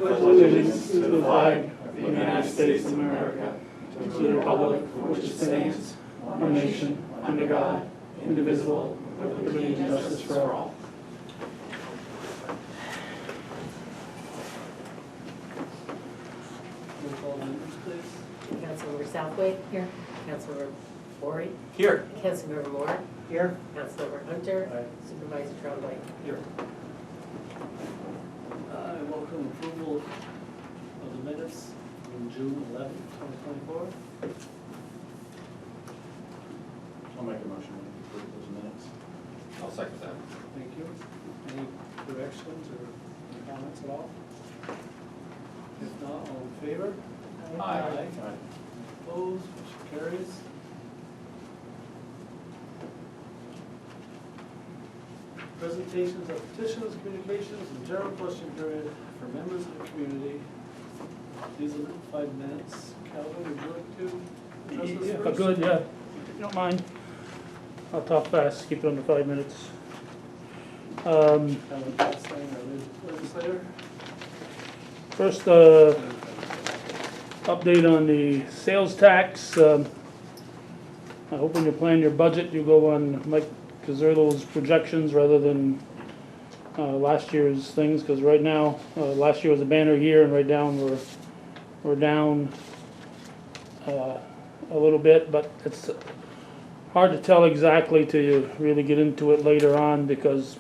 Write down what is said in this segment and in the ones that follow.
pledge allegiance to the flag of the United States of America, to the republic for which it stands, one nation, under God, indivisible, with liberty and justice for all. Roll call members, please. Councilmember Southwick. Here. Councilmember Maury. Here. Councilmember Moore. Here. Councilmember Hunter. Aye. Supervisor Trombley. Here. I welcome approval of the minutes on June 11th, 2024. I'll make a motion to approve those minutes. I'll second that. Thank you. Any corrections or any comments at all? If not, all in favor? Aye. Opposed, motion carries. Presentations of petitions, communications, and general question period for members of the community. These are 5 minutes. Calvin, would you like to address this If I first? could, yeah, if you don't mind. I'll talk fast, keep it under 5 minutes. Calvin Castine, our legislator. First, update on the sales tax. I hope when you plan your budget, you go on Mike Cazzerlo's projections rather than last year's things, because right now, last year was a banner year, and right now we're down a little bit, but it's hard to tell exactly till you really get into it later on, because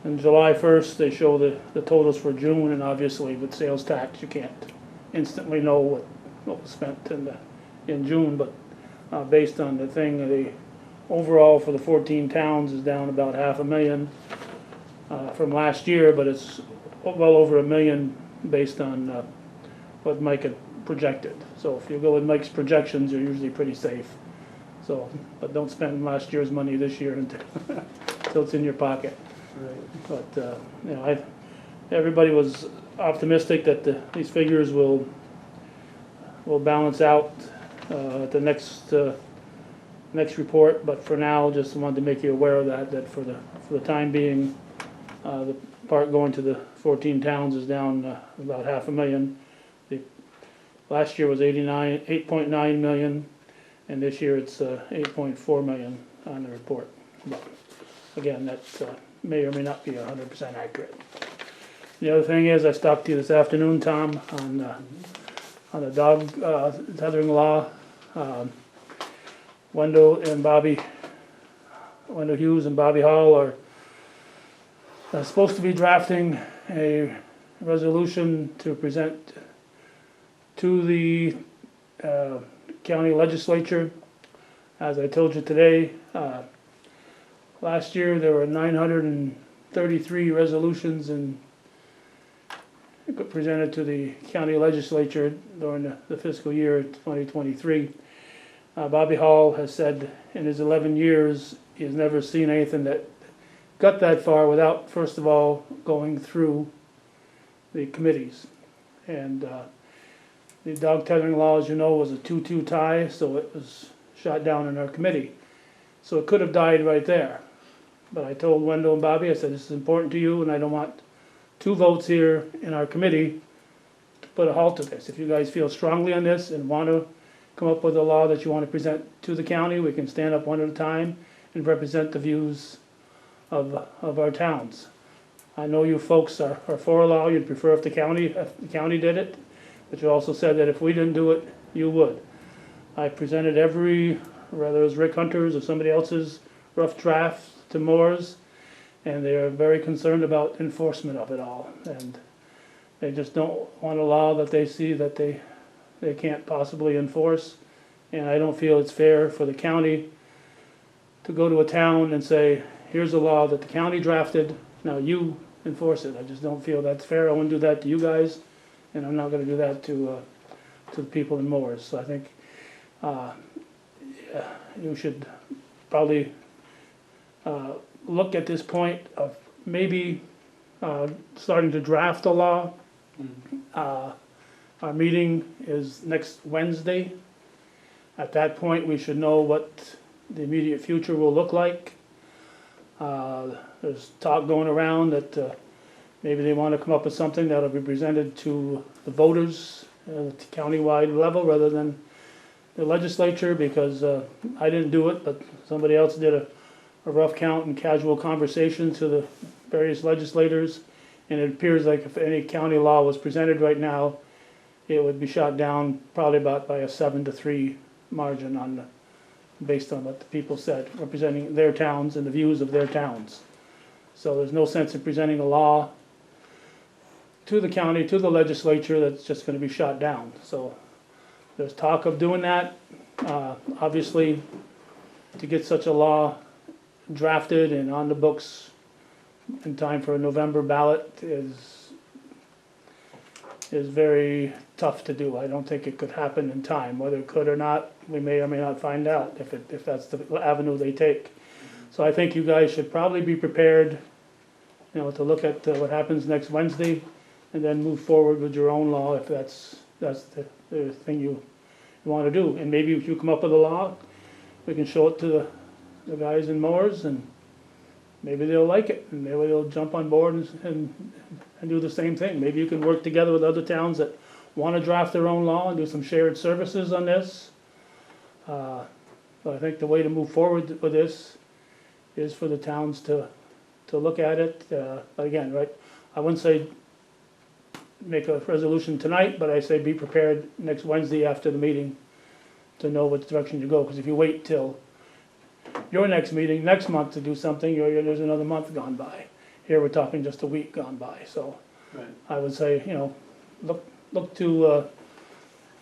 on July 1st, they show the totals for June, and obviously with sales tax, you can't instantly know what was spent in June, but based on the thing, the overall for the 14 towns is down about $500,000 from last year, but it's well over $1 million based on what Mike had projected. So if you go with Mike's projections, you're usually pretty safe. So, but don't spend last year's money this year until it's in your pocket. Right. But you know, everybody was optimistic that these figures will balance out at the next report. But for now, just wanted to make you aware of that for the time being, the part going to the 14 towns is down about $500,000. Last year was 8.9 million, and this year it's 8.4 million on the report. But again, that may or may not be 100% accurate. The other thing is, I talked to you this afternoon, Tom, on the dog tethering law. Wendell Hughes and Bobby Hall are supposed to be drafting a resolution to present to the county legislature. As I told you today, last year there were 933 resolutions presented to the county legislature during the fiscal year 2023. Bobby Hall has said in his 11 years he has never seen anything that got that far without first of all going through the committees. And the dog tethering law, as you know, was a 2-2 tie, so it was shot down in our committee. So it could have died right there. But I told Wendell and Bobby, I said, this is important to you, and I don't want 2 votes here in our committee to put a halt to this. If you guys feel strongly on this and want to come up with a law that you want to present to the county, we can stand up one at a time and represent the views of our towns. I know you folks are for a law. You'd prefer if the county did it, but you also said that if we didn't do it, you would. I presented whether it was Rick Hunter's or somebody else's rough draft to Moore's, and they are very concerned about enforcement of it all. And they just don't want a law that they see that they can't possibly enforce. And I don't feel it's fair for the county to go to a town and say, here's a law that the county drafted, now you enforce it. I just don't feel that's fair. I wouldn't do that to you guys, and I'm not going to do that to the people in Moore's. So I think you should probably look at this point of maybe starting to draft a law. Our meeting is next Wednesday. At that point, we should know what the immediate future will look like. There's talk going around that Maybe they want to come up with something that'll be presented to the voters at the countywide level rather than the legislature, because I didn't do it, but somebody else did a rough count and casual conversation to the various legislators, and it appears like if any county law was presented right now, it would be shot down probably about by a 7-3 margin based on what the people said, representing their towns and the views of their towns. So there's no sense in presenting a law to the county, to the legislature, that's just going to be shot down. So there's talk of doing that. Obviously, to get such a law drafted and on the books in time for a November ballot is very tough to do. I don't think it could happen in time. Whether it could or not, we may or may not find out if that's the avenue they take. So I think you guys should probably be prepared, to look at what happens next Wednesday, and then move forward with your own law if that's the thing you want to do. And maybe if you come up with a law, we can show it to the guys in mowers, and maybe they'll like it, and maybe they'll jump on board and do the same thing. Maybe you can work together with other towns that want to draft their own law and do some shared services on this. But I think the way to move forward with this is for the towns to look at it. But again, right, I wouldn't say make a resolution tonight, but I say be prepared next Wednesday after the meeting to know what direction you go. Because if you wait till your next meeting next month to do something, there's another month gone by. Here we're talking just a week gone by. So Right. I would say, look to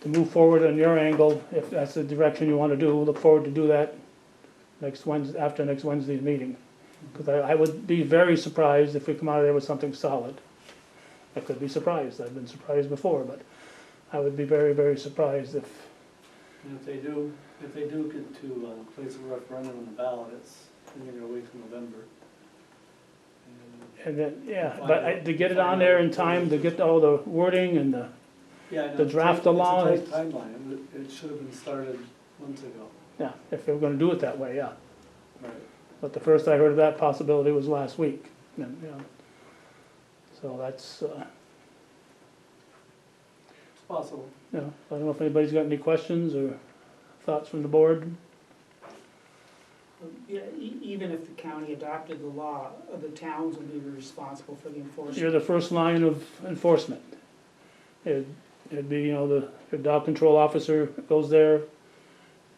move forward on your angle if that's the direction you want to do. Look forward to do that next Wednesday, after next Wednesday's meeting. Because I would be very surprised if we come out of there with something solid. I could be surprised. I've been surprised before, but I would be very, very surprised if. And if they do get to place a referendum on the ballot, then you're gonna wait till November. And then, but to get it on there in time, to get all the wording and the draft of law. It's a tight timeline. It should have been started months ago. Yeah, if they were gonna do it that way, yeah. Right. But the first I heard of that possibility was last week. And, so that's, It's possible. I don't know if anybody's got any questions or thoughts from the board. Yeah, even if the county adopted the law, the towns would be responsible for the enforcement. You're the first line of enforcement. It'd be, your dog control officer goes there,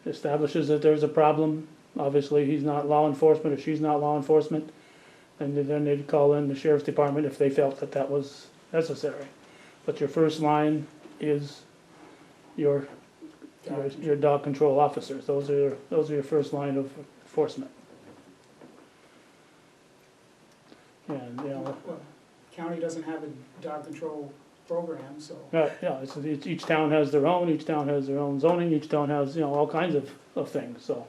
establishes that there's a problem. Obviously, he's not law enforcement or she's not law enforcement. And then they'd call in the sheriff's department if they felt that was necessary. But your first line is your dog control officers. Those are your first line of enforcement. And, Well, county doesn't have a dog control program, so. each town has their own, each town has their own zoning, each town has, all kinds of things, so.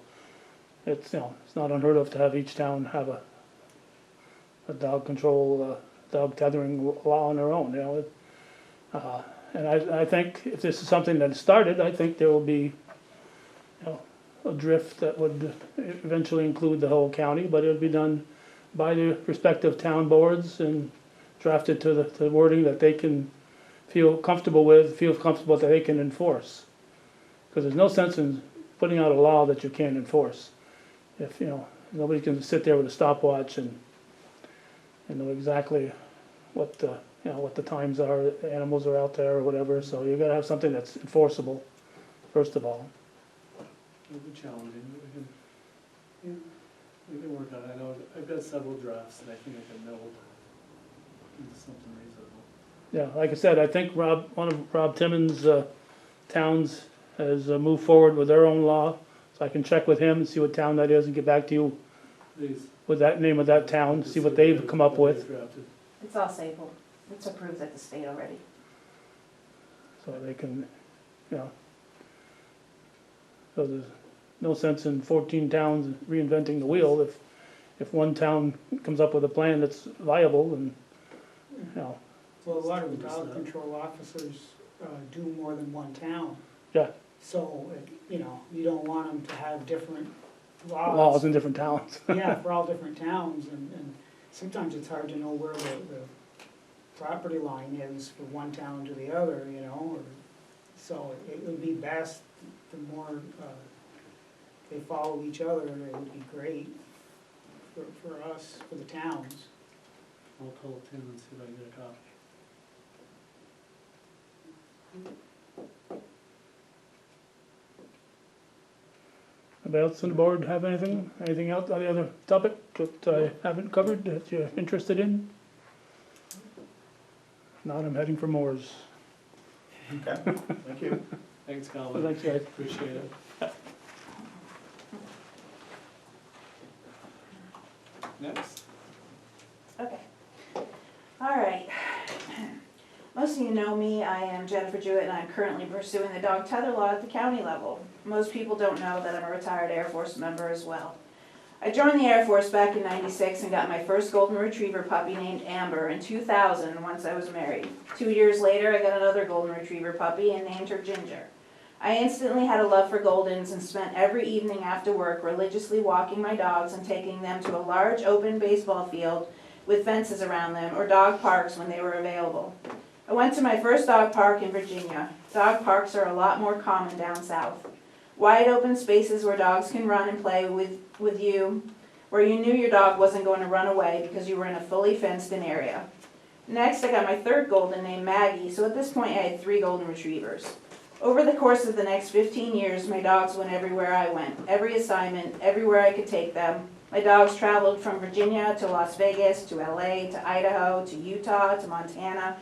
It's not unheard of to have each town have a dog control, dog tethering law on their own, And I think if this is something that started, I think there will be, a drift that would eventually include the whole county, but it would be done by the respective town boards and drafted to the wording that they can feel comfortable that they can enforce. Because there's no sense in putting out a law that you can't enforce. If, nobody can sit there with a stopwatch and know exactly what the times are, the animals are out there or whatever, so you gotta have something that's enforceable, first of all. It'll be challenging, but we can work on it. I know, I've got several drafts that I think I can meld into something reasonable. Yeah, like I said, I think one of Rob Timmons' towns has moved forward with their own law, so I can check with him and see what town that is and get back to you Please. with that name of that town, see what they've come up with. Drafted. It's all Sable. It's approved at the state already. So they can, so there's no sense in 14 towns reinventing the wheel. If one town comes up with a plan that's viable, and, Well, a lot of the dog control officers do more than one town. Yeah. So, you don't want them to have different laws laws. in different towns. Yeah, for all different towns, and sometimes it's hard to know where property line is for one town to the other, you know, or, so it would be best, the more, they follow each other, it would be great for us, for the towns. I'll call Tim and see if I can get a copy. Anybody else on the board have anything? Anything else on the other topic that I haven't covered that you're interested in? If not, I'm heading for Moore's. Okay, thank you. Thanks, Calvin. Thanks, guys. Appreciate it. Next. Okay. All right. Most of you know me, I am Jennifer Jewett, and I'm currently pursuing the dog tether law at the county level. Most people don't know that I'm a retired Air Force member as well. I joined the Air Force back in '96 and got my first golden retriever puppy named Amber in 2000 once I was married. 2 years later, I got another golden retriever puppy and named her Ginger. I instantly had a love for Goldens and spent every evening after work religiously walking my dogs and taking them to a large open baseball field with fences around them or dog parks when they were available. I went to my first dog park in Virginia. Dog parks are a lot more common down south. Wide open spaces where dogs can run and play with you, where you knew your dog wasn't going to run away because you were in a fully fenced in area. Next, I got my third golden named Maggie, so at this point I had 3 golden retrievers. Over the course of the next 15 years, my dogs went everywhere I went, every assignment, everywhere I could take them. My dogs traveled from Virginia to Las Vegas, to LA, to Idaho, to Utah, to Montana,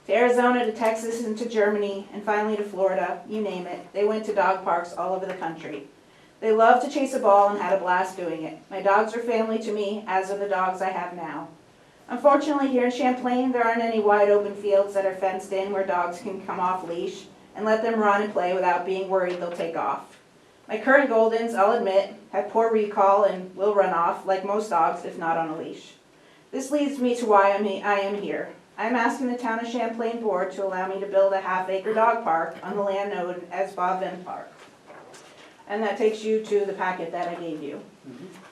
to Arizona, to Texas, and to Germany, and finally to Florida, you name it. They went to dog parks all over the country. They loved to chase a ball and had a blast doing it. My dogs are family to me, as are the dogs I have now. Unfortunately, here in Champlain, there aren't any wide open fields that are fenced in where dogs can come off leash and let them run and play without being worried they'll take off. My current Goldens, I'll admit, have poor recall and will run off, like most dogs, if not on a leash. This leads me to why I am here. I'm asking the Town of Champlain Board to allow me to build a half-acre dog park on the land known as Bob Venn Park. And that takes you to the packet that I gave you.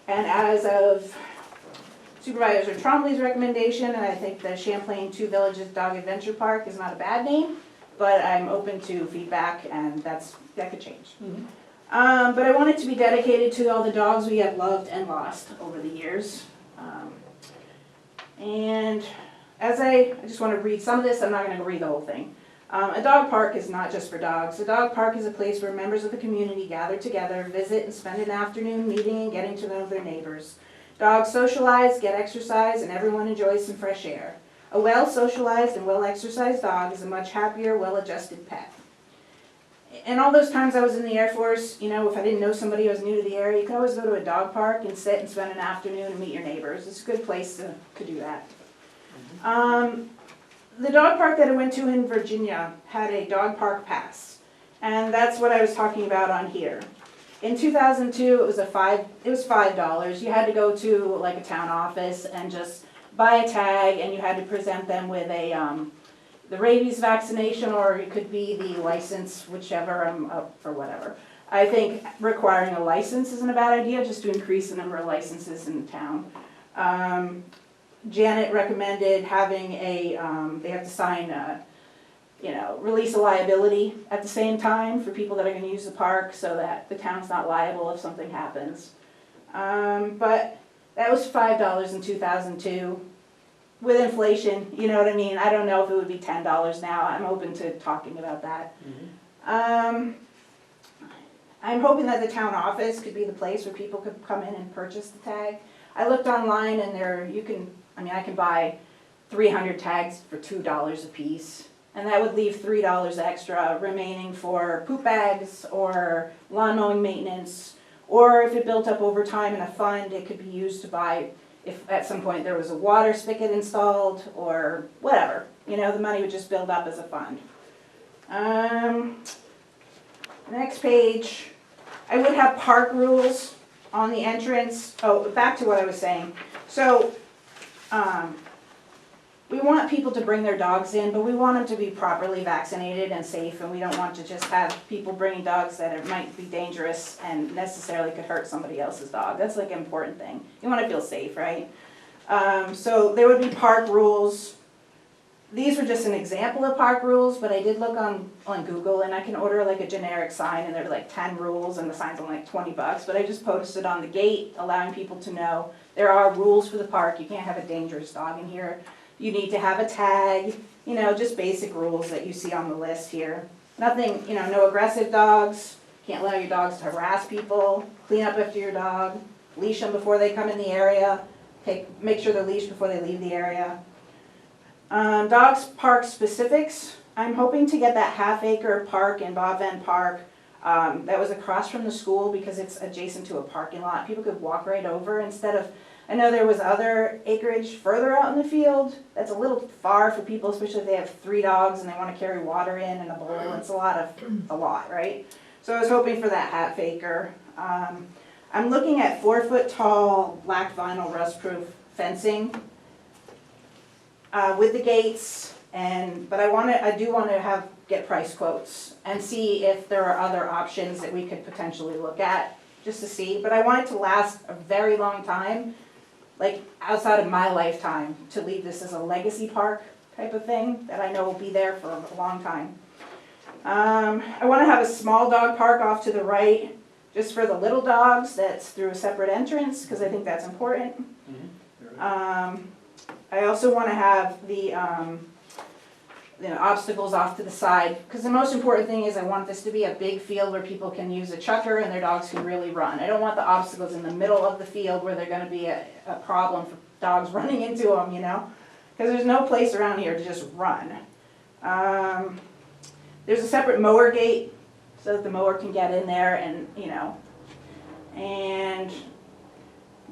And as of Supervisor Trombley's recommendation, and I think the Champlain Two Villages Dog Adventure Park is not a bad name, but I'm open to feedback, and that could change. But I want it to be dedicated to all the dogs we have loved and lost over the years. And as I just want to read some of this, I'm not going to read the whole thing. A dog park is not just for dogs. A dog park is a place where members of the community gather together, visit, and spend an afternoon meeting and getting to know their neighbors. Dogs socialize, get exercise, and everyone enjoys some fresh air. A well-socialized and well-exercised dog is a much happier, well-adjusted pet. And all those times I was in the Air Force, you know, if I didn't know somebody who was new to the area, you could always go to a dog park and sit and spend an afternoon and meet your neighbors. It's a good place to do that. The dog park that I went to in Virginia had a dog park pass, and that's what I was talking about on here. In 2002, it was $5. You had to go to like a town office and just buy a tag, and you had to present them with the rabies vaccination, or it could be the license, whichever, I'm up for whatever. I think requiring a license isn't a bad idea, just to increase the number of licenses in town. Janet recommended having they have to sign release of liability at the same time for people that are gonna use the park so that the town's not liable if something happens. But that was $5 in 2002. With inflation, you know what I mean? I don't know if it would be $10 now. I'm open to talking about that. I'm hoping that the town office could be the place where people could come in and purchase the tag. I looked online and I can buy 300 tags for $2 a piece. And that would leave $3 extra remaining for poop bags or lawn mowing maintenance. Or if it built up over time in a fund, it could be used to buy, if at some point there was a water spigot installed or whatever. You know, the money would just build up as a fund. Next page, I would have park rules on the entrance. Oh, back to what I was saying. So, we want people to bring their dogs in, but we want them to be properly vaccinated and safe, and we don't want to just have people bringing dogs that might be dangerous and necessarily could hurt somebody else's dog. That's like an important thing. You want to feel safe, right? So there would be park rules. these were just an example of park rules, but I did look on Google, and I can order like a generic sign, and there are like 10 rules, and the sign's only like $20, but I just posted on the gate, allowing people to know there are rules for the park. You can't have a dangerous dog in here. You need to have a tag, you know, just basic rules that you see on the list here. Nothing, you know, no aggressive dogs, can't allow your dogs to harass people, clean up after your dog, leash them before they come in the area, make sure they're leashed before they leave the area. Dogs park specifics. I'm hoping to get that half-acre park in Bob Venn Park that was across from the school because it's adjacent to a parking lot. People could walk right over instead of, I know there was other acreage further out in the field that's a little far for people, especially if they have 3 dogs and they want to carry water in and a bowl. It's a lot, right? So I was hoping for that half-acre. I'm looking at 4-foot tall black vinyl rust-proof fencing with the gates, but I do want to get price quotes and see if there are other options that we could potentially look at, just to see. But I want it to last a very long time, like outside of my lifetime, to leave this as a legacy park type of thing that I know will be there for a long time. I want to have a small dog park off to the right, just for the little dogs. That's through a separate entrance, because I think that's important. I also want to have the obstacles off to the side, because the most important thing is I want this to be a big field where people can use a chucker and their dogs can really run. I don't want the obstacles in the middle of the field where they're going to be a problem for dogs running into them, you know, because there's no place around here to just run. There's a separate mower gate so that the mower can get in there and, you know, and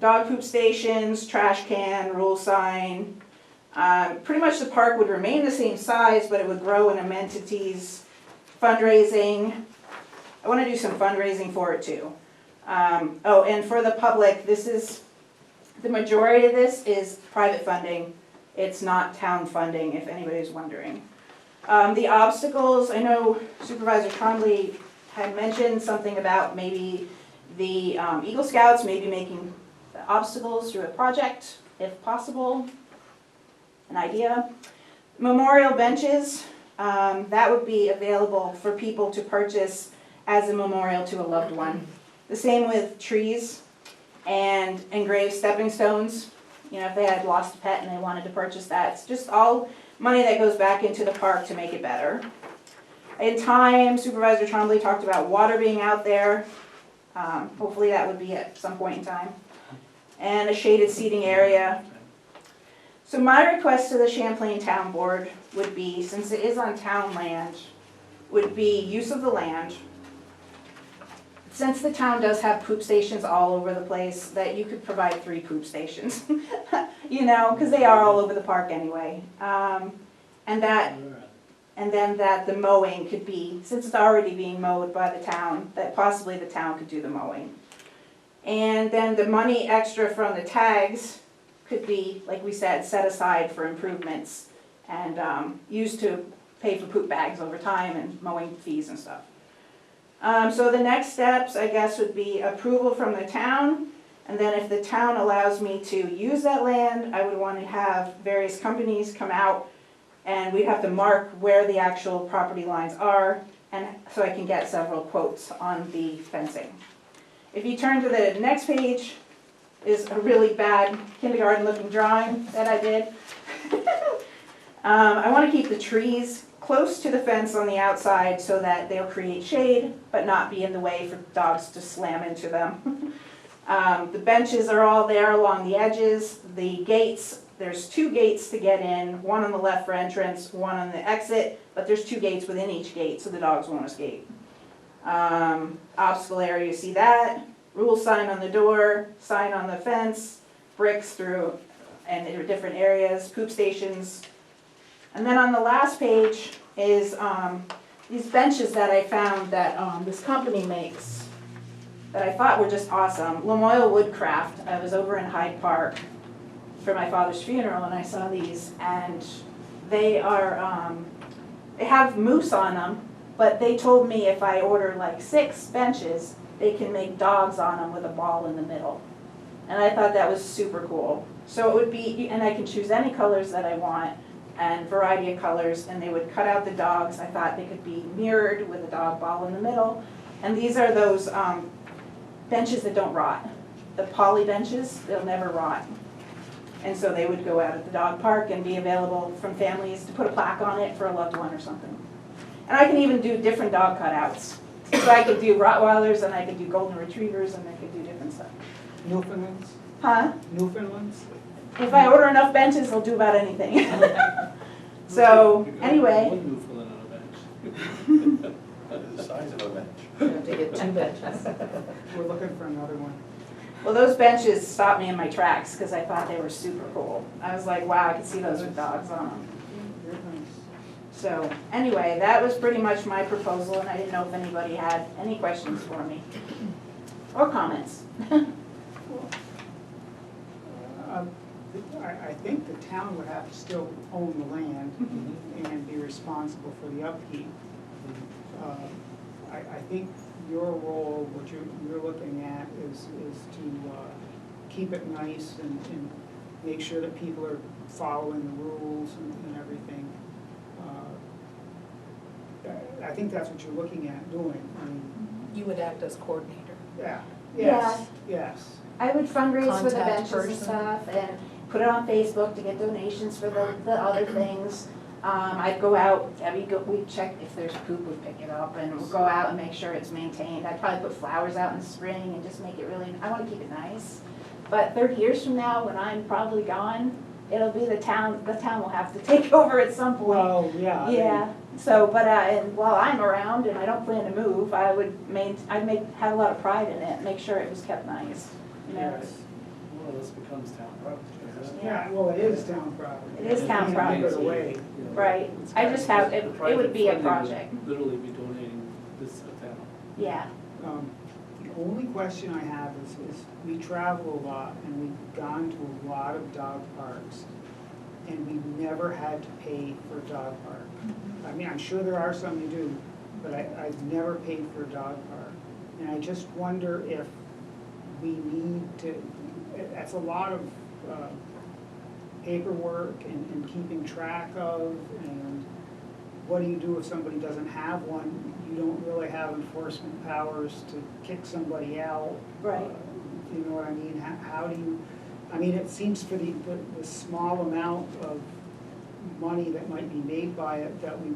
dog poop stations, trash can, rule sign. Pretty much the park would remain the same size, but it would grow in amenities, fundraising. I want to do some fundraising for it too. Oh, and for the public, the majority of this is private funding. It's not town funding, if anybody's wondering. The obstacles, I know Supervisor Trombley had mentioned something about maybe the Eagle Scouts maybe making the obstacles through a project, if possible. An idea. Memorial benches, that would be available for people to purchase as a memorial to a loved one. The same with trees and engraved stepping stones. You know, if they had lost a pet and they wanted to purchase that, it's just all money that goes back into the park to make it better. In time, Supervisor Trombley talked about water being out there. Hopefully that would be at some point in time. And a shaded seating area. So my request to the Champlain Town Board would be, since it is on town land, would be use of the land. Since the town does have poop stations all over the place, that you could provide 3 poop stations, you know, because they are all over the park anyway. And then that the mowing could be, since it's already being mowed by the town, that possibly the town could do the mowing. And then the money extra from the tags could be, like we said, set aside for improvements and used to pay for poop bags over time and mowing fees and stuff. So the next steps, I guess, would be approval from the town, and then if the town allows me to use that land, I would want to have various companies come out, and we'd have to mark where the actual property lines are, and so I can get several quotes on the fencing. If you turn to the next page, is a really bad kindergarten-looking drawing that I did. I want to keep the trees close to the fence on the outside so that they'll create shade, but not be in the way for dogs to slam into them. The benches are all there along the edges. The gates, there's 2 gates to get in, one on the left for entrance, one on the exit, but there's 2 gates within each gate so the dogs won't escape. Obstacle area, you see that. Rule sign on the door, sign on the fence, bricks through, and there are different areas, poop stations. And then on the last page is these benches that I found that this company makes that I thought were just awesome. Lamoille Woodcraft. I was over in Hyde Park for my father's funeral and I saw these, and they are, they have moose on them, but they told me if I order like 6 benches, they can make dogs on them with a ball in the middle. And I thought that was super cool. So it would be, and I can choose any colors that I want. and variety of colors, and they would cut out the dogs. I thought they could be mirrored with a dog ball in the middle. And these are those benches that don't rot. The poly benches, they'll never rot. And so they would go out at the dog park and be available from families to put a plaque on it for a loved one or something. And I can even do different dog cutouts. So I could do Rottweilers, and I could do Golden Retrievers, and I could do different stuff. Newfoundlands? Huh? Newfoundlands? If I order enough benches, they'll do about anything. So, You could anyway. One Newfoundland on a bench. The size of a bench. You have to get 2 benches. We're looking for another one. Well, those benches stopped me in my tracks because I thought they were super cool. I was like, wow, I could see those with dogs on them. Very nice. So, anyway, that was pretty much my proposal, and I didn't know if anybody had any questions for me. Or comments. I think the town would have to still own the land and be responsible for the upkeep. I think your role, what you're looking at is to keep it nice and make sure that people are following the rules and everything. I think that's what you're looking at doing. I mean, You would act as coordinator. yeah, Yeah. yes. I would fundraise for the Contact benches and person. stuff, and put it on Facebook to get donations for the other things. I'd go out, we'd check if there's poop, we'd pick it up, and we'd go out and make sure it's maintained. I'd probably put flowers out in the spring and just make it really, I wanna keep it nice. But 30 years from now, when I'm probably gone, it'll be the town will have to take over at some point. Well, yeah. I mean, Yeah, so, but, and while I'm around and I don't plan to move, I'd have a lot of pride in it, make sure it was kept nice, you know? Yes. Well, this becomes town property. doesn't it? Yeah, well, it is town property. It is town You can't give it property. away. Yeah. Right, It's I just have, the it would private be a funding would project, Literally be donating this to the town. yeah. The only question I have is we travel a lot and we've gone to a lot of dog parks and we've never had to pay for a dog park. I mean, I'm sure there are some you do, but I've never paid for a dog park. And I just wonder if we need to, that's a lot of paperwork and keeping track of, and what do you do if somebody doesn't have one? You don't really have enforcement powers to kick somebody out. Right. You know what I mean? How do you, I mean, it seems for the small amount of money that might be made by it, that we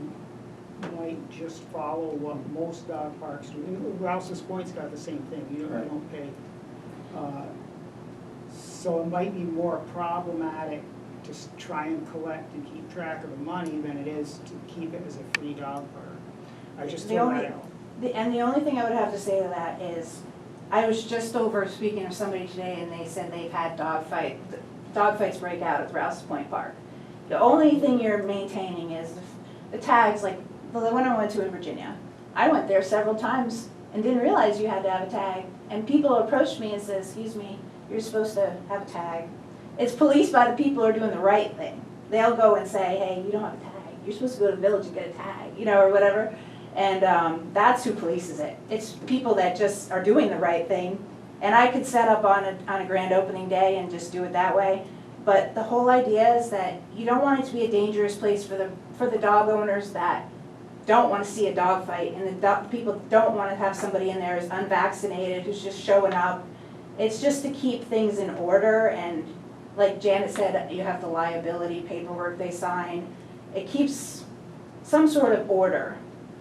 might just follow what most dog parks do. And Rouse's Point's got the same thing, you don't pay. So it might be more problematic to try and collect and keep track of the money than it is to keep it as a free dog park. I just The throw only- that out. And the only thing I would have to say to that is, I was just over speaking to somebody today and they said they've had dog fights break out at the Rouse's Point Park. The only thing you're maintaining is the tags, like the one I went to in Virginia. I went there several times and didn't realize you had to have a tag. And people approached me and said, excuse me, you're supposed to have a tag. It's policed by the people who are doing the right thing. They'll go and say, hey, you don't have a tag. You're supposed to go to the village and get a tag, you know, or whatever. And that's who polices it. It's people that just are doing the right thing. And I could set up on a grand opening day and just do it that way. But the whole idea is that you don't want it to be a dangerous place for the dog owners that don't want to see a dog fight, and the people don't want to have somebody in there who's unvaccinated, who's just showing up. It's just to keep things in order, and like Janet said, you have the liability paperwork they sign. It keeps some sort of order.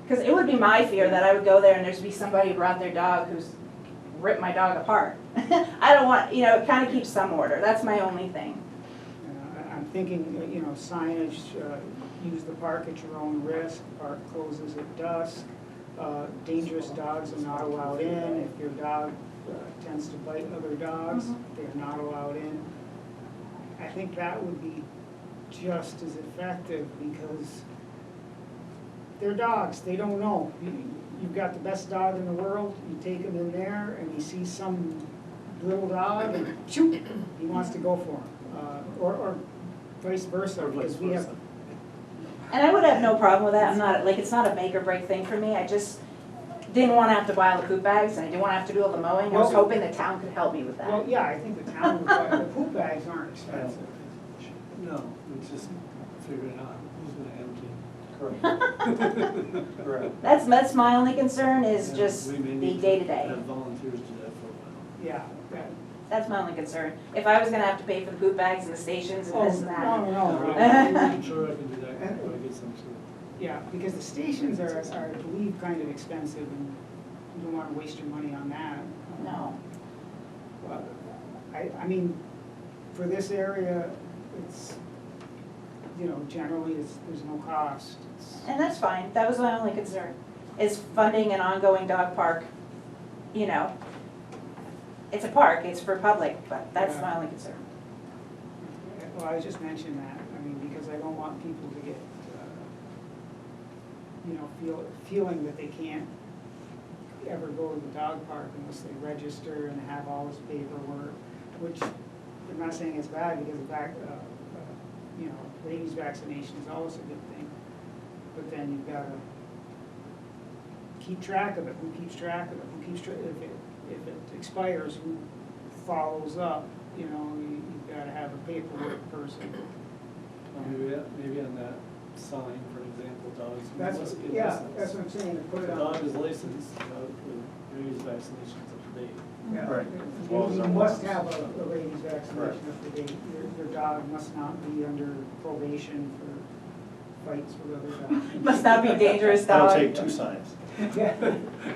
Because it would be my fear that I would go there and there's be somebody who brought their dog who's ripped my dog apart. I don't want, you know, it kind of keeps some order. That's my only thing. I'm thinking, you know, signage, use the park at your own risk, park closes at dusk, dangerous dogs are not allowed in, if your dog tends to bite other dogs, they're not allowed in. I think that would be just as effective because they're dogs, they don't know. You've got the best dog in the world, you take him in there and you see some little dog and shoot, he wants to go for him. Or vice versa, because we have. And I would have no problem with that. I'm not, like, it's not a make or break thing for me. I just didn't want to have to buy all the poop bags and I didn't want to have to do all the mowing. I was Well- hoping the town could help me with Well, that. yeah, I think the town would buy, the poop bags aren't expensive. No, it's just figuring out who's gonna empty. Correct. That's my only concern is And just we may the need to day-to-day. Have volunteers do that for a while. Yeah, that, That's my only concern. If I was gonna have to pay for the poop bags and the stations and this and that. no, no, I'm sure I can do that, if I get some sort yeah, because the stations are, I believe, kind of expensive, and you don't wanna waste your money on that. No. But I mean, for this area, it's, you know, generally, there's no cost. It's- And that's fine, that was my only concern, is funding an ongoing dog park, you know. It's a park, it's for public, but that's my only concern. Well, I just mentioned that, I mean, because I don't want people to get, you know, feeling that they can't ever go to the dog park unless they register and have all this paperwork, which, I'm not saying it's bad, because in fact, you know, rabies vaccination is always a good thing. But then you've gotta keep track of it, who keeps track of it, if it expires, who follows up, you know, you've gotta have a paperwork person. maybe on that sign, for example, dogs. That's, must get yeah, licensed. that's what I'm saying, to put The it dog on. is licensed, the rabies vaccination's up to date. Yeah. Right, as well as You our must ones. have a rabies vaccination up to date, your dog must not be under probation for fights with other dogs. Must not be a dangerous That'll dog. take 2 signs. Yeah.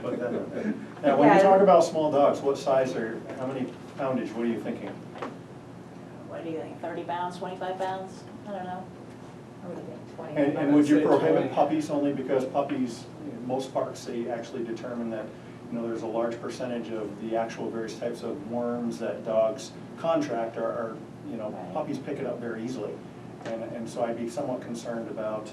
But then, now, when you Yeah. talk about small dogs, what size are, how many poundage, what are you thinking? What do you think, 30 pounds, 25 pounds? I don't know. I would think 20. And would you I'd say prohibit 20. puppies only because puppies, in most parks, they actually determine that, you know, there's a large percentage of the actual various types of worms that dogs contract are, you know, Right. puppies pick it up very easily. And so I'd be somewhat concerned about,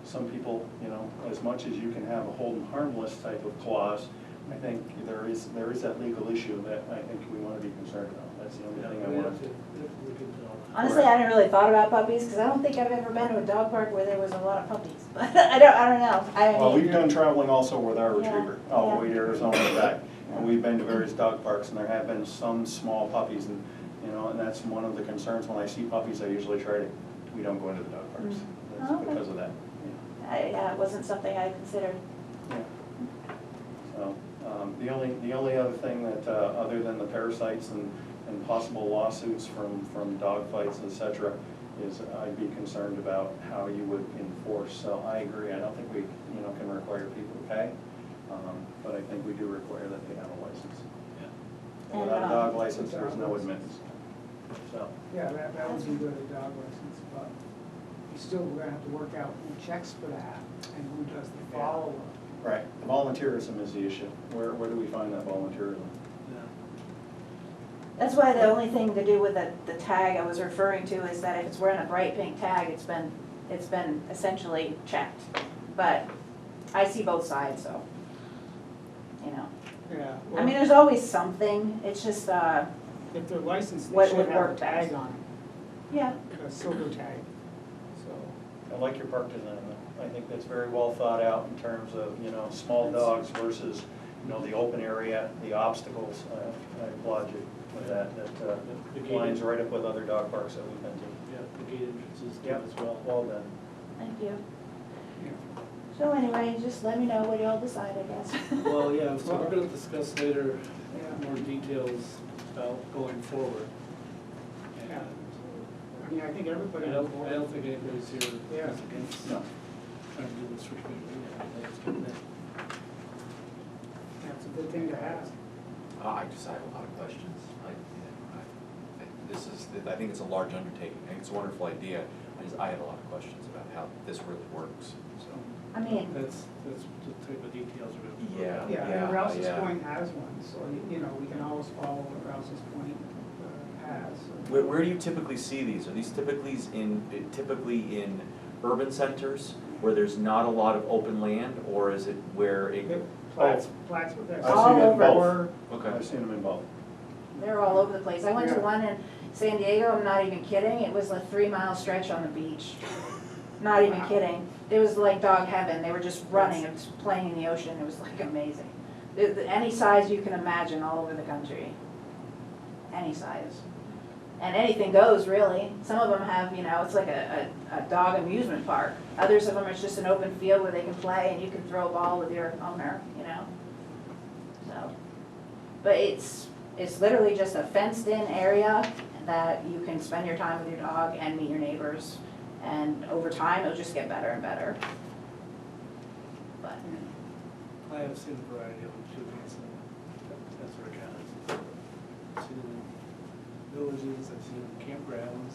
some people, you know, as much as you can have a hold 'em harmless type of clause, I think there is that legal issue that I think we want to be concerned about. That's the only thing I We want have to look into all that. Honestly, I hadn't really thought about puppies, because I don't think I've ever been to a dog park where there was a lot of puppies. But I don't know. Well, we've done traveling also with our Yeah, retriever, all the way to yeah. Arizona and back. And we've been to various dog parks, and there have been some small puppies, and, you know, and that's one of the concerns. When I see puppies, I usually we don't go into the dog parks. That's Okay. because of that. Yeah, it wasn't something I considered. Yeah. So, the only other thing that, other than the parasites and possible lawsuits from dog fights, et cetera, is I'd be concerned about how you would enforce. So I agree, I don't think we, you know, can require people to pay, but I think we do require that they have a license. And, Without a dog license, there's no Dog admittance. So, Yeah, that would be good, a dog license, but you still, we're gonna have to work out who checks for that and who does the follow-up. right, the volunteerism is the issue. Where do we find that volunteerism? Yeah. That's why the only thing to do with the tag I was referring to is that if it's wearing a bright pink tag, it's been essentially checked. But I see both sides, so, you know. Yeah. I mean, there's always something, it's just, If they're licensed, they what should would have a work tag best. on yeah, it, a silver tag, so. I like your park design, though. I think that's very well thought out in terms of, you know, small dogs versus, you know, the open area, the obstacles. I applaud you with that. The gate Lines is- right up with other dog parks that we've been to. Yeah, the gate entrances do Yep. as well. Well done. thank you. Yeah. So anyway, just let me know what y'all decide, I guess. Well, yeah, so we're gonna discuss later Yeah. more details about going forward. Yeah. And I mean, I think everybody. I don't think anybody's here Yeah. is against No. trying to do this for community. I think it's a good thing. That's a good thing to have. I have a lot of questions. I think it's a large undertaking. I think it's a wonderful idea. I have a lot of questions about how this really works, so. I mean, That's the type of details we're gonna. Yeah. Yeah, and Rouse's yeah. Point has one, so, you know, we can always follow what Rouse's Point has. Where do you typically see these? Are these typically in urban centers where there's not a lot of open land, or is it where it? Plattsburgh, that's. I've All seen it in over. both. Okay. I've seen them in both. they're all over the place. I went to Yeah. one in San Diego, I'm not even kidding, it was a 3-mile stretch on the beach. Not even Wow. kidding. It was like dog heaven, they were just running, it was playing in the ocean, it was like amazing. Any size you can imagine all over the country. Any size. And anything goes, really. Some of them have, you know, it's like a dog amusement park. Others of them, it's just an open field where they can play and you can throw a ball with your owner, you know? So, but it's literally just a fenced-in area that you can spend your time with your dog and meet your neighbors. And over time, it'll just get better and better. But, I have seen a variety of them too, in Spencer County. I've seen them in villages, I've seen them in campgrounds,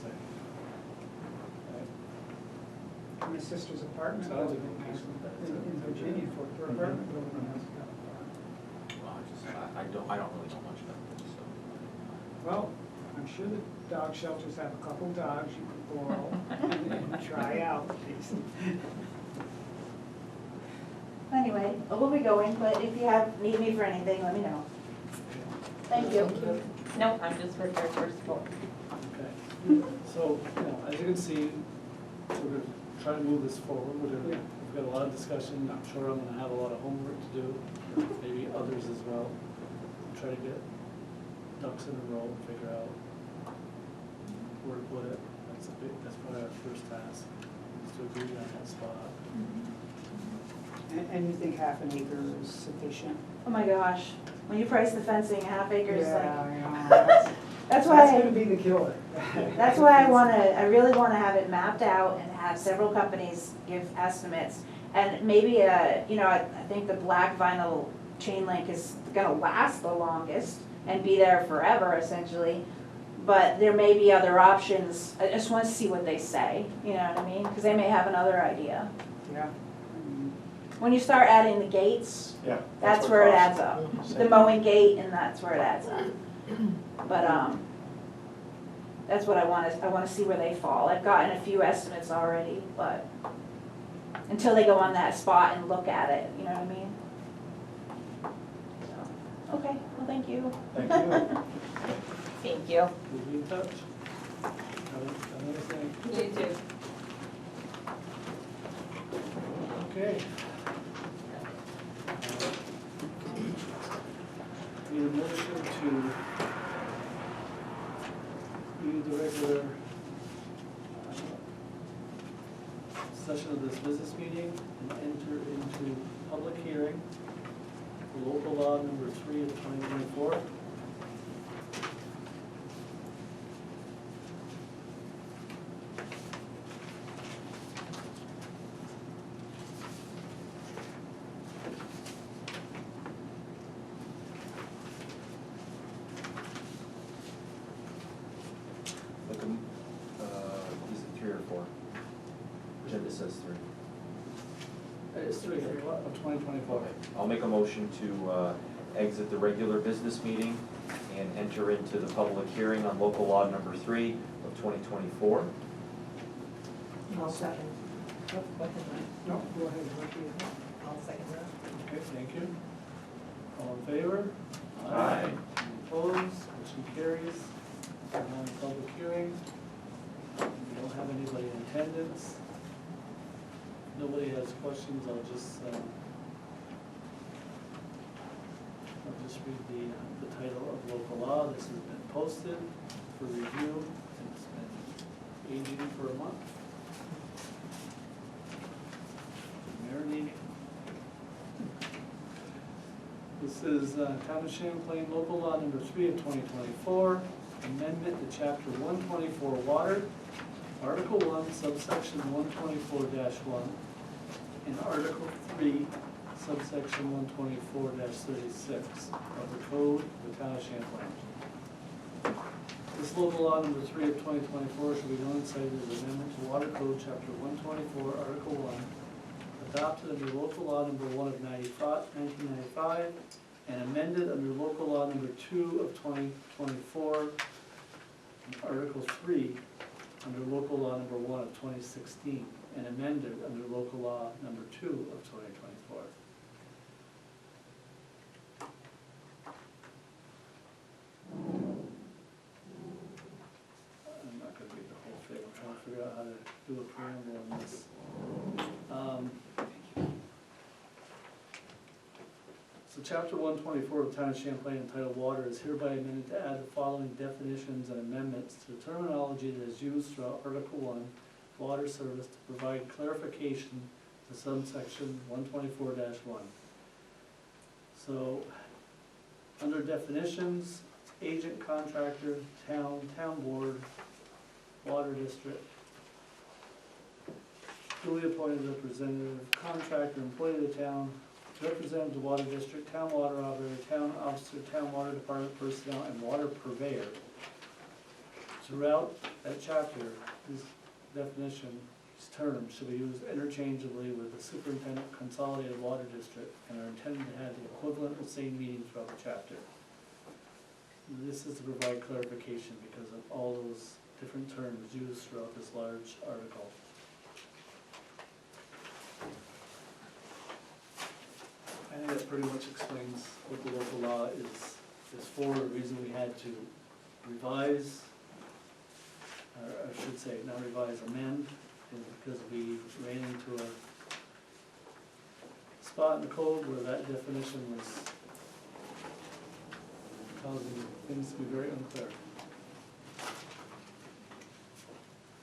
My sister's apartment Sounds like building has it. them. In Virginia, for her apartment building has got a farm. Well, I don't really know much about this, so. Well, I'm sure the dog shelters have a couple dogs you can borrow and try out. anyway, we'll be going, but if you need me for anything, let me know. Thank you. No, I'm just prepared for support. Okay, so, you know, as you can see, we're gonna try to move this forward. We've got a lot of discussion. I'm sure I'm gonna have a lot of homework to do, maybe others as well. Try to get ducks in a row and figure out where to put it. That's probably our first task, is to agree on that spot. And you think half an acre is sufficient? Oh my gosh, when you price the fencing, half acres, Yeah, like, I know, that's that's why, gonna be the killer. that's why I really wanna have it mapped out and have several companies give estimates. And maybe, you know, I think the black vinyl chain link is gonna last the longest and be there forever essentially. But there may be other options. I just wanna see what they say, you know what I mean? Cause they may have another idea. Yeah. When you start adding the gates, Yeah. that's what where it costs. adds up. The mowing gate, and that's where it adds up. But, that's what I wanna see where they fall. I've gotten a few estimates already, but until they go on that spot and look at it, you know what I mean? So, okay, well, thank you. Thank you. Thank you. We'll be in touch. Have a nice day. You too. Okay. Need a motion to leave the regular session of this business meeting and enter into public hearing for local law number 3 of 2024. Like, is it 3 or 4? Agenda says 3. It's 3 of 2024. Okay, I'll make a motion to exit the regular business meeting and enter into the public hearing on local law number 3 of 2024. I'll second. No, go ahead, what do you think? I'll second that. Okay, thank you. All in favor? Aye. Opposed, motion carries. We're now in public hearing. We don't have anybody in attendance. Nobody has questions, I'll just read the title of local law. This has been posted for review, and it's been aging for a month. Marinating. This is Town of Champlain, local law number 3 of 2024, amendment to chapter 124 water, article 1, subsection 124-1, and article 3, subsection 124-36 of the code of the Town of Champlain. This local law number 3 of 2024 shall be known and cited as amendment to water code chapter 124, article 1, adopted under local law number 1 of 1995, and amended under local law number 2 of 2024, and article 3 under local law number 1 of 2016, and amended under local law number 2 of 2024. I'm not gonna read the whole thing, I'm trying to figure out how to do a preamble on this. So chapter 124 of Town of Champlain entitled Water is hereby amended to add the following definitions and amendments to the terminology that is used throughout Article 1, Water Service, to provide clarification to subsection 124-1. So, under definitions, agent, contractor, town board, water district, duly appointed representative, contractor, employee of the town, representative of the water district, town water operator, town officer, town water department personnel, and water purveyor. Throughout that chapter, this definition, these terms should be used interchangeably with the superintendent consolidated water district and are intended to have the equivalent of same meaning throughout the chapter. This is to provide clarification because of all those different terms used throughout this large article. I think that pretty much explains what the local law is for, the reason we had to revise, or I should say, not revise, amend, is because we ran into a spot in the code where that definition was causing things to be very unclear.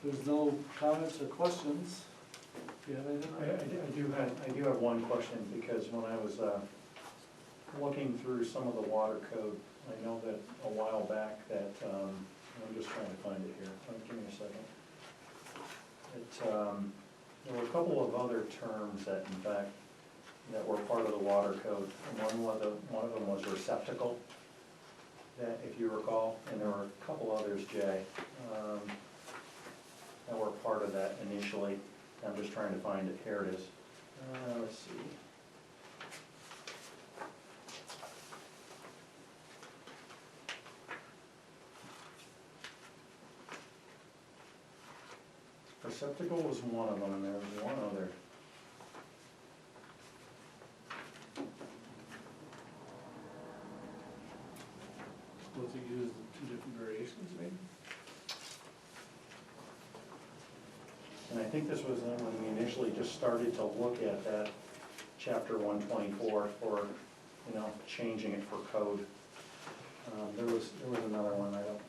If there's no comments or questions, do you have anything? I do have one question, because when I was looking through some of the water code, I know that a while back that, I'm just trying to find it here, give me a second. There were a couple of other terms that in fact, that were part of the water code. And one of them was receptacle, that if you recall, and there were a couple others, Jay, that were part of that initially. I'm just trying to find it. Here it is. Let's see. Receptacle was one of them, and there was one other. Was it used in two different variations, maybe? And I think this was when we initially just started to look at that chapter 124 for, changing it for code. There was another one, I don't.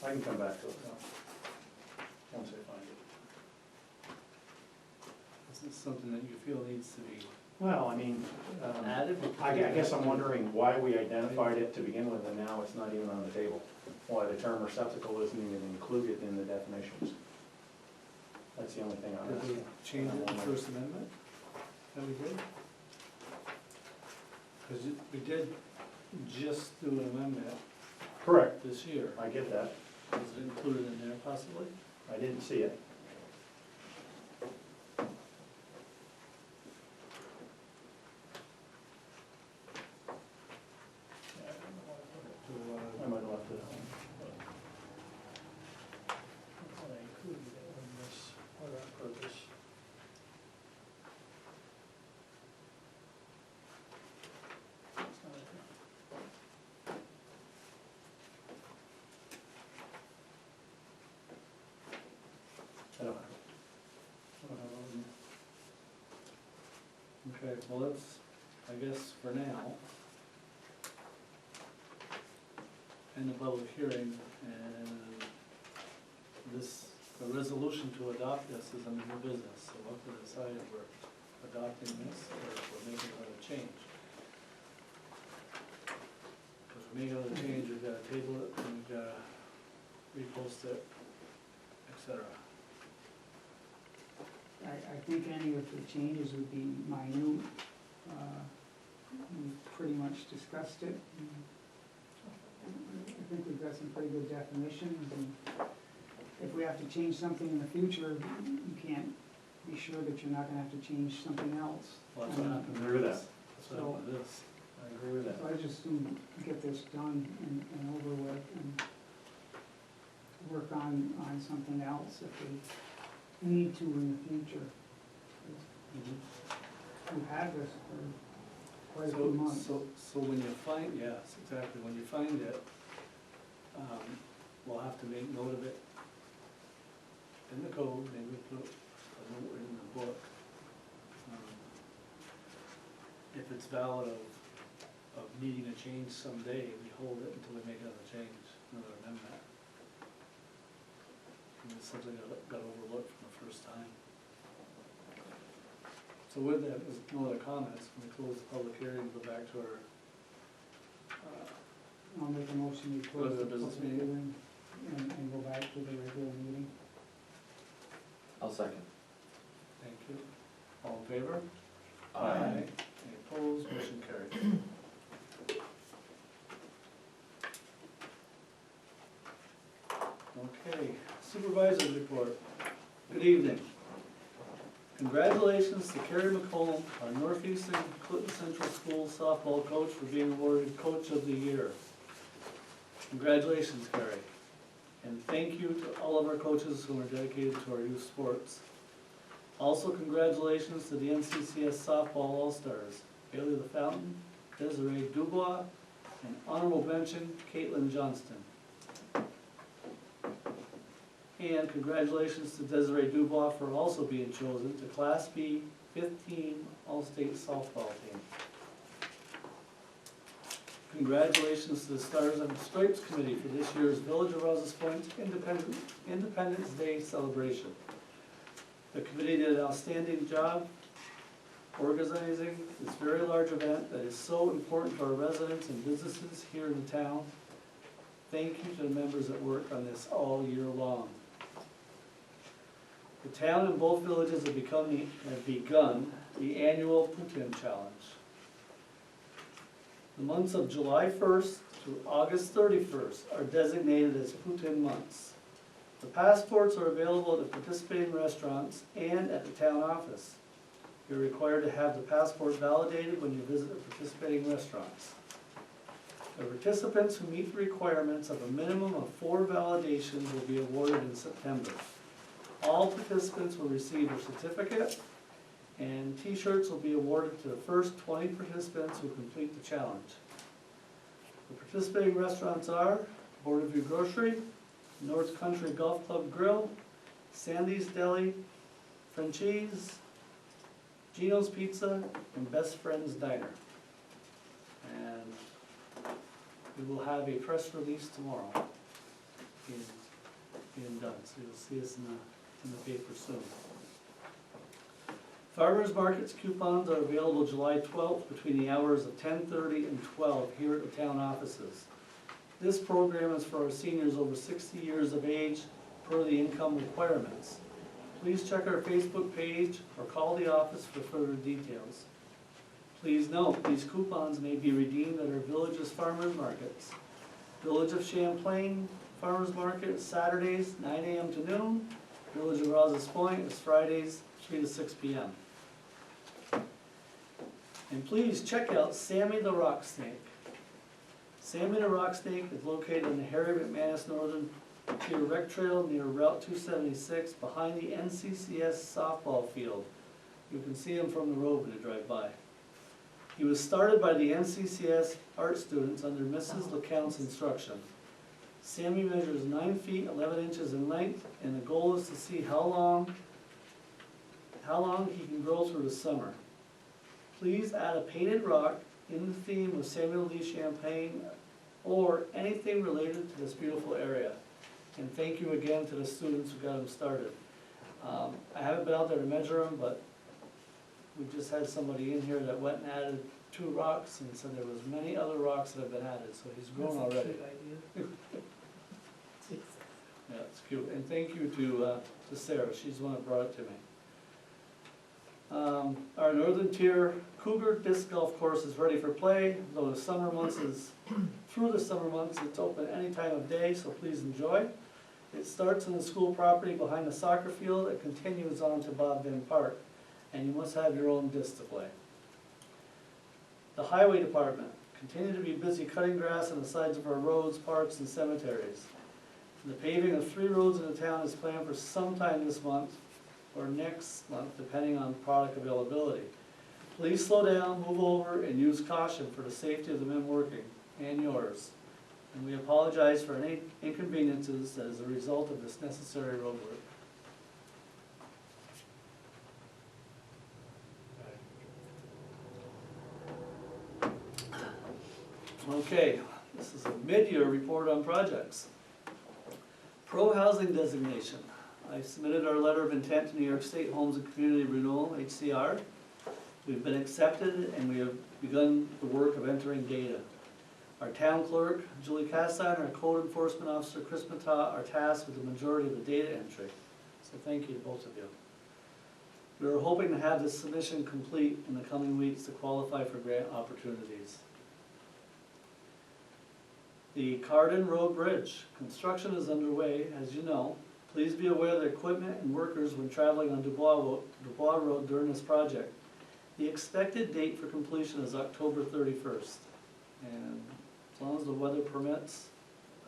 I can come back to it now, once I find it. Is this something that you feel needs to be Well, I mean, added? I guess I'm wondering why we identified it to begin with, and now it's not even on the table. Why the term receptacle isn't even included in the definitions. That's the only thing I'm Did we asking. change it in the First Amendment? That we did? Because we did just do an amendment Correct, this year. I get that. Is it included in there possibly? I didn't see it. I might have left it home. I included it in this for that purpose. It's not in here. I don't have it. Okay, well, let's, I guess for now, end the public hearing, and a resolution to adopt this is under new business, so we'll have to decide if we're adopting this or if we're making another change. If we make another change, we've got to table it, and we've got to repost it, etc. I think any of the changes would be minute. We pretty much discussed it. I think we've got some pretty good definitions, and if we have to change something in the future, you can't be sure that you're not gonna have to change something else. Well, that's what happened. Agree with that. That's what happened with this. I agree with that. So I just soon get this done and over with and work on something else if we need to in the future. We've had this for quite a few months. So when you find, yes, exactly, when you find it, we'll have to make note of it in the code, maybe put a note in the book. If it's valid of needing a change someday, we hold it until we make another change, another amendment. And it's something that got overlooked from the first time. So with that, there's no other comments, we close the public hearing, go back to our, I'll make a motion to Go to close the the business public meeting. hearing and go back to the regular meeting. I'll second. thank you. All in favor? Aye. Any opposed, motion carried. Okay, supervisor's report. Good evening. Congratulations to Carrie McCollum, our Northeastern Clinton Central School softball coach, for being awarded Coach of the Year. Congratulations, Carrie. And thank you to all of our coaches who are dedicated to our youth sports. Also, congratulations to the NCCS softball All-Stars, Bailey LaFountain, Desiree Dubois, and honorable mention, Caitlin Johnston. And congratulations to Desiree Dubois for also being chosen to Class B 5th Team All-State Softball Team. Congratulations to the Stars and Stripes Committee for this year's Village of Rouse's Point Independence Day celebration. The committee did an outstanding job organizing this very large event that is so important to our residents and businesses here in the town. Thank you to the members that work on this all year long. The town and both villages have begun the annual Putin Challenge. The months of July 1st through August 31st are designated as Putin months. The passports are available at the participating restaurants and at the town office. You're required to have the passport validated when you visit the participating restaurants. The participants who meet the requirements of a minimum of 4 validations will be awarded in September. All participants will receive a certificate, and t-shirts will be awarded to the first 20 participants who complete the challenge. The participating restaurants are Borderview Grocery, North Country Golf Club Grill, Sandy's Deli, Frenchies, Gino's Pizza, and Best Friends Diner. And we will have a press release tomorrow being done, so you'll see us in the paper soon. Farmers Market's coupons are available July 12th between the hours of 10:30 and 12 here at the town offices. This program is for our seniors over 60 years of age per the income requirements. Please check our Facebook page or call the office for further details. Please note, these coupons may be redeemed at our village's farmers markets. Village of Champlain Farmers Market Saturdays 9 a.m. to noon. Village of Rouse's Point is Fridays 3 to 6 p.m. And please check out Sammy the Rock Snake. Sammy the Rock Snake is located in the Harry McManus Northern Tier Rec Trail near Route 276 behind the NCCS softball field. You can see him from the road when you drive by. He was started by the NCCS art students under Mrs. LeCount's instruction. Sammy measures 9 feet 11 inches in length, and the goal is to see how long he can grow through the summer. Please add a painted rock in the theme of Samuel Lee Champlain or anything related to this beautiful area. And thank you again to the students who got him started. I haven't been out there to measure them, but we just had somebody in here that went and added 2 rocks and said there was many other rocks that have been added, so he's grown already. Yeah, it's cute. And thank you to Sarah, she's the one that brought it to me. Our Northern Tier Cougar Disc Golf Course is ready for play, though the summer months through the summer months, it's open any time of day, so please enjoy. It starts in the school property behind the soccer field and continues on to Bob Vin Park, and you must have your own disc to play. The Highway Department continue to be busy cutting grass on the sides of our roads, parks, and cemeteries. The paving of 3 roads in the town is planned for sometime this month or next month, depending on product availability. Please slow down, move over, and use caution for the safety of the men working, and yours. and we apologize for any inconveniences as a result of this necessary road work. Okay, this is a mid-year report on projects. Pro-housing designation. I submitted our letter of intent to New York State Homes and Community Renewal, HCR. We've been accepted and we have begun the work of entering data. Our town clerk, Julie Casson, and our code enforcement officer, Chris Mata, are tasked with the majority of the data entry. So thank you to both of you. We are hoping to have this submission complete in the coming weeks to qualify for grant opportunities. The Carden Road Bridge. Construction is underway, as you know. Please be aware that equipment and workers when traveling on Dubois Road during this project. The expected date for completion is October 31st. And as long as the weather permits,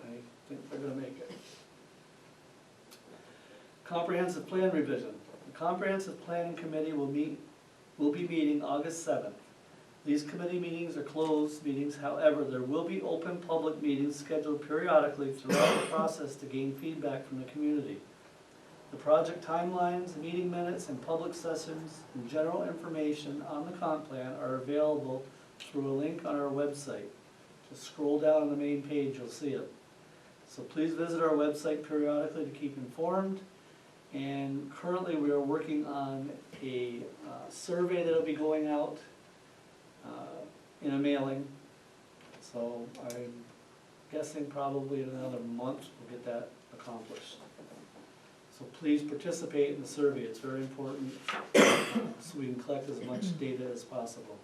I think they're gonna make it. Comprehensive Plan Revision. The Comprehensive Planning Committee will be meeting August 7th. These committee meetings are closed meetings, however, there will be open public meetings scheduled periodically throughout the process to gain feedback from the community. The project timelines, meeting minutes, and public sessions and general information on the comp plan are available through a link on our website. Just scroll down on the main page, you'll see it. So please visit our website periodically to keep informed. And currently we are working on a survey that'll be going out in a mailing. So I'm guessing probably in another month we'll get that accomplished. So please participate in the survey, it's very important, so we can collect as much data as possible.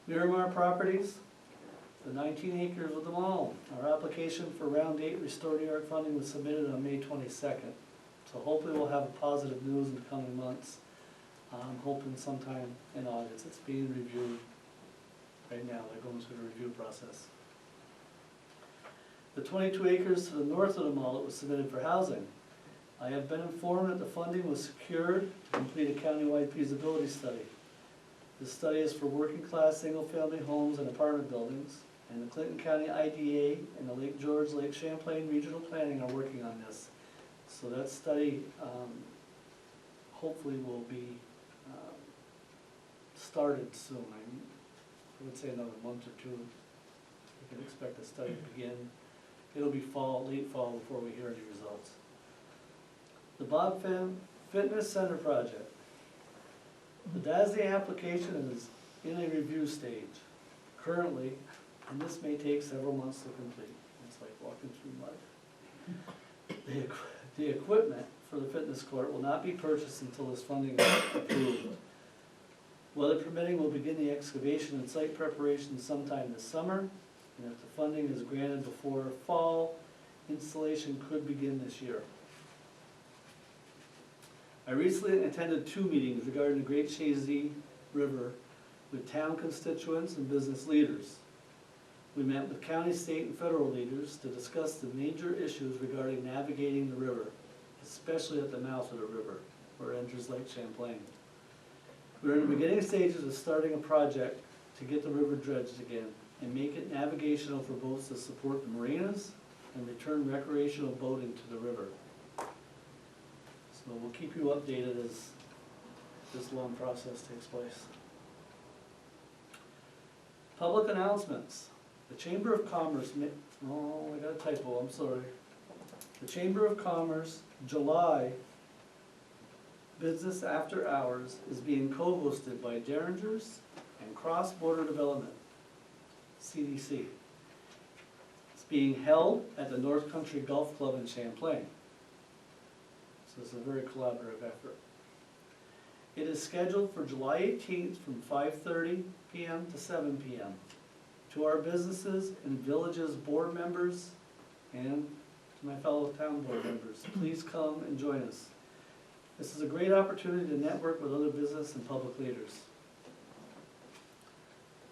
Miramar Properties, the 19 acres with them all. Our application for round 8 Restore New York funding was submitted on May 22nd. So hopefully we'll have positive news in the coming months. I'm hoping sometime in August. It's being reviewed right now, they're going through the review process. The 22 acres to the north of the mall that was submitted for housing. I have been informed that the funding was secured to complete a countywide feasibility study. This study is for working class single-family homes and apartment buildings, and the Clinton County IDA and the Lake George, Lake Champlain Regional Planning are working on this. So that study hopefully will be started soon. I would say another month or two. You can expect the study to begin. It'll be fall, late fall before we hear any results. The Bob Finn Fitness Center project. The DASD application is in a review stage currently, and this may take several months to complete. It's like walking through mud. The equipment for the fitness court will not be purchased until this funding is approved. Weather permitting, will begin the excavation and site preparation sometime this summer, and if the funding is granted before fall, installation could begin this year. I recently attended 2 meetings regarding the Great Chazy River with town constituents and business leaders. We met with county, state, and federal leaders to discuss the major issues regarding navigating the river, especially at the mouth of the river, where it enters Lake Champlain. We're in the beginning stages of starting a project to get the river dredged again and make it navigational for boats to support the marinas and return recreational boating to the river. So we'll keep you updated as this long process takes place. Public announcements. The Chamber of Commerce, oh, I got a typo, I'm sorry. The Chamber of Commerce, July Business After Hours is being co-hosted by Derringers and Cross Border Development, CDC. It's being held at the North Country Golf Club in Champlain. So it's a very collaborative effort. It is scheduled for July 18th from 5:30 p.m. to 7 p.m. To our businesses and villages board members and to my fellow town board members, please come and join us. This is a great opportunity to network with other business and public leaders.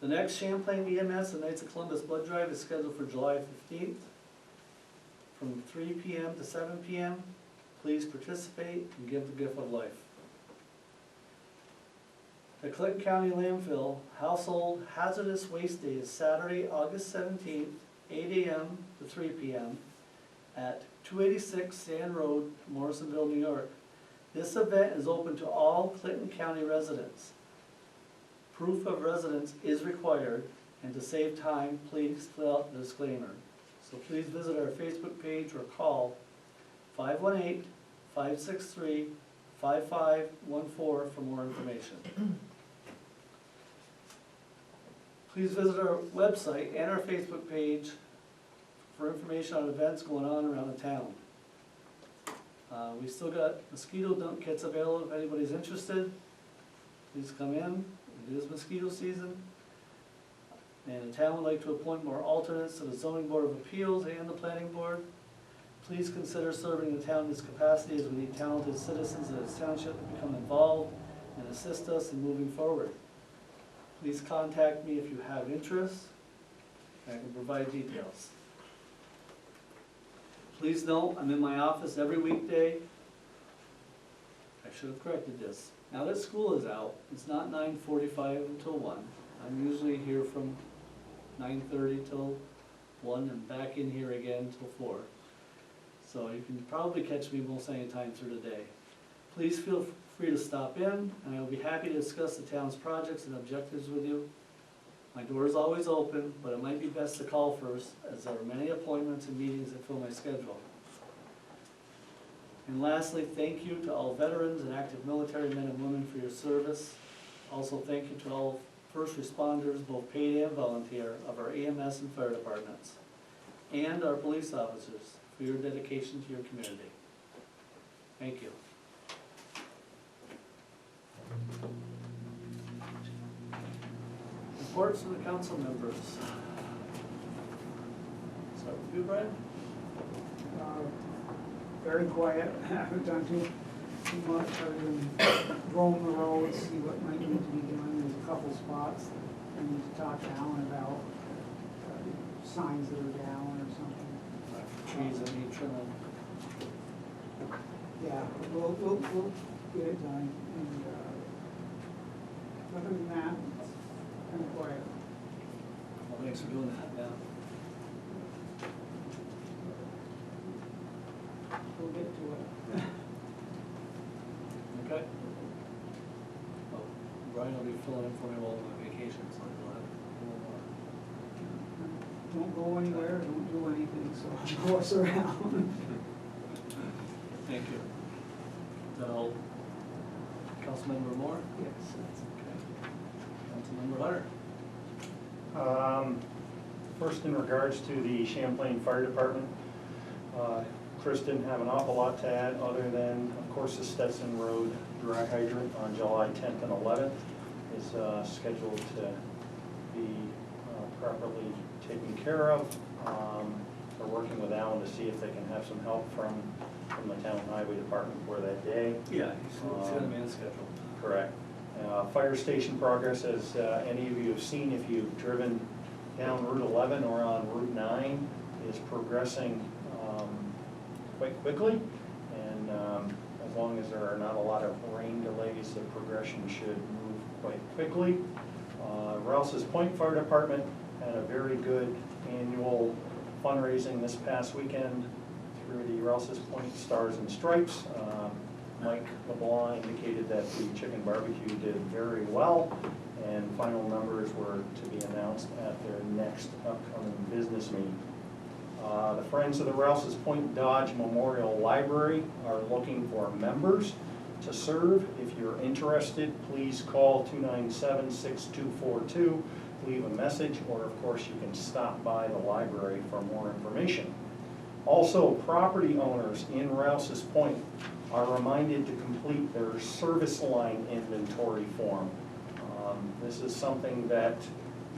The next Champlain EMS and Knights of Columbus Blood Drive is scheduled for July 15th from 3 p.m. to 7 p.m. Please participate and give the gift of life. The Clinton County Landfill Household Hazardous Waste Day is Saturday, August 17th 8 AM to 3 PM at 286 Sand Road, Morrisonville, New York. This event is open to all Clinton County residents. Proof of residence is required, and to save time, please fill out the disclaimer. So please visit our Facebook page or call 518-563-5514 for more information. Please visit our website and our Facebook page for information on events going on around the town. We still got mosquito dump kits available if anybody's interested. Please come in, it is mosquito season. And the town would like to appoint more alternates to the zoning board of appeals and the planning board. Please consider serving the town in this capacity, as we need talented citizens of this township to become involved and assist us in moving forward. Please contact me if you have interest, and I can provide details. Please note, I'm in my office every weekday. I should have corrected this. Now that school is out, it's not 9:45 until 1. I'm usually here from 9:30 till 1 and back in here again till 4. So you can probably catch me most any time through the day. Please feel free to stop in, and I will be happy to discuss the town's projects and objectives with you. My door is always open, but it might be best to call first, as there are many appointments and meetings that fill my schedule. And lastly, thank you to all veterans and active military men and women for your service. Also, thank you to all first responders, both paid and volunteer, of our EMS and fire departments, and our police officers for your dedication to your community. Thank you. Reports from the council members. Start with you, Brian. Very quiet, haven't done too much other than roam the roads, see what might need to be done. There's a couple spots I need to talk to Alan about, signs that are down or something. Trees that need trimming. Yeah, we'll get it done, and, other than that, it's kind of quiet. Well, thanks for doing that, yeah. We'll get to it. Okay. Well, Brian will be filling in for me while I'm on vacation, so I'll have a little more. Don't go anywhere, don't do anything, so show us around. Thank you. So, Councilmember Moore? Yes. Okay. Councilmember Hunter? First, in regards to the Champlain Fire Department, Chris didn't have an awful lot to add, other than, of course, the Stetson Road dry hydrant on July 10th and 11th is scheduled to be properly taken care of. They're working with Alan to see if they can have some help from the town highway department for that day. Yeah, he's got a man schedule. Correct. Fire station progress, as any of you have seen, if you've driven down Route 11 or on Route 9, is progressing quite quickly. And as long as there are not a lot of rain delays, the progression should move quite quickly. Rouse's Point Fire Department had a very good annual fundraising this past weekend through the Rouse's Point Stars and Stripes. Mike LeBlanc indicated that the chicken barbecue did very well, and final numbers were to be announced at their next upcoming business meeting. The Friends of the Rouse's Point Dodge Memorial Library are looking for members to serve. If you're interested, please call 297-6242, leave a message, or of course you can stop by the library for more information. Also, property owners in Rouse's Point are reminded to complete their service line inventory form. This is something that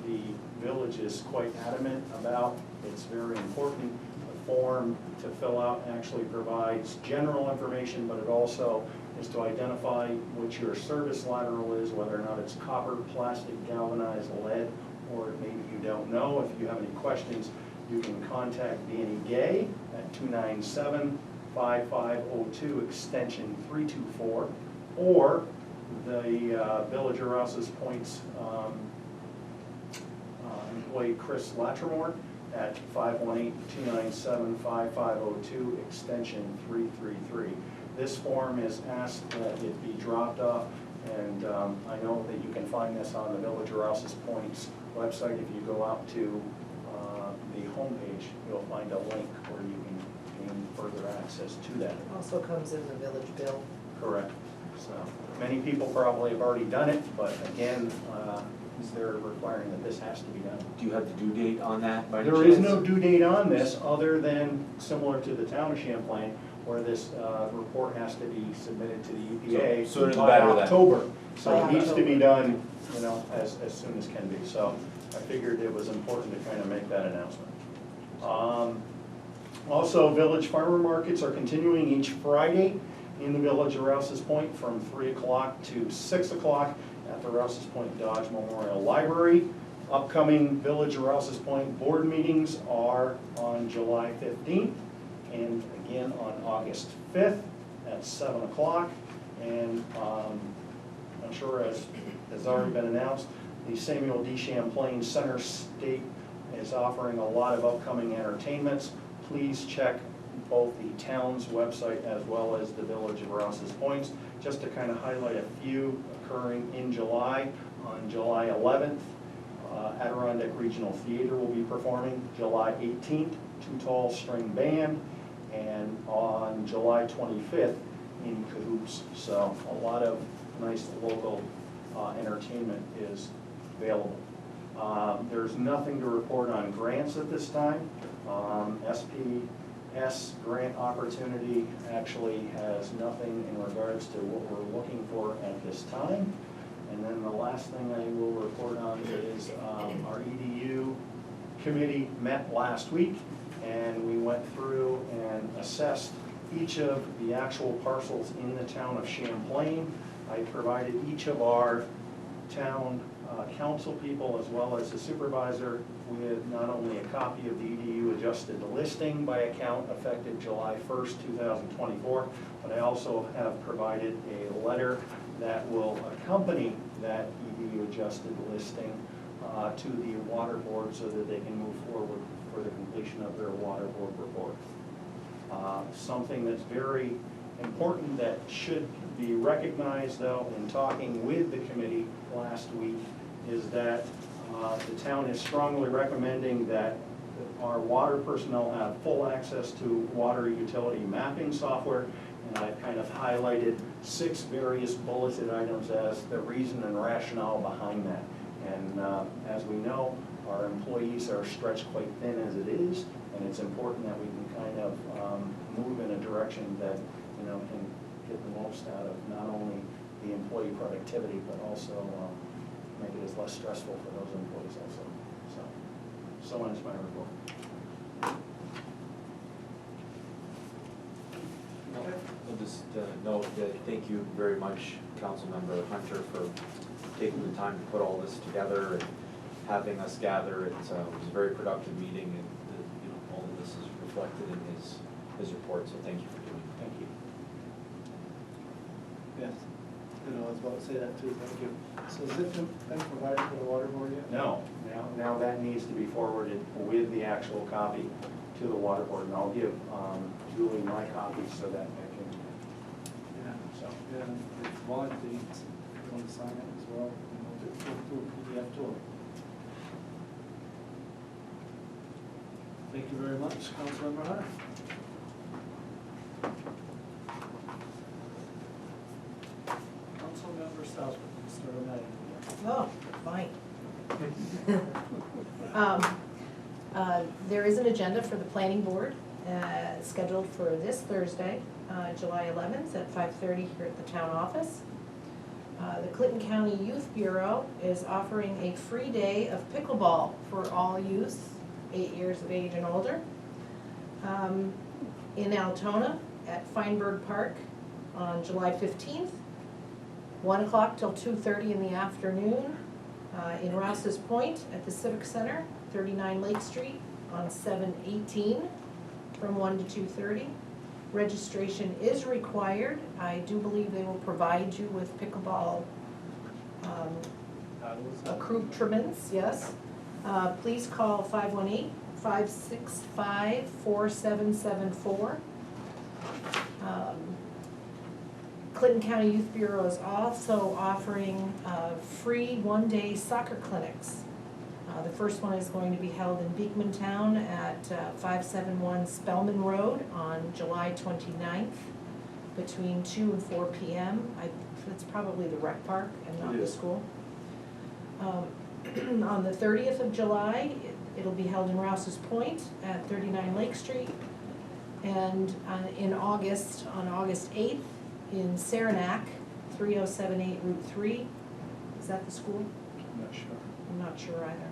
the village is quite adamant about. It's very important. The form to fill out actually provides general information, but it also is to identify what your service lateral is, whether or not it's copper, plastic, galvanized, lead, or maybe you don't know. If you have any questions, you can contact Danny Gay at 297-5502 extension 324, or the Village of Rouse's Point's employee Chris Latrimore at 518-297-5502, extension 333. This form is asked that it be dropped off, and I know that you can find this on the Village of Rouse's Point's website. If you go out to the homepage, you'll find a link where you can gain further access to that. Also comes in the village bill. Correct. So, many people probably have already done it, but again, they're requiring that this has to be done. Do you have the due date on that by any There is chance? no due date on this, other than similar to the town of Champlain, where this report has to be submitted to the EPA So sooner the by better then. October. So By it needs to be October. done, as soon as can be. So I figured it was important to kind of make that announcement. Also, village farmer markets are continuing each Friday in the Village of Rouse's Point from 3 o'clock to 6 o'clock at the Rouse's Point Dodge Memorial Library. Upcoming Village of Rouse's Point board meetings are on July 15th and again on August 5th at 7 o'clock. And I'm sure as has already been announced, the Samuel D. Champlain Center State is offering a lot of upcoming entertainments. Please check both the town's website as well as the Village of Rouse's Points, just to kind of highlight a few occurring in July. On July 11th, Adirondack Regional Theater will be performing. July 18th, Too Tall String Band, and on July 25th, in Cahoots. So a lot of nice local entertainment is available. There's nothing to report on grants at this time. SPS grant opportunity actually has nothing in regards to what we're looking for at this time. And then the last thing I will report on is our EDU committee met last week, and we went through and assessed each of the actual parcels in the town of Champlain. I provided each of our town council people as well as the supervisor with not only a copy of the EDU adjusted listing by account effective July 1st, 2024, but I also have provided a letter that will accompany that EDU adjusted listing to the water board so that they can move forward for the completion of their water board report. Something that's very important that should be recognized, though, in talking with the committee last week, is that the town is strongly recommending that our water personnel have full access to water utility mapping software, and I've kind of highlighted 6 various bulleted items as the reason and rationale behind that. And as we know, our employees are stretched quite thin as it is, and it's important that we can kind of move in a direction that can get the most out of not only the employee productivity, but also make it as less stressful for those employees also. So ends my report. I'll just note that thank you very much, Councilmember Hunter, for taking the time to put all this together and having us gather. It was a very productive meeting, and all of this is reflected in his report, so thank you for doing it. Thank you. Yes, I was about to say that too, thank you. So has it been provided for the water board yet? No, now that needs to be forwarded with the actual copy to the water board, and I'll give Julie my copy so that I can, Yeah, if you want to sign it as well, we'll do a PDF to them. Thank you very much, Councilmember Hunter. Councilmember Southwood, start on that. Oh, fine. There is an agenda for the planning board scheduled for this Thursday, July 11th at 5:30 here at the town office. The Clinton County Youth Bureau is offering a free day of pickleball for all youth 8 years of age and older. In Altona at Feinberg Park on July 15th, 1 o'clock till 2:30 in the afternoon. In Rouse's Point at the Civic Center, 39 Lake Street on 7/18 from 1 to 2:30. Registration is required. I do believe they will provide you with pickleball accoutrements, yes. Please call 565-4774. Clinton County Youth Bureau is also offering free one-day soccer clinics. The first one is going to be held in Beekmantown at 571 Spellman Road on July 29th between 2 and 4 p.m. It's probably the rec park and not It the is. school. On the 30th of July, it'll be held in Rouse's Point at 39 Lake Street. And in August, on August 8th, in Saranac, 3078 Route 3. Is that the school? I'm not sure. I'm not sure either.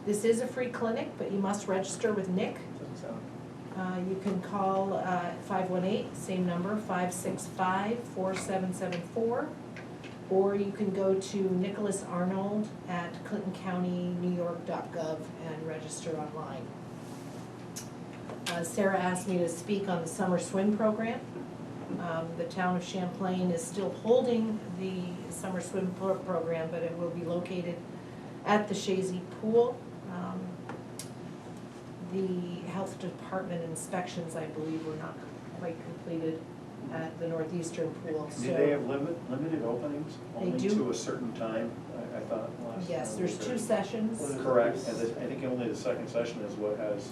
This is a free clinic, but you must register with Nick. Doesn't sound. You can call 518, same number, 565-4774. Or you can go to Nicholas Arnold at clintoncounty.newyork.gov and register online. Sarah asked me to speak on the summer swim program. The town of Champlain is still holding the summer swim program, but it will be located at the Shazy Pool. The health department inspections, I believe, were not quite completed at the northeastern pool, so. Did they have limited openings? They Only do. to a certain time, I thought last time? Yes, there's 2 sessions. Correct, and I think only the second session is what has,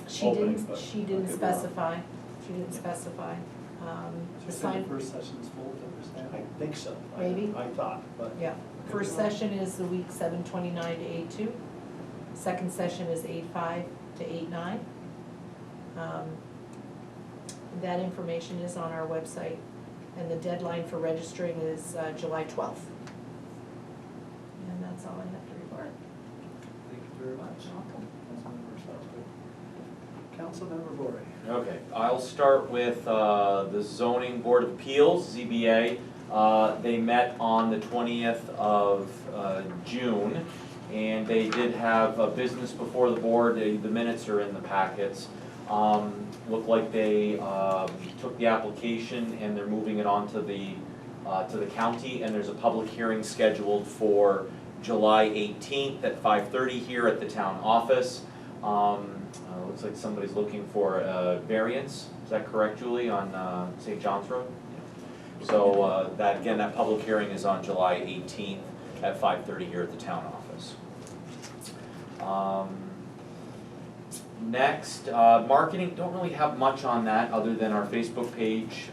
She opening, didn't, but she I didn't could be wrong. specify, she didn't specify. So The the sign, first session's full, to understand? I think so. Maybe. I thought, but. yeah, first session is the week 7:29 to 8:2. Second session is 8:5 to 8:9. That information is on our website, and the deadline for registering is July 12th. And that's all I have to report. Thank you very much. Councilmember Salzberg. Councilmember Bori. Okay, I'll start with the Zoning Board of Appeals, ZBA. They met on the 20th of June, and they did have a business before the board. The minutes are in the packets. Looked like they took the application and they're moving it on to the county, and there's a public hearing scheduled for July 18th at 5:30 here at the town office. Looks like somebody's looking for a variance, is that correct, Julie, on St. John's Road? So that, again, that public hearing is on July 18th at 5:30 here at the town office. Next, marketing, don't really have much on that other than our Facebook page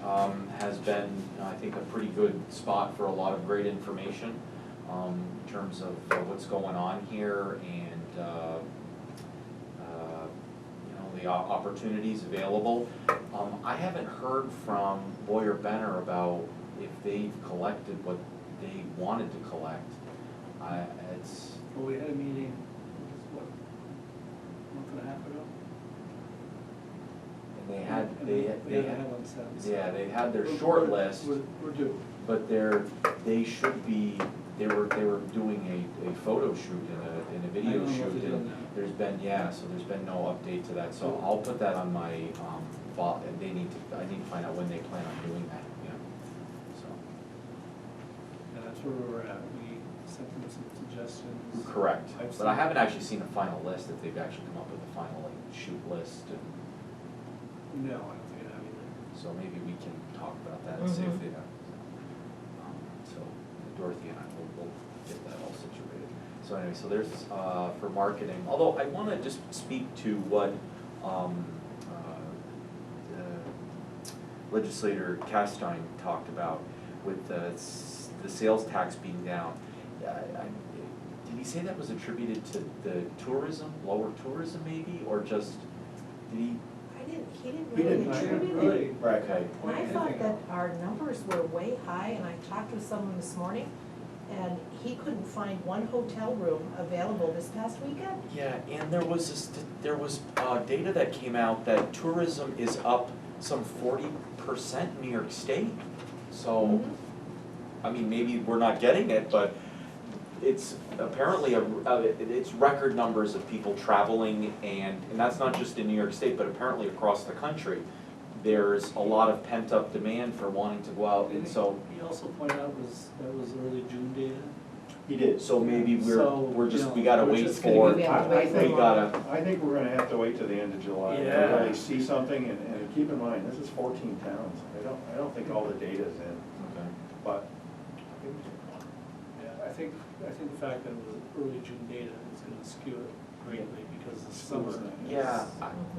has been, I think, a pretty good spot for a lot of great information in terms of what's going on here and the opportunities available. I haven't heard from Boyer Benner about if they've collected what they wanted to collect. It's, Well, we had a meeting, what, a month and a half ago? and they had, And they we haven't had, had one since. yeah, they had their short list, We're due. but they should be, they were doing a photo shoot and a I video don't know if shoot, they've done and that. there's been, so there's been no update to that, so I'll put that on my, file, and I need to find out when they plan on doing that, so. And that's where we're at. We sent them some suggestions. Correct, I've but I seen- haven't actually seen a final list, if they've actually come up with a final, like, shoot list, and No, I don't think I have either. so maybe we can talk about that and see if Mhm. they have. So Dorothy and I will get that all situated. So anyway, so there's, for marketing, although I wanna just speak to what, legislator Castine talked about with the sales tax being down. Did he say that was attributed to the tourism, lower tourism maybe, or just, did he? He didn't He really didn't attribute it. really. Right. Okay. And I thought that our numbers were way high, and I talked with someone this morning, and he couldn't find one hotel room available this past weekend. Yeah, and there was data that came out that tourism is up some 40% in New York State. So, Mhm. I mean, maybe we're not getting it, but it's apparently it's record numbers of people traveling, and that's not just in New York State, but apparently across the country. There's a lot of pent-up demand for wanting to go out, and so, He also pointed out that was early June data. He did. So maybe So, we're just, you know, we gotta we're wait just gonna for, We have to I wait for think, we gotta, I think we're gonna have to wait till the end of July to Yeah. really see something, and keep in mind, this is 14 towns. I don't think all the data's in, okay. but Yeah, I think the fact that it was early June data is gonna skew it greatly because the summer. Yeah,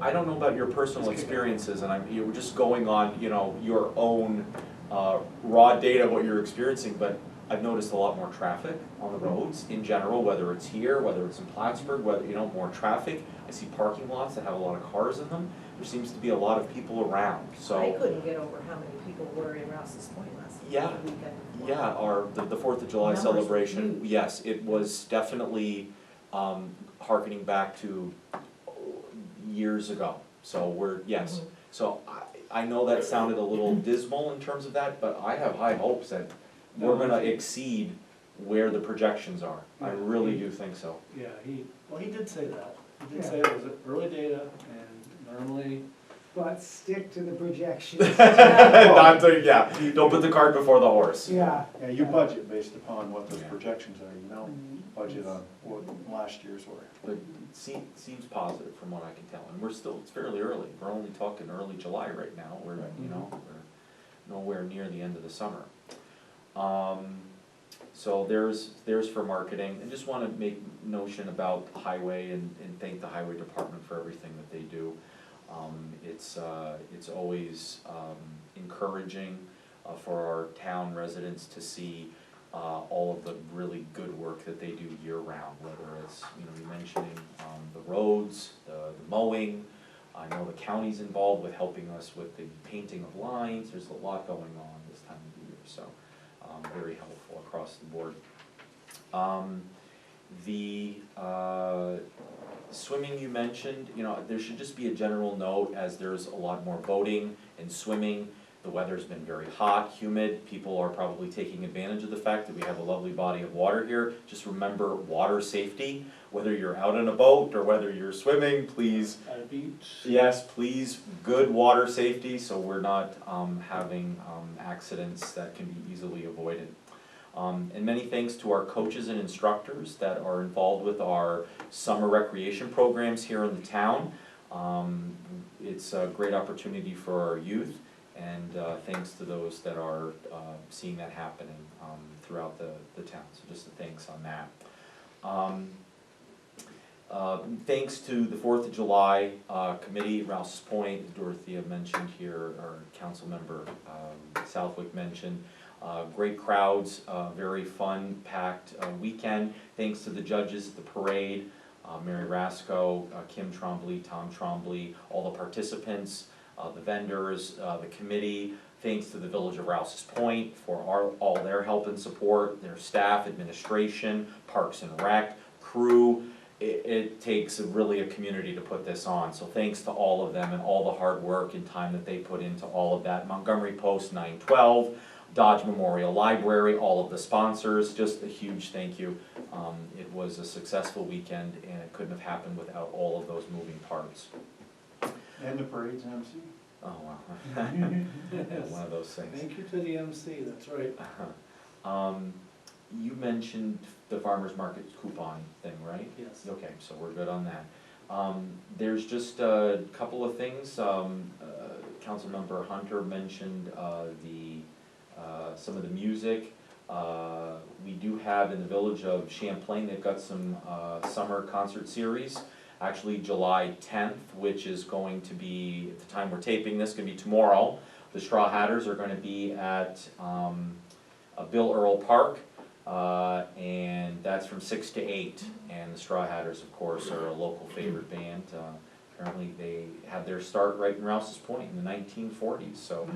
I don't know about your personal experiences, and you're just going on, you know, your own raw data, what you're experiencing, but I've noticed a lot more traffic on the roads in general, whether it's here, whether it's in Plattsburgh, whether, you know, more traffic. I see parking lots that have a lot of cars in them. There seems to be a lot of people around, so. I couldn't get over how many people were in Rouse's Point last Yeah. weekend. Yeah, the 4th of July Numbers were celebration, huge. yes, it was definitely hearkening back to years ago. So yes. Mhm. So I know that sounded a little dismal in terms of that, but I have high hopes that we're gonna exceed where the projections are. I really do think so. Yeah, he did say that. He did Yeah. say it was early data and normally, But stick to the projections. Not to, yeah, don't put the cart before the horse. Yeah. yeah, you budget based upon what those Yeah. projections are. You don't budget on what last year's were. But it seems positive from what I can tell, and it's fairly early, we're only talking early July right now, you know, we're nowhere near the end of the summer. So there's for marketing, and just wanna make notion about the highway and thank the highway department for everything that they do. It's always encouraging for our town residents to see all of the really good work that they do year-round, whether it's, you know, you mentioning the roads, the mowing. I know the county's involved with helping us with the painting of lines. There's a lot going on this time of the year, so very helpful across the board. The swimming you mentioned, you know, there should just be a general note, as there's a lot more boating and swimming. The weather's been very hot, humid. People are probably taking advantage of the fact that we have a lovely body of water here. Just remember water safety, whether you're out on a boat or whether you're swimming, please. at a beach. Yes, please, good water safety, so we're not having accidents that can be easily avoided. And many thanks to our coaches and instructors that are involved with our summer recreation programs here in the town. It's a great opportunity for our youth, and thanks to those that are seeing that happening throughout the town, so just a thanks on that. Thanks to the 4th of July committee, Rouse's Point, Dorothea mentioned here, or Councilmember Southwick mentioned. Great crowds, very fun, packed weekend. Thanks to the judges at the parade, Mary Rasco, Kim Trombley, Tom Trombley, all the participants, the vendors, the committee. Thanks to the Village of Rouse's Point for all their help and support, their staff, administration, Parks and Rec, crew. It takes really a community to put this on, so thanks to all of them and all the hard work and time that they put into all of that. Montgomery Post 912, Dodge Memorial Library, all of the sponsors, just a huge thank you. It was a successful weekend, and it couldn't have happened without all of those moving parts. And the parade's MC. Oh, wow. One of those things. Thank you to the MC, that's right. You mentioned the farmer's market coupon thing, right? Yes. Okay, so we're good on that. There's just a couple of things. Councilmember Hunter mentioned some of the music. We do have in the village of Champlain, they've got some summer concert series. Actually July 10th, which is going to be, at the time we're taping this, going to be tomorrow. The Straw Hatters are going to be at Bill Earl Park. And that's from 6 to 8, and the Straw Hatters, of course, are a local favorite band. Apparently they had their start right in Rouse's Point in the 1940s, so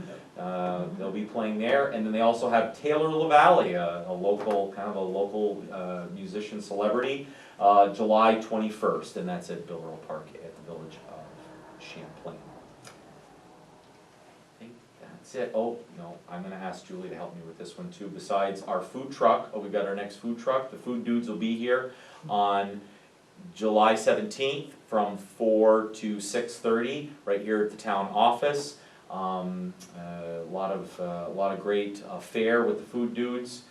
they'll be playing there. And then they also have Taylor LaValle, a local musician celebrity, July 21st, and that's at Bill Earl Park at the Village of Champlain. That's it. Oh, no, I'm gonna ask Julie to help me with this one too. Besides our food truck, we got our next food truck. The Food Dudes will be here on July 17th from 4 to 6:30, right here at the town office. A lot of great fare with the Food Dudes.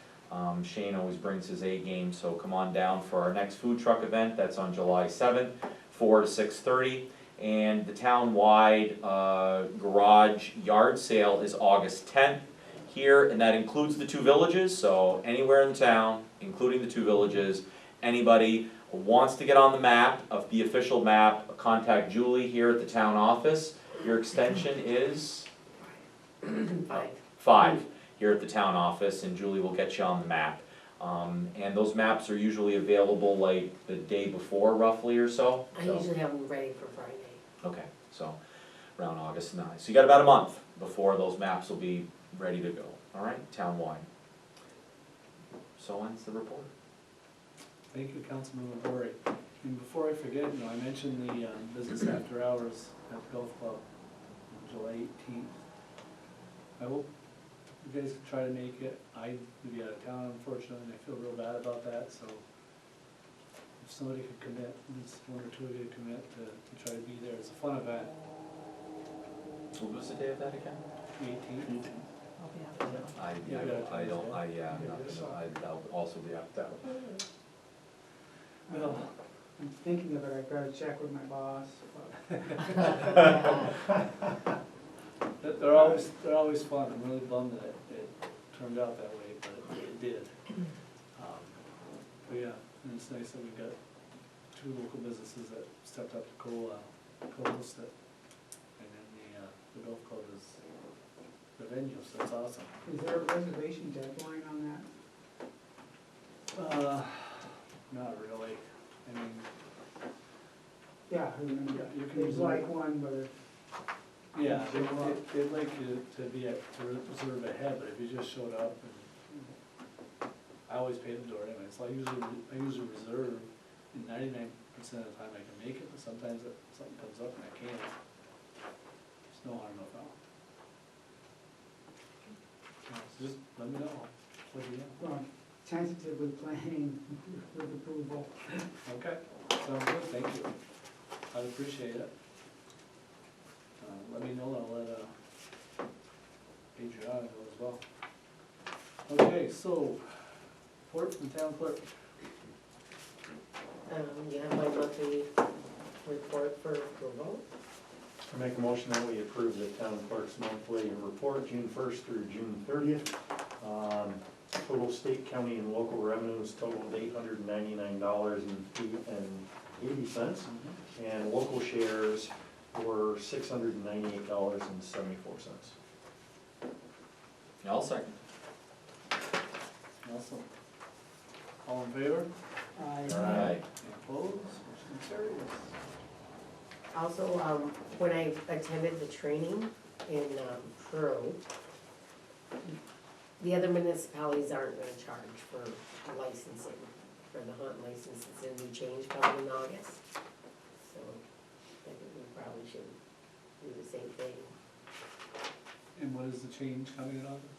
Shane always brings his A game, so come on down for our next food truck event, that's on July 7th, 4 to 6:30. And the town-wide garage yard sale is August 10th here, and that includes the two villages, so anywhere in town, including the two villages, anybody wants to get on the map, of the official map, contact Julie here at the town office. Your extension is? 5 here at the town office, and Julie will get you on the map. And those maps are usually available like the day before roughly or so. I usually have them ready for Friday. Okay, so around August 9th. So you got about a month before those maps will be ready to go, all right, town-wide. So ends the report. Thank you, Councilmember Bory. And before I forget, I mentioned the business after hours at the golf club on July 18th. I hope you guys can try to make it. I will be out of town unfortunately, and I feel real bad about that, so if somebody could commit, at least one or two of you commit to try to be there. It's a fun event. What was the day of that again? 18th. I'll be out of town. I'll also be out that. Well, I'm thinking of it, I've gotta check with my boss, but They're always fun. I'm really bummed that it turned out that way, but it did. But yeah, and it's nice that we got two local businesses that stepped up to co-host it. And then the golf club is the venue, so that's awesome. is there a reservation deadline on that? Not really. I mean, Yeah, I remember, Yeah, you can there's reserve. like one, but yeah, they'd like you to reserve ahead, but if you just showed up and, I always pay the door anyway, so I usually reserve, and 99% of the time I can make it, but sometimes something comes up and I can't. There's no harm, no foul. So just let me know, what do you know? well, tentatively planning with approval. Okay, sounds good, thank you. I'd appreciate it. Let me know, I'll let Adriana know as well. Okay, so, report from the town clerk. You have my monthly report for approval. I make a motion that we approve the town clerk's monthly report, June 1st through June 30th. Total state, county, and local revenues totaled $899.80, and local shares were $698.74. I'll second. Awesome. All in favor? Aye. Any opposed? Motion carries. Also, when I attended the training in Pearl, the other municipalities aren't gonna charge for licensing, for the hunt license. It's a new change coming in August. So I think we probably should do the same thing. And what is the change coming in August?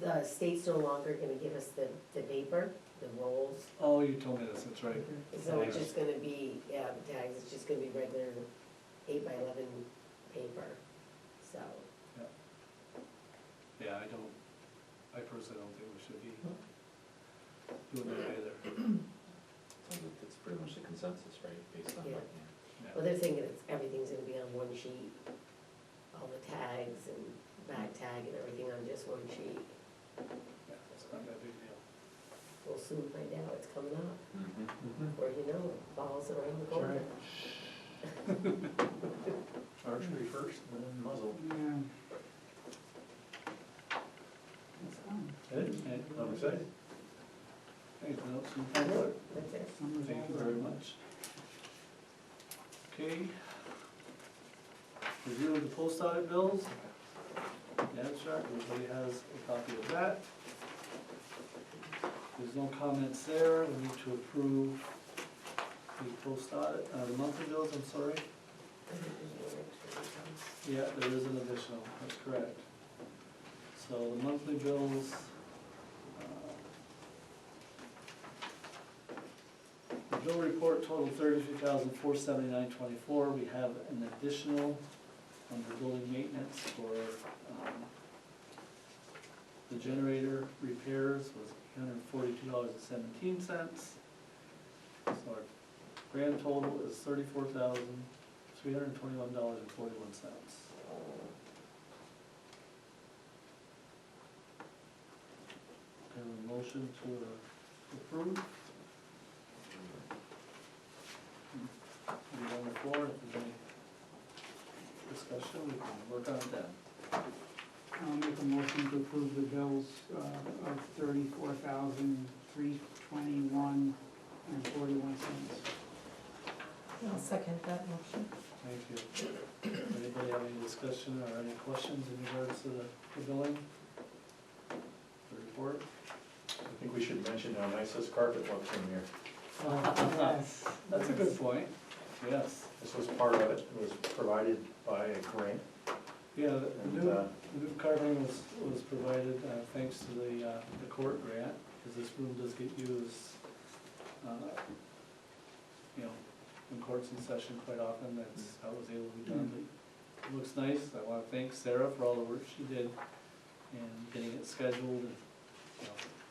The state's no longer gonna give us the paper, the rolls. Oh, you told me this, that's right. So it's just gonna be, yeah, the tags, it's just gonna be regular 8x11 paper, so. Yeah, I personally don't think we should be doing that either. That's pretty much the consensus, right, based on Yeah. what, Well, they're thinking everything's gonna be on one sheet, all the tags and back tag and everything on just one sheet. Yeah, it's not that big a deal. We'll soon find out it's coming up, Mm-hmm. or you know, it falls around the corner. Archery first, and then muzzle. Yeah. That's fun. Good, I'm excited. anything else from the town clerk? That's it. Summer's Thank you over. very much. Okay. Review of the post audit bills. The abstract, everybody has a copy of that. There's no comments there, we need to approve the post audit, the monthly bills, I'm sorry. Yeah, there is an additional, that's correct. So the monthly bills, the bill report totaled $33,479.24. We have an additional under building maintenance for the generator repairs was $342.17. So our grand total is $34,321.41. And a motion to approve. Be on the floor, if there's any discussion, we can work on it then. I'll make a motion to approve the bills of $34,321.41. I'll second that motion. Thank you. Anybody have any discussion or any questions in regards to the billing? The report? I think we should mention how nice this carpet looks in here. Yes. That's a good point, yes. This was part of it, it was provided by a grant. Yeah, the And, new carpeting was provided thanks to the court grant, because this room does get used, in courts in session quite often. That's how it was able to be done. But it looks nice. I want to thank Sarah for all the work she did in getting it scheduled and,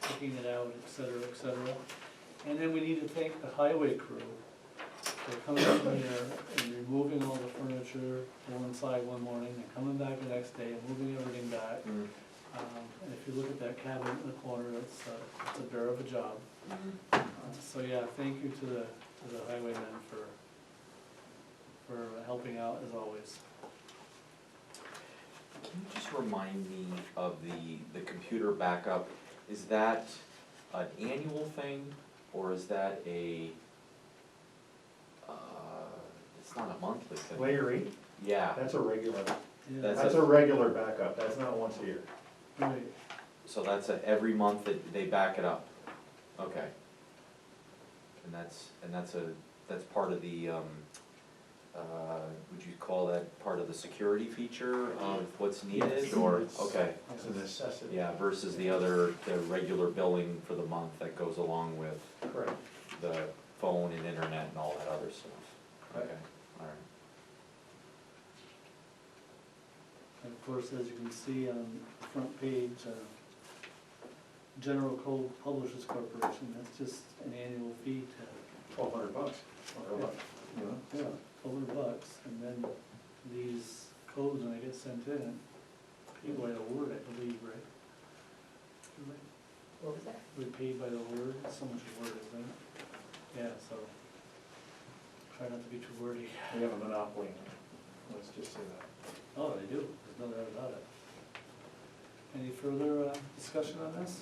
picking it out, et cetera, et cetera. And then we need to thank the highway crew for coming in here and removing all the furniture, going inside one morning and coming back the next day and moving everything back. And if you look at that cabinet in the corner, it's a bear of a job. So yeah, thank you to the highwaymen for helping out as always. Can you just remind me of the computer backup? Is that an annual thing, or is that it's not a monthly thing? Larry, Yeah, that's a regular, Yeah, that's a regular backup, that's not once a year. right. so that's every month that they back it up? Okay. And that's part of the, would you call that part of the security feature of what's needed, Yes. or, It's- okay? It's a necessity. Yeah, versus the regular billing for the month that goes along with Correct. the phone and internet and all that other stuff. Right. Okay, all right. And of course, as you can see on the front page, General Code Publishers Corporation, that's just an annual fee to, $1,200. yeah, $1,200. And then these codes, when they get sent in, paid by the word, I believe, right? What was that? We paid by the word, so much a word, isn't it? Yeah, so try not to be too wordy. We have a monopoly, let's just say that. Oh, they do, there's no doubt about it. Any further discussion on this?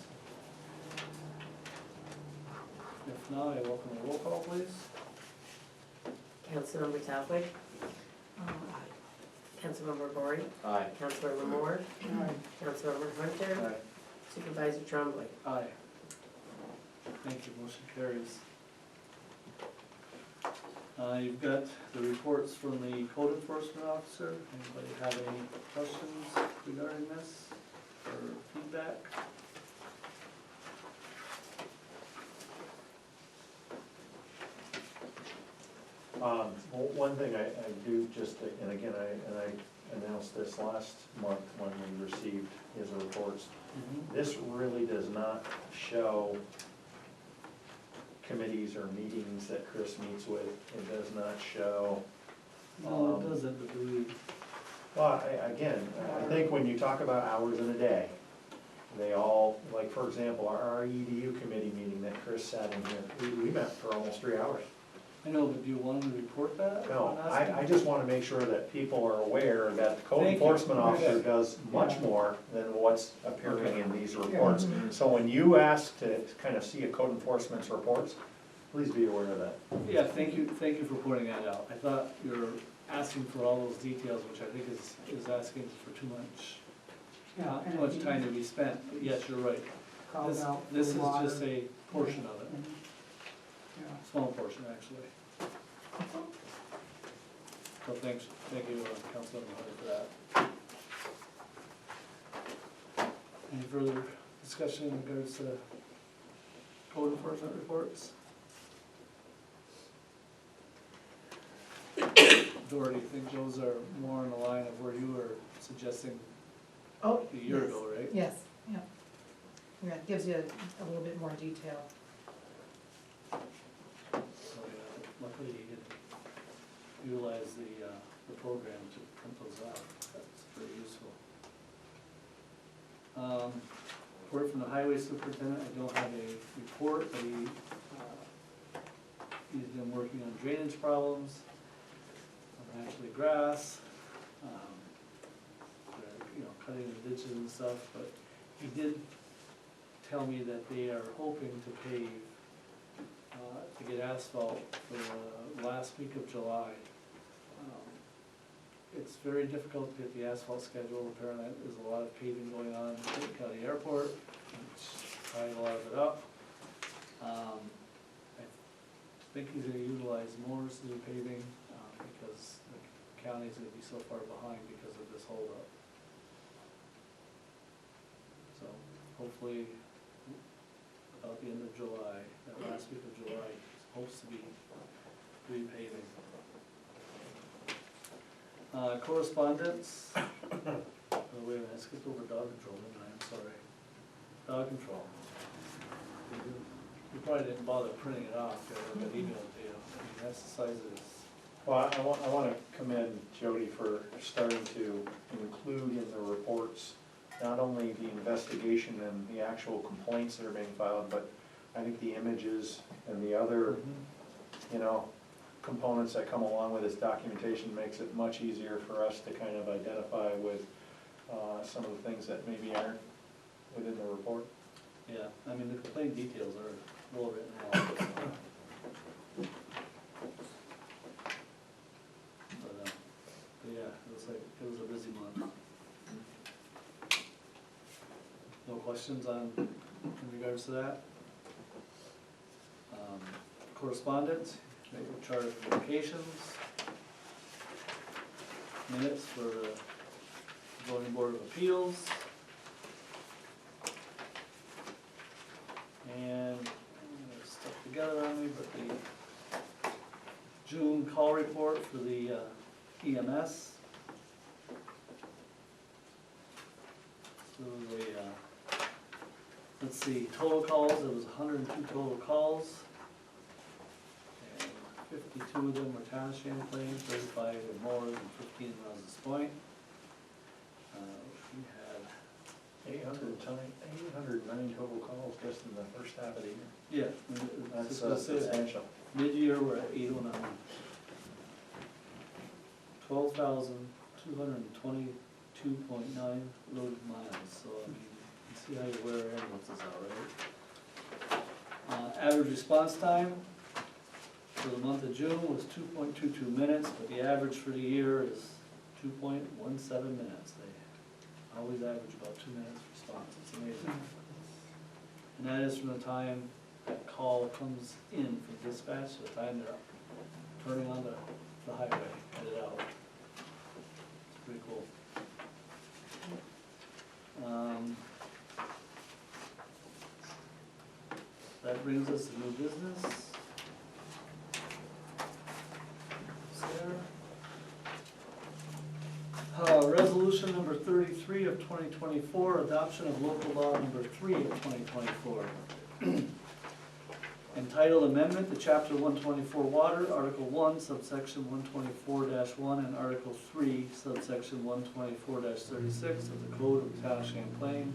If not, I welcome a roll call, please. Councilmember Southwick? Councilmember Gory? Aye. Councilmember Moore? Councilmember Hunter? Aye. Supervisor Trombley? Aye. Thank you, motion carries. You've got the reports from the code enforcement officer. Anybody have any questions regarding this or feedback? One thing I do just, and again, I announced this last month when we received his reports. This really does not show committees or meetings that Chris meets with. It does not show. No, it doesn't, but do we? Well, again, I think when you talk about hours in a day, they all, like, for example, our EDU committee meeting that Chris sat in here, we met for almost 3 hours. I know, but do you want him to report that? No, I'm asking? I just wanna make sure that people are aware that the code Thank you. enforcement officer Okay. does much more than what's appearing Okay. in these reports. So when you ask to kind of see a code enforcement's reports, please be aware of that. Yeah, thank you for pointing that out. I thought you were asking for all those details, which I think is asking for too much time to be spent. But yes, you're right. Called This, out this is for water. just a portion of it, Yeah. small portion, actually. So thank you, Councilmember Hunter, for that. Any further discussion in regards to code enforcement reports? Dory, do you think those are more in the line of where you were suggesting Oh, a year yes. ago, right? Yes, yeah. Yeah, it gives you a little bit more detail. So, yeah, luckily you can utilize the program to print those out. That's pretty useful. Report from the highway superintendent, I don't have a report, but he's been working on drainage problems, actually grass, they're, cutting the ditches and stuff, but he did tell me that they are hoping to pave, to get asphalt for the last week of July. It's very difficult to get the asphalt schedule, apparently there's a lot of paving going on at Clinton County Airport, which tied a lot of it up. I think he's gonna utilize Moore's to do paving, because the county's gonna be so far behind because of this holdup. So hopefully, about the end of July, that last week of July, it's supposed to be repaving. Correspondence. Oh, wait a minute, I skipped over dog control, didn't I? I'm sorry. Dog control. You probably didn't bother printing it off, I got emailed to you. I mean, that's the size of this. Well, I want to commend Jody for starting to include in the reports not only the investigation and the actual complaints that are being filed, but I think the images and the other, components that come along with this documentation makes it much easier for us to kind of identify with some of the things that maybe aren't within the report. Yeah, I mean, the complaint details are well written out. But yeah, it was a busy month. No questions in regards to that? Correspondence, chart of communications, minutes for the zoning board of appeals, and stuff together on me, but the June call report for the EMS. So let's see, total calls, there was 102 total calls. 52 of them were town of Champlain, 35 or more, and 15 in Rouse's Point. We had 809 total calls just in the first half of the year. yeah, That's substantial. Mid-year, we're at 809. 12,222.9 loaded miles, so I mean, you can see how you wear ambulances out, right? Average response time for the month of June was 2.22 minutes, but the average for the year is 2.17 minutes. They always average about 2 minutes response, it's amazing. And that is from the time that call comes in from dispatch to the time they're turning on the highway, headed out. It's pretty cool. That brings us to new business. Resolution number 33 of 2024, adoption of local law number 3 of 2024. Entitled Amendment to Chapter 124 Water, Article 1, subsection 124-1, and Article 3, subsection 124-36 of the Code of the Town of Champlain.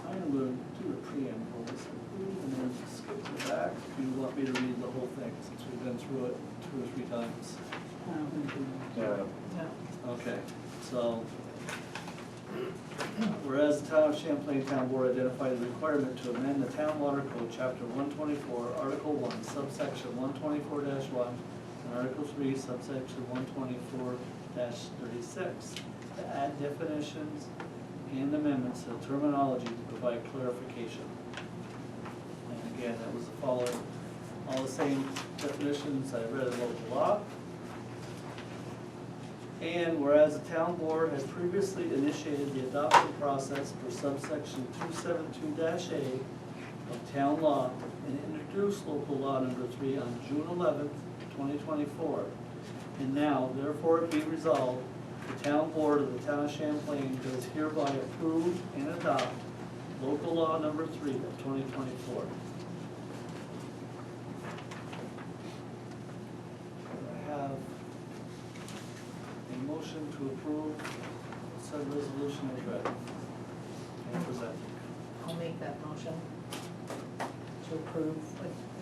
I'm going to do a preamble and then skip to the back if you want me to read the whole thing, since we've been through it 2 or 3 times. Yeah. Okay, so, whereas the Town of Champlain Town Board identified the requirement to amend the Town Water Code, Chapter 124, Article 1, subsection 124-1, and Article 3, subsection 124-36, to add definitions and amendments to the terminology to provide clarification. And again, that was the following, all the same definitions I read in local law. And whereas the town board has previously initiated the adoption process for subsection 272-A of town law and introduced local law number 3 on June 11th, 2024. And now, therefore it be resolved The town board of the town of Champlain does hereby approve and adopt local law number 3 of 2024. I have a motion to approve said resolution as read and presented. I'll make that motion to approve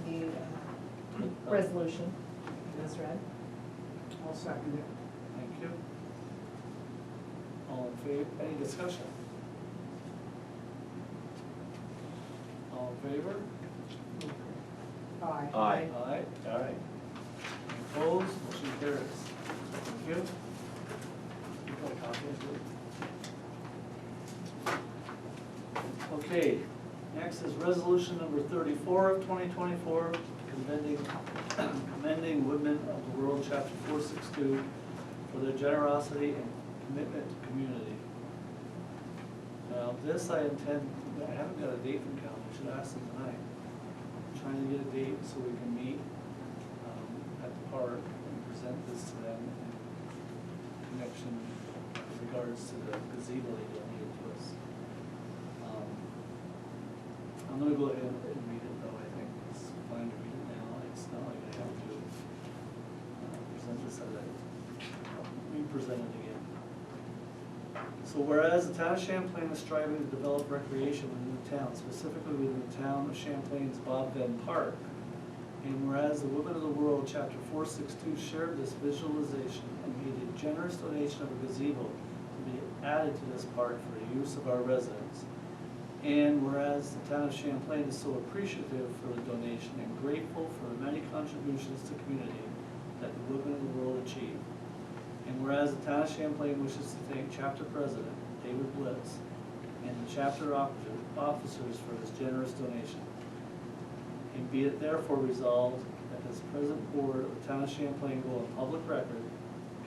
the resolution as read. I'll second it. Thank you. All in favor, any discussion? All in favor? Aye. Aye. Aye. Aye. Opposed, motion carries. Thank you. You got a copy of it? Okay, next is resolution number 34 of 2024, commending Women of the World, Chapter 462, for their generosity and commitment to community. Now, this I haven't got a date from Cal, I should ask them tonight. I'm trying to get a date so we can meet at the park and present this to them in connection with regards to the gazebo they donated to us. I'm gonna go ahead and read it though, I think it's fine to read it now, it's not like I have to present this at re-present it again. So whereas the town of Champlain is striving to develop recreation within the town, specifically within the town of Champlain's Bob Venn Park, and whereas the Women of the World, Chapter 462, shared this visualization and made a generous donation of a gazebo to be added to this park for the use of our residents, and whereas the town of Champlain is so appreciative for the donation and grateful for the many contributions to community that the Women of the World achieve, and whereas the town of Champlain wishes to thank Chapter President David Blitz and the chapter officers for this generous donation, and be it therefore resolved that this present board of the town of Champlain go on public record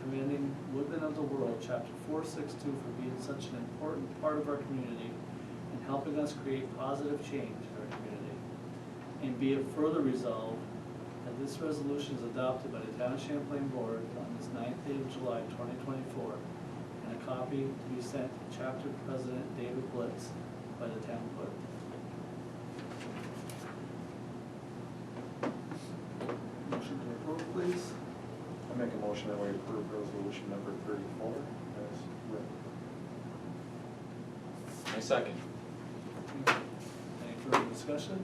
commending Women of the World, Chapter 462, for being such an important part of our community and helping us create positive change in our community. And be it further resolved that this resolution is adopted by the town of Champlain board on this 9th day of July 2024, and a copy to be sent to Chapter President David Blitz by the town clerk. Motion to approve, please. I make a motion that we approve resolution number 34 as written. I second. Any further discussion?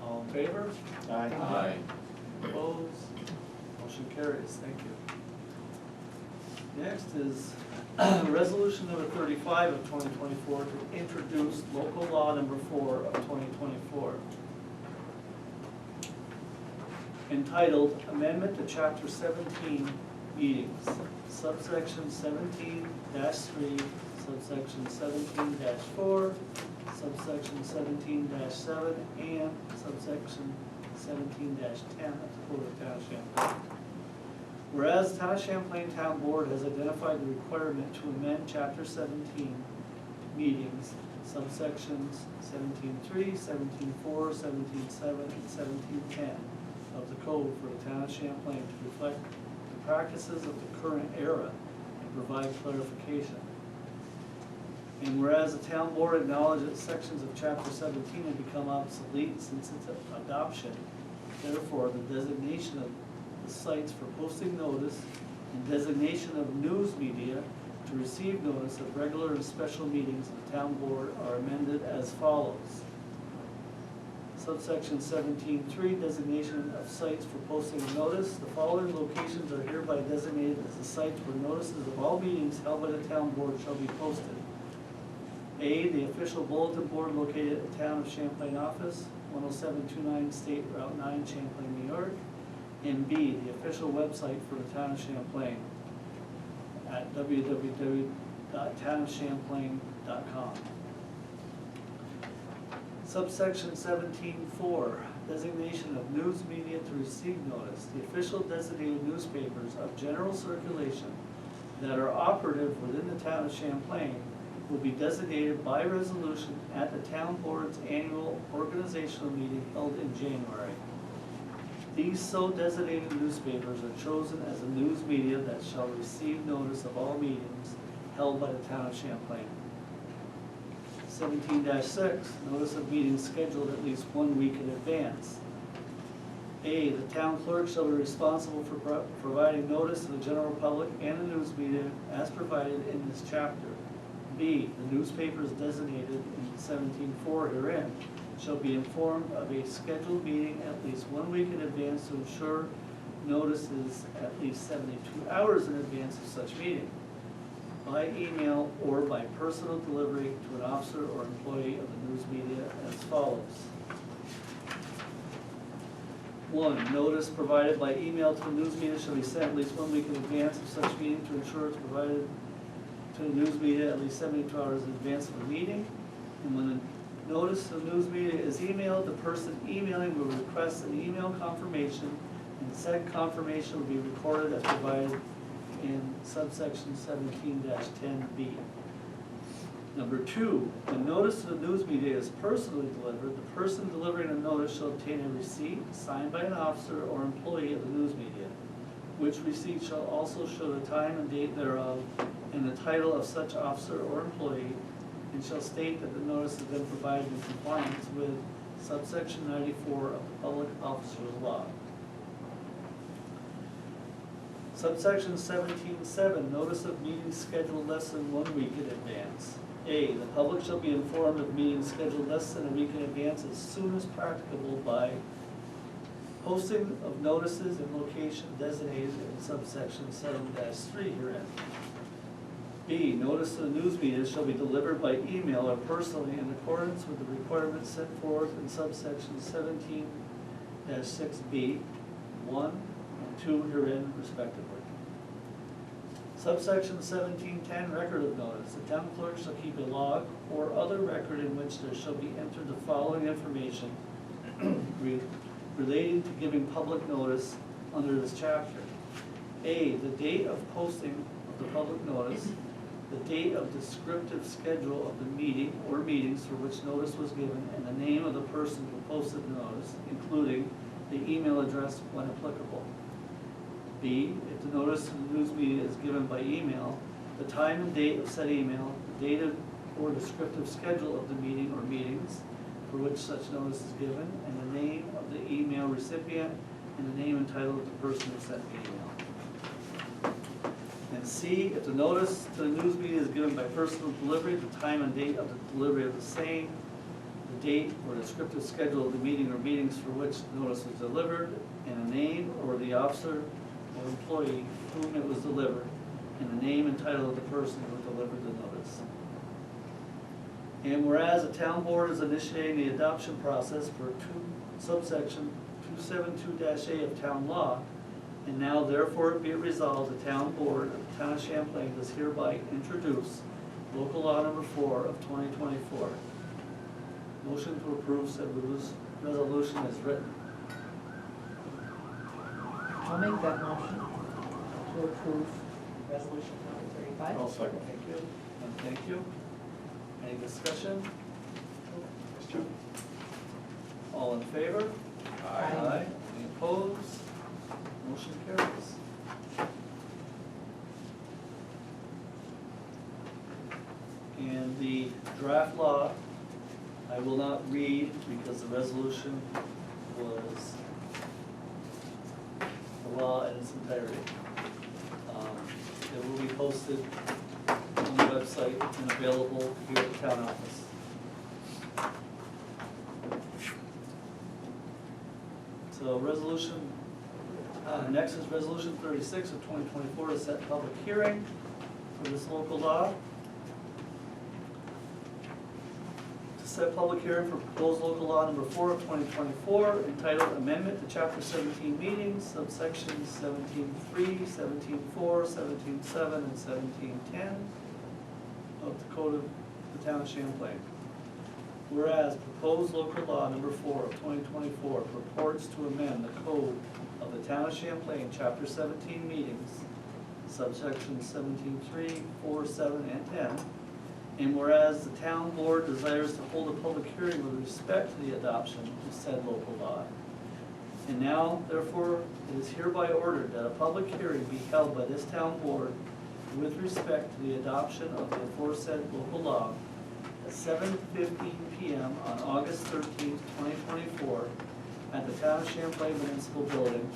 All in favor? Aye. Opposed? Motion carries, thank you. Next is resolution number 35 of 2024 to introduce local law number 4 of 2024. Entitled Amendment to Chapter 17 Meetings, subsection 17-3, subsection 17-4, subsection 17-7, and subsection 17-10 of the Code of Town of Champlain. Whereas the Town of Champlain Town Board has identified the requirement to amend Chapter 17 meetings, subsections 17-3, 17-4, 17-7, and 17-10 of the Code for the Town of Champlain to reflect the practices of the current era and provide clarification. And whereas the town board acknowledged that sections of Chapter 17 have become obsolete since its adoption, therefore the designation of the sites for posting notice and designation of news media to receive notice of regular and special meetings of the town board are amended as follows. Subsection 17-3, designation of sites for posting of notice. The following locations are hereby designated as the sites where notices of all meetings held by the town board shall be posted. A, the official bulletin board located at the Town of Champlain office, 10729 State Route 9, Champlain, New York. And B, the official website for the Town of Champlain at www.townofchamplain.com. Subsection 17-4, designation of news media to receive notice. The official designated newspapers of general circulation that are operative within the Town of Champlain will be designated by resolution at the town board's annual organizational meeting held in January. These so designated newspapers are chosen as a news media that shall receive notice of all meetings held by the town of Champlain. 17-6, notice of meetings scheduled at least 1 week in advance. A, the town clerk shall be responsible for providing notice to the general public and the news media as provided in this chapter. B, the newspapers designated in 17-4 herein shall be informed of a scheduled meeting at least 1 week in advance to ensure notices at least 72 hours in advance of such meeting, by email or by personal delivery to an officer or employee of the news media as follows. 1, notice provided by email to the news media shall be sent at least 1 week in advance of such meeting to ensure it's provided to the news media at least 72 hours in advance of the meeting. And when the notice to the news media is emailed, the person emailing will request an email confirmation, and said confirmation will be recorded as provided in subsection 17-10B. Number 2, when notice to the news media is personally delivered, the person delivering the notice shall obtain a receipt signed by an officer or employee of the news media, which receipt shall also show the time and date thereof and the title of such officer or employee, and shall state that the notice has been provided in compliance with subsection 94 of the Public Officers Law. Subsection 17-7, notice of meetings scheduled less than 1 week in advance. A, the public shall be informed of meetings scheduled less than a week in advance as soon as practicable by posting of notices in location designated in subsection 7-3 herein. B, notice to the news media shall be delivered by email or personally in accordance with the requirements set forth in subsection 17-6B, 1 and 2 herein respectively. Subsection 17-10, record of notice. The town clerk shall keep a log or other record in which there shall be entered the following information relating to giving public notice under this chapter. A, the date of posting of the public notice, the date of descriptive schedule of the meeting or meetings for which notice was given, and the name of the person who posted the notice, including the email address when applicable. B, if the notice to the news media is given by email, the time and date of said email, the date or descriptive schedule of the meeting or meetings for which such notice is given, and the name of the email recipient, and the name and title of the person who sent the email. And C, if the notice to the news media is given by personal delivery, the time and date of the delivery of the same, the date or descriptive schedule of the meeting or meetings for which the notice was delivered, and the name or the officer or employee to whom it was delivered, and the name and title of the person who delivered the notice. And whereas the town board is initiating the adoption process for subsection 272-A of town law, and now therefore be it resolved, the town board of the town of Champlain does hereby introduce local law number 4 of 2024. Motion to approve said resolution as written. I'll make that motion to approve resolution number 35. I'll second. Thank you, and thank you. Any discussion? All in favor? Aye. Any opposed? Motion carries. And the draft law, I will not read because the resolution was the law in its entirety. It will be posted on the website and available here at the town office. So resolution, next is resolution 36 of 2024 to set public hearing for this local law. To set public hearing for proposed local law number 4 of 2024 entitled Amendment to Chapter 17 Meetings, subsections 17.3, 17.4, 17.7, and 17.10 of the Code of the Town of Champlain. Whereas proposed local law number 4 of 2024 purports to amend the Code of the Town of Champlain, Chapter 17 Meetings, subsections 17.3, 4, 7, and 10. And whereas the town board desires to hold a public hearing with respect to the adoption of said local law. And now, therefore, it is hereby ordered that a public hearing be held by this town board with respect to the adoption of the aforesaid local law at 7:15 PM on August 13th, 2024, at the Town of Champlain Municipal Building,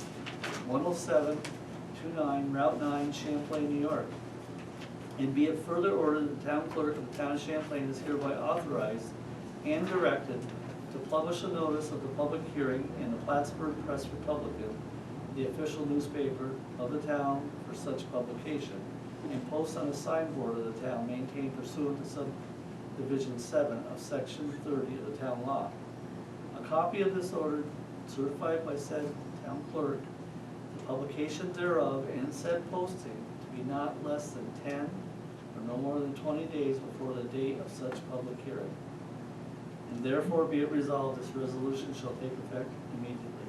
10729 Route 9, Champlain, New York. And be it further ordered that the town clerk of the Town of Champlain is hereby authorized and directed to publish a notice of the public hearing in the Plattsburgh Press Republican, the official newspaper of the town for such publication, and post on a signboard of the town maintained pursuant to subdivision 7 of section 30 of the town law. A copy of this order certified by said town clerk, the publication thereof and said posting to be not less than 10 or no more than 20 days before the date of such public hearing. And therefore be it resolved, this resolution shall take effect immediately.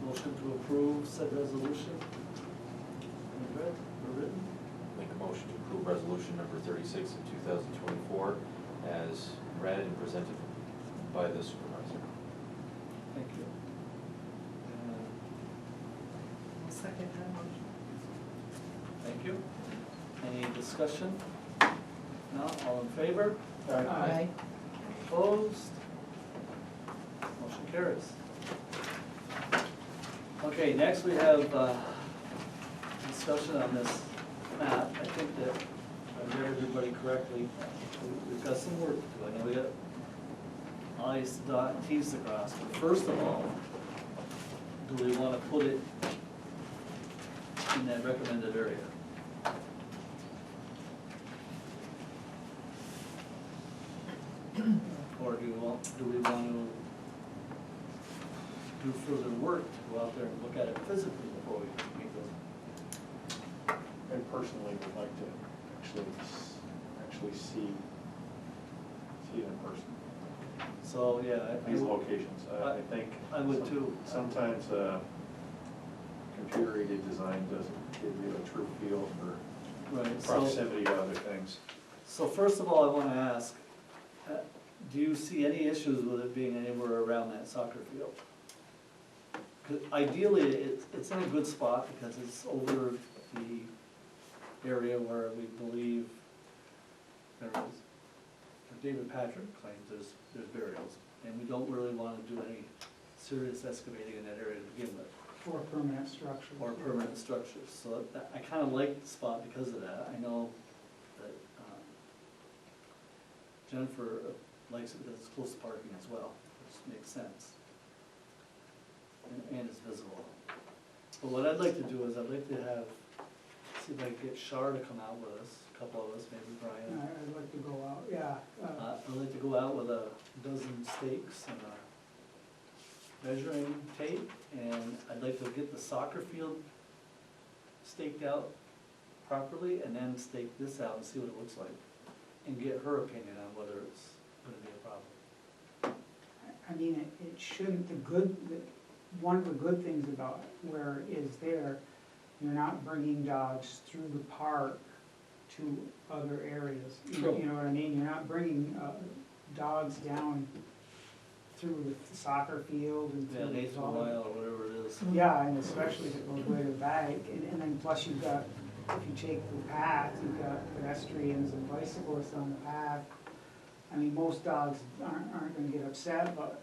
Motion to approve said resolution. Read or written? Make a motion to approve resolution number 36 of 2024 as read and presented by the supervisor. Thank you. I'll second that motion. Thank you. Any discussion? No, all in favor? Aye. Opposed? Motion carries. Okay, next we have discussion on this map. I think that, if I read everybody correctly, we've got some work to do. I know we got I's to dot and T's to cross, but first of all, do we want to put it in that recommended area? Or do we want to do further work to go out there and look at it physically before we make those? I personally would like to actually see it in person, So, yeah. these locations. I think. I would too. Sometimes computer-aided design doesn't give you a true feel for Right, proximity to other things. so first of all, I want to ask, do you see any issues with it being anywhere around that soccer field? 'Cause ideally, it's in a good spot because it's over the area where we believe there is, David Patrick claims there's burials, and we don't really want to do any serious excavating in that area to begin with, For permanent structure. or permanent structures. So I kind of like the spot because of that. I know that Jennifer likes it because it's close to parking as well, which makes sense. And it's visible. But what I'd like to do is I'd like to see if I can get Shar to come out with us, a couple of us, maybe Brian. I'd like to go out, yeah. I'd like to go out with a dozen stakes and a measuring tape, and I'd like to get the soccer field staked out properly, and then stake this out and see what it looks like, and get her opinion on whether it's gonna be a problem. I mean, it shouldn't, one of the good things about where it is there, you're not bringing dogs through the park to other areas. True. You know what I mean? You're not bringing dogs down through the soccer field and Yeah, through an eighth of a mile or whatever it is. Yeah, and especially if it goes way to the back, and then plus you've got, if you take the path, you've got pedestrians and bicyclists on the path. I mean, most dogs aren't gonna get upset, but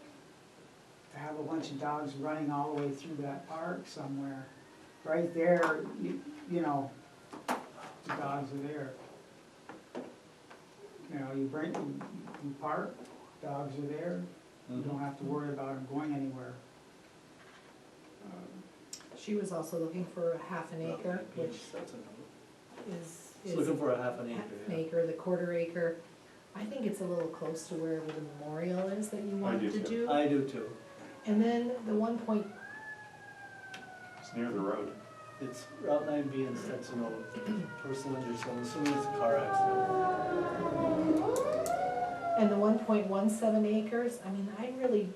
to have a bunch of dogs running all the way through that park somewhere, right there, you know, the dogs are there. You know, you park, dogs are there, you don't have to worry about them going anywhere. She was also looking for a half an acre, which That's a number. is She's looking for a half an half acre, an yeah. acre, the quarter acre. I think it's a little close to where the memorial is that you want do to too. do. I do too. And then the 1 It's near the road. It's Route 9B in Stetson Road, personal injury, so I'm assuming it's a car accident. and the 1.17 acres, I mean, I really,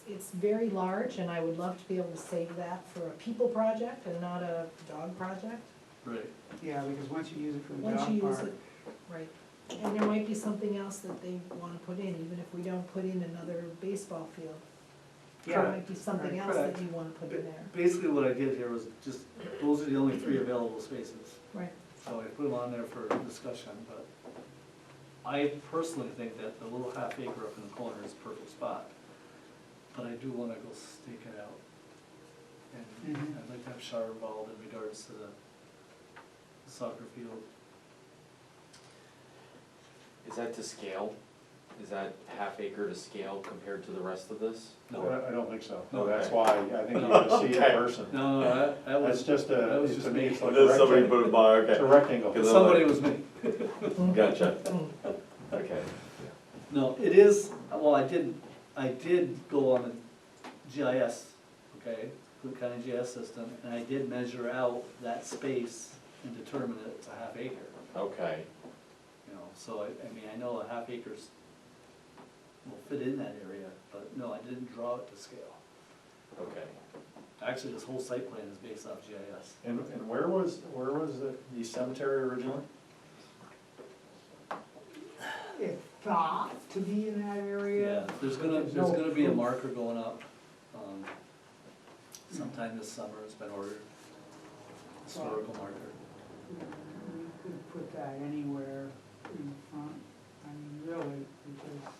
it's very large, and I would love to be able to save that for a people project and not a dog project. Right. Yeah, because once you use it for the Once you dog use park. it, right. And there might be something else that they wanna put in, even if we don't put in another baseball field. Yeah. There might be something else that you wanna put in there. Basically what I did here was just, those are the only 3 available spaces. Right. So I put them on there for discussion, but I personally think that the little half acre up in the corner is a perfect spot. But I do wanna go stake it out. And Mhm. I'd like to have Shar involved in regards to the soccer field. Is that to scale? Is that half acre to scale compared to the rest of this? I don't think so. No. That's why I think you gotta see it in Okay. person. No, that That's was, just that was to just me, me. it's like a rectangle. it by, It's a rectangle. Because Somebody was me. Gotcha. Okay. No, it is, well, I did go on the GIS, okay, Cook County GIS system, and I did measure out that space and determine that it's a half acre, Okay. you know, so I mean, I know a half acres will fit in that area, but no, I didn't draw it to scale. Okay. Actually, this whole site plan is based off GIS. And where was the cemetery originally? It thought to be in that area. Yeah, there's but there's no gonna be a proof. marker going up, sometime this summer, it's been ordered, historical marker. We could put that anywhere in front, I mean, really, because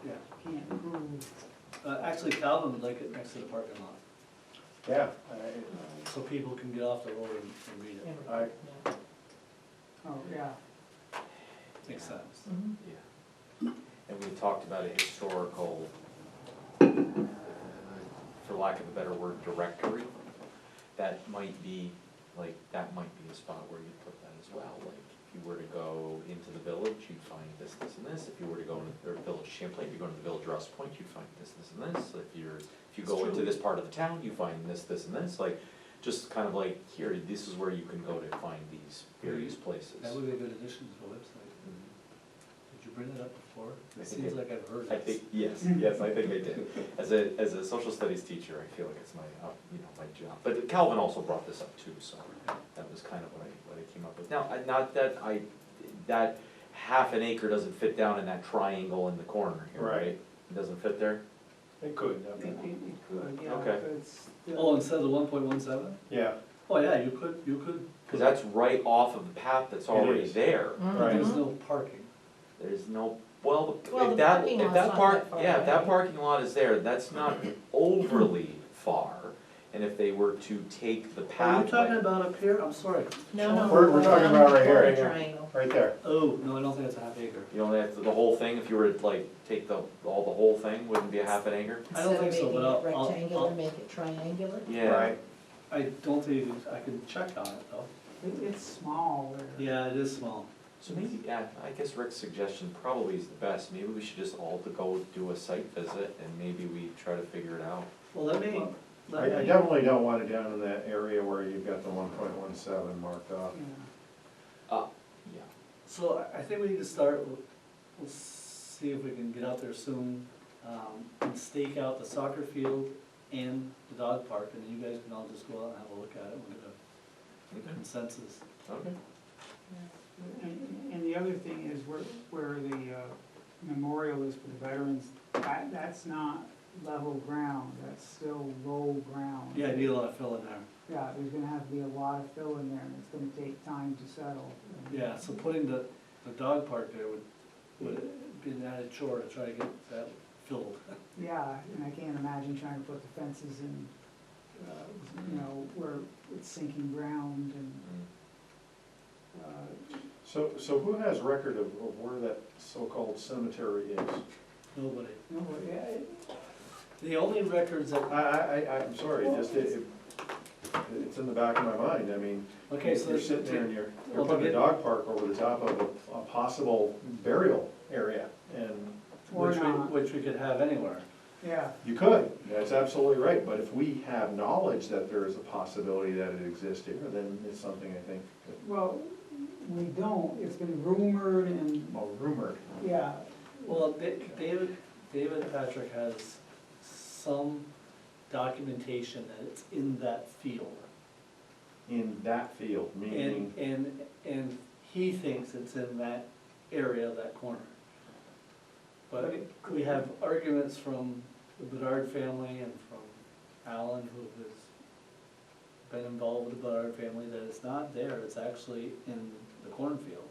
Yeah. you can't prove. Actually, Calvin would like it next to the parking lot, Yeah, so people can get off the road and read it. I, Oh, yeah. Makes sense. Mhm. Yeah. And we talked about a historical, for lack of a better word, directory. That might be, that might be a spot where you'd put that as well. Like, if you were to go into the village, you'd find this, this, and this. If you were to go into the village of Champlain, you go into the village of Ross Point, you'd find this, this, and this. If you go into this part of the town, you find this, this, and this. Like, just kind of like, here, this is where you can go to find these various places. That would be a good addition to the website. Mhm. Did you bring it up before? I It think seems it- like I've heard I this. think, yes, I think I did. As a social studies teacher, I feel like it's my, my job. But Calvin also brought this up too, so that was kind of what I came up with. Now, not that that half an acre doesn't fit down in that triangle in the corner here, Right. right? It doesn't fit there? it could, It could, yeah, Okay. but it's still. Oh, instead of 1.17? yeah, Oh, yeah, you could. Cause that's right off of the path that's already is. there. Right. There's no parking. There's no, well, Well, if the that, parking if lot's that not park, that far yeah, if that away. parking lot is there, that's not overly far. And if they were to take the Are you pathway. talking about up here? I'm sorry. No, no. We're talking about right here. Triangle. right there. Oh, no, I don't think it's a half acre. You only have the whole thing, if you were to like take the whole thing, wouldn't be a half an acre? I don't think so, but Instead of making it I'll- rectangular, make it triangular. Yeah. Right. I don't think, I can check on it though. It's small there. Yeah, it is small. So maybe, yeah, I guess Rick's suggestion probably is the best, maybe we should just all to go do a site visit and maybe we try to figure it out. Well, let me, I definitely don't want it down in that area where you've got the 1.17 marked off. Yeah. Yeah. so I think we need to start, we'll see if we can get out there soon, and stake out the soccer field and the dog park, and then you guys can all just go out and have a look at it and get a consensus. Okay. And the other thing is where the memorial is for the veterans, that's not level ground, that's still low ground. Yeah, I need a lot of fill in there. Yeah, there's gonna have to be a lot of fill in there, and it's gonna take time to settle. Yeah, so putting the dog park there would be an added chore to try to get that filled. Yeah, and I can't imagine trying to put the fences in, where it's sinking ground and, So who has record of where that so-called cemetery is? Nobody. no, yeah, The only records that, I'm sorry, it's in the back of my mind, I mean, okay, so you're sitting there and you're well, to putting a get- dog park over the top of a possible burial area, and or not, which we could have anywhere. yeah. you could, that's absolutely right, but if we have knowledge that there is a possibility that it exists here, then it's something I think, Well, we don't, it's been rumored and, well, rumored. yeah, Well, David Patrick has some documentation that it's in that field. In that field, meaning, And he thinks it's in that area, that corner. But we have arguments from the Bedard family and from Alan, who has been involved with the Bedard family, that it's not there, it's actually in the cornfield.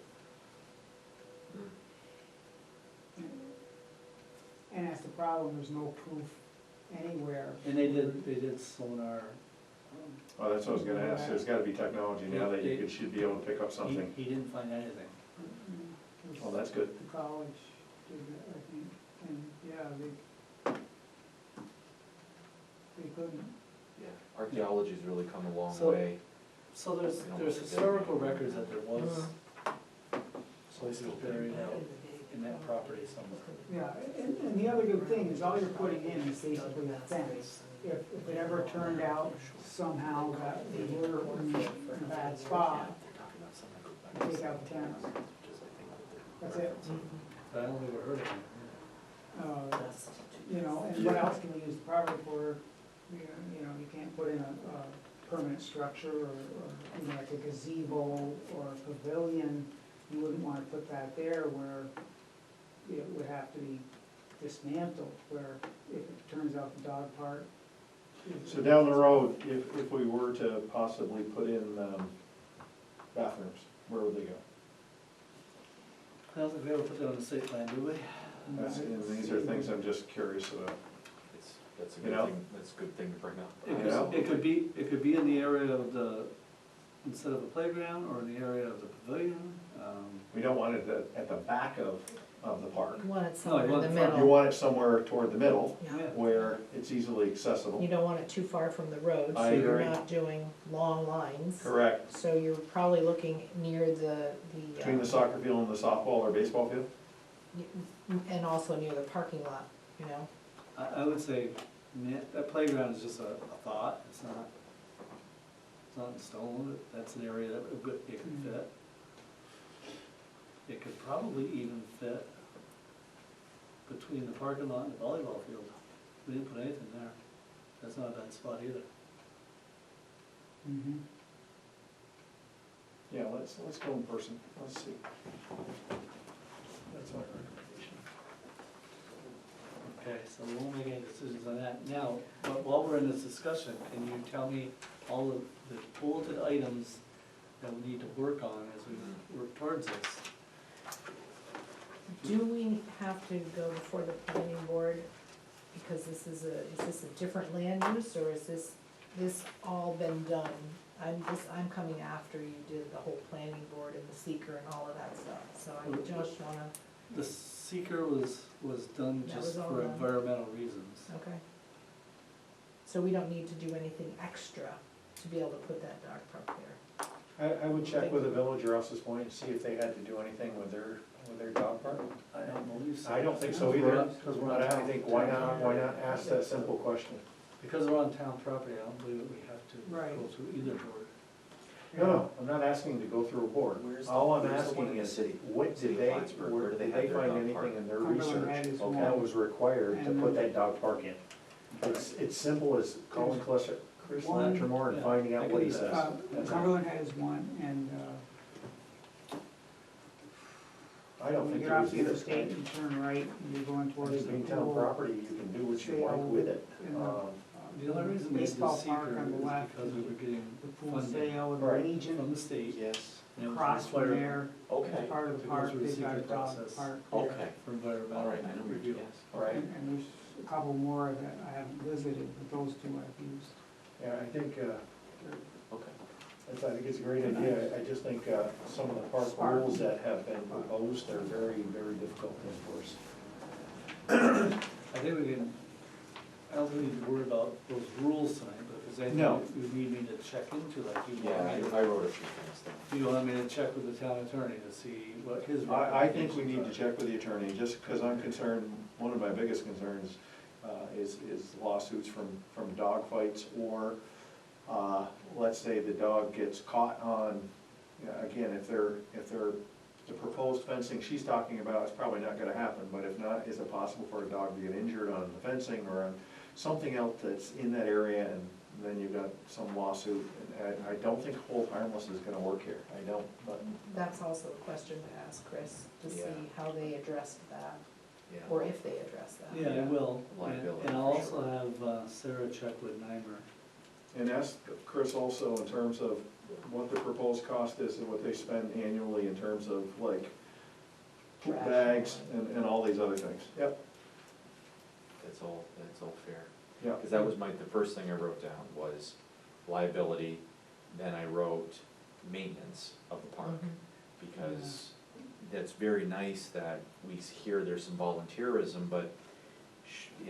And that's the problem, there's no proof anywhere. And they did sonar. Oh, that's what I was gonna ask, there's gotta be technology now that you should be able to pick up something. He didn't find anything. Well, that's good. The college did that, I think, and, yeah, they couldn't. Yeah, archaeology's really come a long So- way. So there's historical records that there was places buried out in that property somewhere. Yeah, and the other good thing is all you're putting in is basically a fence. If it ever turned out somehow that they were in a bad spot, you take out the fence. That's it. But I don't think I heard of it. You know, and what else can we use the property for? You know, you can't put in a permanent structure or, you know, like a gazebo or a pavilion. You wouldn't wanna put that there where it would have to be dismantled, where if it turns out the dog park. So down the road, if we were to possibly put in bathrooms, where would they go? I don't think we ever put that on the state plan, do we? And these are things I'm just curious about. That's a You good know? thing, that's a good thing to bring up. It could be in the area of the, instead of a playground, or in the area of the pavilion. We don't want it at the back of the park. You want it No, somewhere you in want the it front. You middle. want it somewhere toward the middle, Yeah. where it's easily accessible. You don't want it too far from the road, so I you're agree. not doing long lines. Correct. So you're probably looking near the. Between the soccer field and the softball or baseball field? And also near the parking lot, you know? I would say, that playground is just a thought, it's not in stone, that's an area that it could fit. It could probably even fit between the parking lot and the volleyball field. We didn't put anything there, that's not a bad spot either. Mhm. Yeah, let's go in person, let's see. That's my recommendation. Okay, so we won't make any decisions on that. Now, while we're in this discussion, can you tell me all of the bulleted items that we need to work on as we work towards this? Do we have to go before the planning board? Because is this a different land use, or is this all been done? I'm coming after you did the whole planning board and the seeker and all of that stuff, so I just wanna, The seeker was done That just was all for done. environmental reasons. okay. So we don't need to do anything extra to be able to put that dog park there? I would check with the village or Rouse's Point, see if they had to do anything with their dog park. I don't believe so. I don't think so either, but I think, why not ask that simple question? Because we're on town property, I don't believe that we have to Right. go through either board. No, I'm not asking to go through a board. All I'm where's the one asking in the is, city? what City did of they, Plattsburgh, where where do they did have they their find dog anything park? in their Cumberland had research his that one. was required to And put that dog park in? It's simple as calling Chris One- Latrimore and yeah, finding I out can what he do that. says. That's it. Cumberland has one, and, I don't when you think get there off was the either. interstate, you turn right, and you're going I towards think the being town pool. property, you can do what you like with it. And The only reason we did baseball the park seeker on the is left, because we were getting the pool funding sale, and Right. the Legion, from the state. Yes, and it was across from required there, okay, as part of To the go park, through the they've got a secret dog process. park there. okay, For environmental all right, I know, review. yes. Right, And there's a couple more that I haven't visited, but those two I've used. yeah, I think, Okay. I think it's a great idea. I just think some of the park rules that have been proposed are very, very difficult to enforce. I think we can, I don't think we need to worry about those rules tonight, but if there's No. anything you need me to check into, like you Yeah, want me to. I wrote a few things down. Do you want me to check with the town attorney to see what his I think we recommendations need to are? check with the attorney, just because I'm concerned, one of my biggest concerns is lawsuits from dog fights, or let's say the dog gets caught on, again, if the proposed fencing she's talking about is probably not gonna happen, but if not, is it possible for a dog to get injured on the fencing or on something else that's in that area, and then you've got some lawsuit? And I don't think hold harmless is gonna work here, I don't, but That's also a question to ask Chris, to see Yeah. how they addressed that. Yeah. or if they address that. Yeah, I will. Liability, And I'll for also sure. have Sarah check with Nymer. And ask Chris also in terms of what the proposed cost is and what they spend annually in terms of like poop Trash. bags and all these other things. Yep. That's all fair. Yeah. Because that was the first thing I wrote down was liability, then I wrote maintenance of the park. Because that's very nice that we hear there's some volunteerism, but should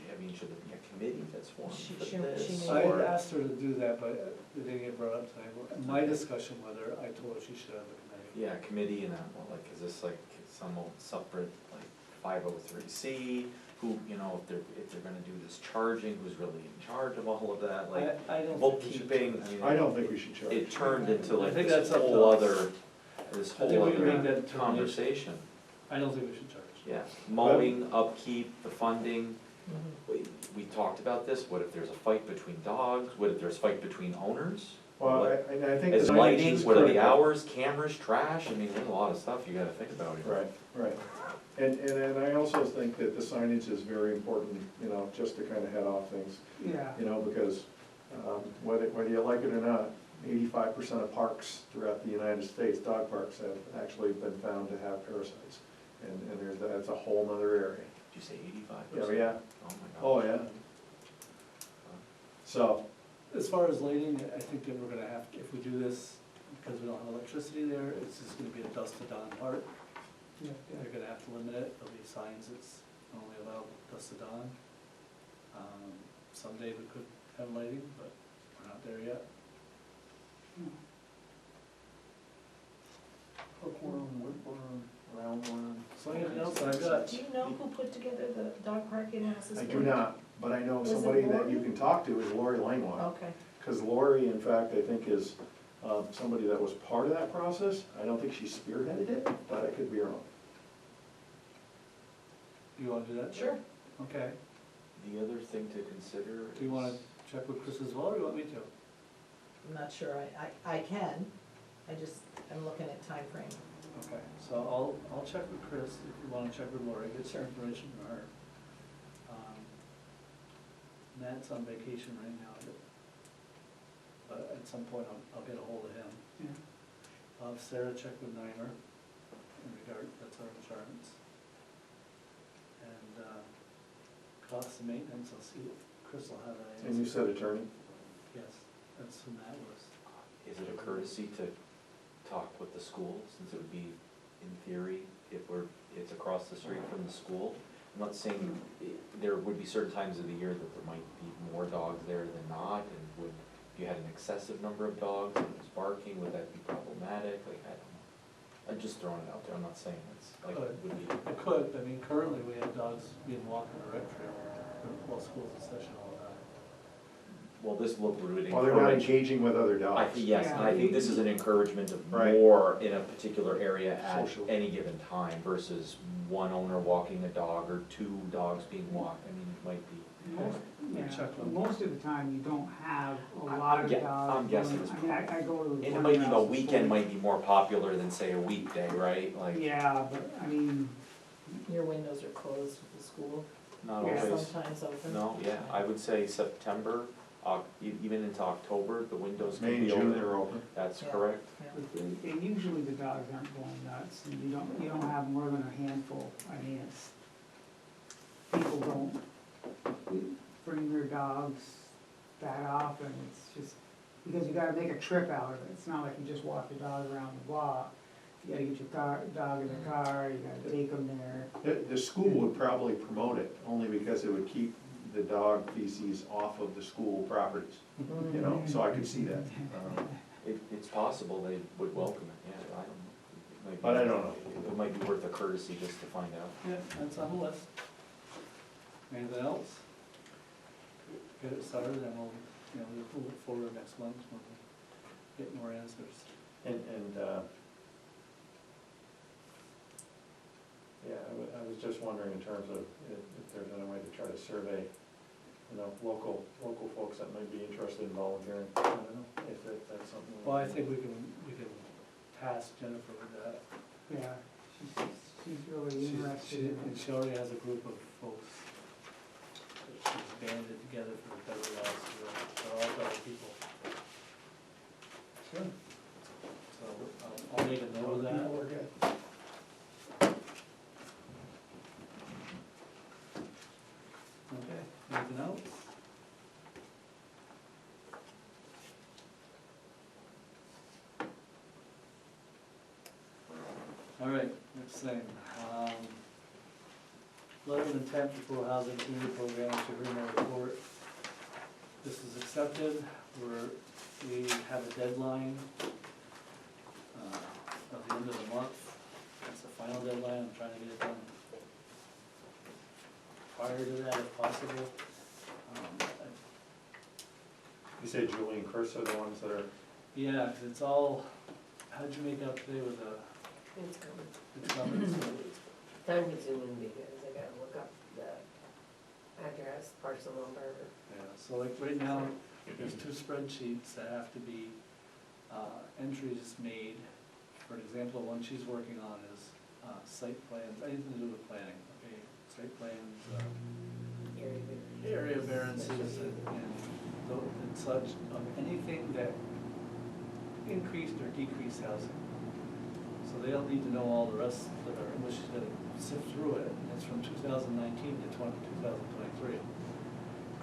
there be a committee that's formed She- for she- this? she I or- asked her to do that, but it didn't get brought up tonight. My discussion with her, I told her she should have a committee. Yeah, committee and that, well, like, is this like some separate, like 503C? Who, if they're gonna do this charging, who's really in charge of all of that, like, I don't think we should bookkeeping, do that. I mean. I don't think we should charge. It turned into like I think this that's up to whole us. other, I think we can make that determination. conversation. I don't think we should charge. Yeah, mowing, upkeep, the funding, Mhm. we talked about this, what if there's a fight between dogs, what if there's a fight between owners? Well, What- I think. Is the lighting, is what are the critical. hours, cameras, trash, I mean, there's a lot of stuff you gotta think about here. Right, right. And I also think that the signage is very important, just to kind of head off things, Yeah. because whether you like it or not, 85% of parks throughout the United States, dog parks, have actually been found to have parasites. And that's a whole nother area. Did you say 85%? Yeah. Oh my gosh. Oh, yeah. So, As far as lighting, I think that we're gonna have, if we do this, because we don't have electricity there, it's just gonna be a dusk to dawn park. Yeah. They're gonna have to limit it, there'll be signs that's only allowed dusk to dawn. Someday we could have lighting, but we're not there yet. hook worm, whipworm, roundworm. So anything else I've got? Do you know who put together the dog park in Asses I do Point? not, but I know Was it somebody that you Lori? can talk to is Lori Langlois. Okay, Because Lori, in fact, I think is somebody that was part of that process. I don't think she spearheaded it, but I could be wrong. You wanna do that? sure. Okay. The other thing to consider Do you wanna is- check with Chris as well, or you want me to? I'm not sure, I can, I'm looking at time frame. Okay, so I'll check with Chris, if you wanna check with Lori, get some information from her. Matt's on vacation right now, but at some point I'll get a hold of him. Yeah. I'll have Sarah check with Nymer in regard, that's our insurance. And, cost of maintenance, I'll see what Chris will have an answer. And you said attorney? Yes, that's who Matt was. Is it a courtesy to talk with the school, since it would be, in theory, it's across the street from the school? I'm not saying, there would be certain times of the year that there might be more dogs there than not, and if you had an excessive number of dogs and it was barking, would that be problematic? Like, I don't know. I'm just throwing it out there, I'm not saying it's, like, it would be. It could, I mean, currently we have dogs being walked on the rec trail, while school's in session all the time. Well, this look would Well, they're not encourage. engaging with other dogs. I think, yes, and I think this is an encouragement of Right. more in a particular area at Social. any given time versus one owner walking a dog or two dogs being walked. I mean, it might be. Most, yeah, Check with- most of the time you don't have a lot of Yeah, dogs. I'm guessing it's I mean, I go to the. And it might be, corner a house weekend before- might be more popular than, say, a weekday, right? Like, Yeah, but, I mean, Your windows are closed with the school, not Yeah. always. sometimes open. No, yeah, I would say September, even into October, the windows May can and be June open. they're open. That's Yeah. correct. Yeah. but and usually the dogs aren't going nuts, and you don't have more than a handful. I mean, it's, people don't bring their dogs that often, it's just, because you gotta make a trip out of it. It's not like you just walk your dog around the block. You gotta get your dog in the car, you gotta take them there. The school would probably promote it, only because it would keep the dog feces off of the school properties, so I could see that. It's possible they would welcome it, yeah, I don't know. It might be- But I don't know. It might be worth a courtesy just to find out. Yeah, that's on the list. Anything else? Get it started, and we'll look forward next month when we get more answers. Yeah, I was just wondering in terms of if there's any way to try to survey, local folks that might be interested in volunteering. I don't know if that's something. Well, I think we can task Jennifer with that. Yeah, She's really interested in And it. she already has a group of folks that she's banded together for the federal laws, so they're all federal people. Sure. So I'll make a note of that. We're good. Okay, anything else? All right, next thing, letter of intent for housing community program to bring my report. This is accepted, we have a deadline, of the end of the month. That's the final deadline, I'm trying to get it done prior to that if possible. You say Julie and Chris are the ones that are, Yeah, 'cause it's all, how'd you make out today with the, It's coming. it's coming, so, Time consuming because I gotta look up the address, parcel number. yeah, so like right now, there's two spreadsheets that have to be, entries made. For example, one she's working on is, site plans, anything to do with planning, okay, site plans, area variances and such, of anything that increased or decreased housing. So they don't need to know all the rest that are, unless she's gonna sift through it, and it's from 2019 to 2023.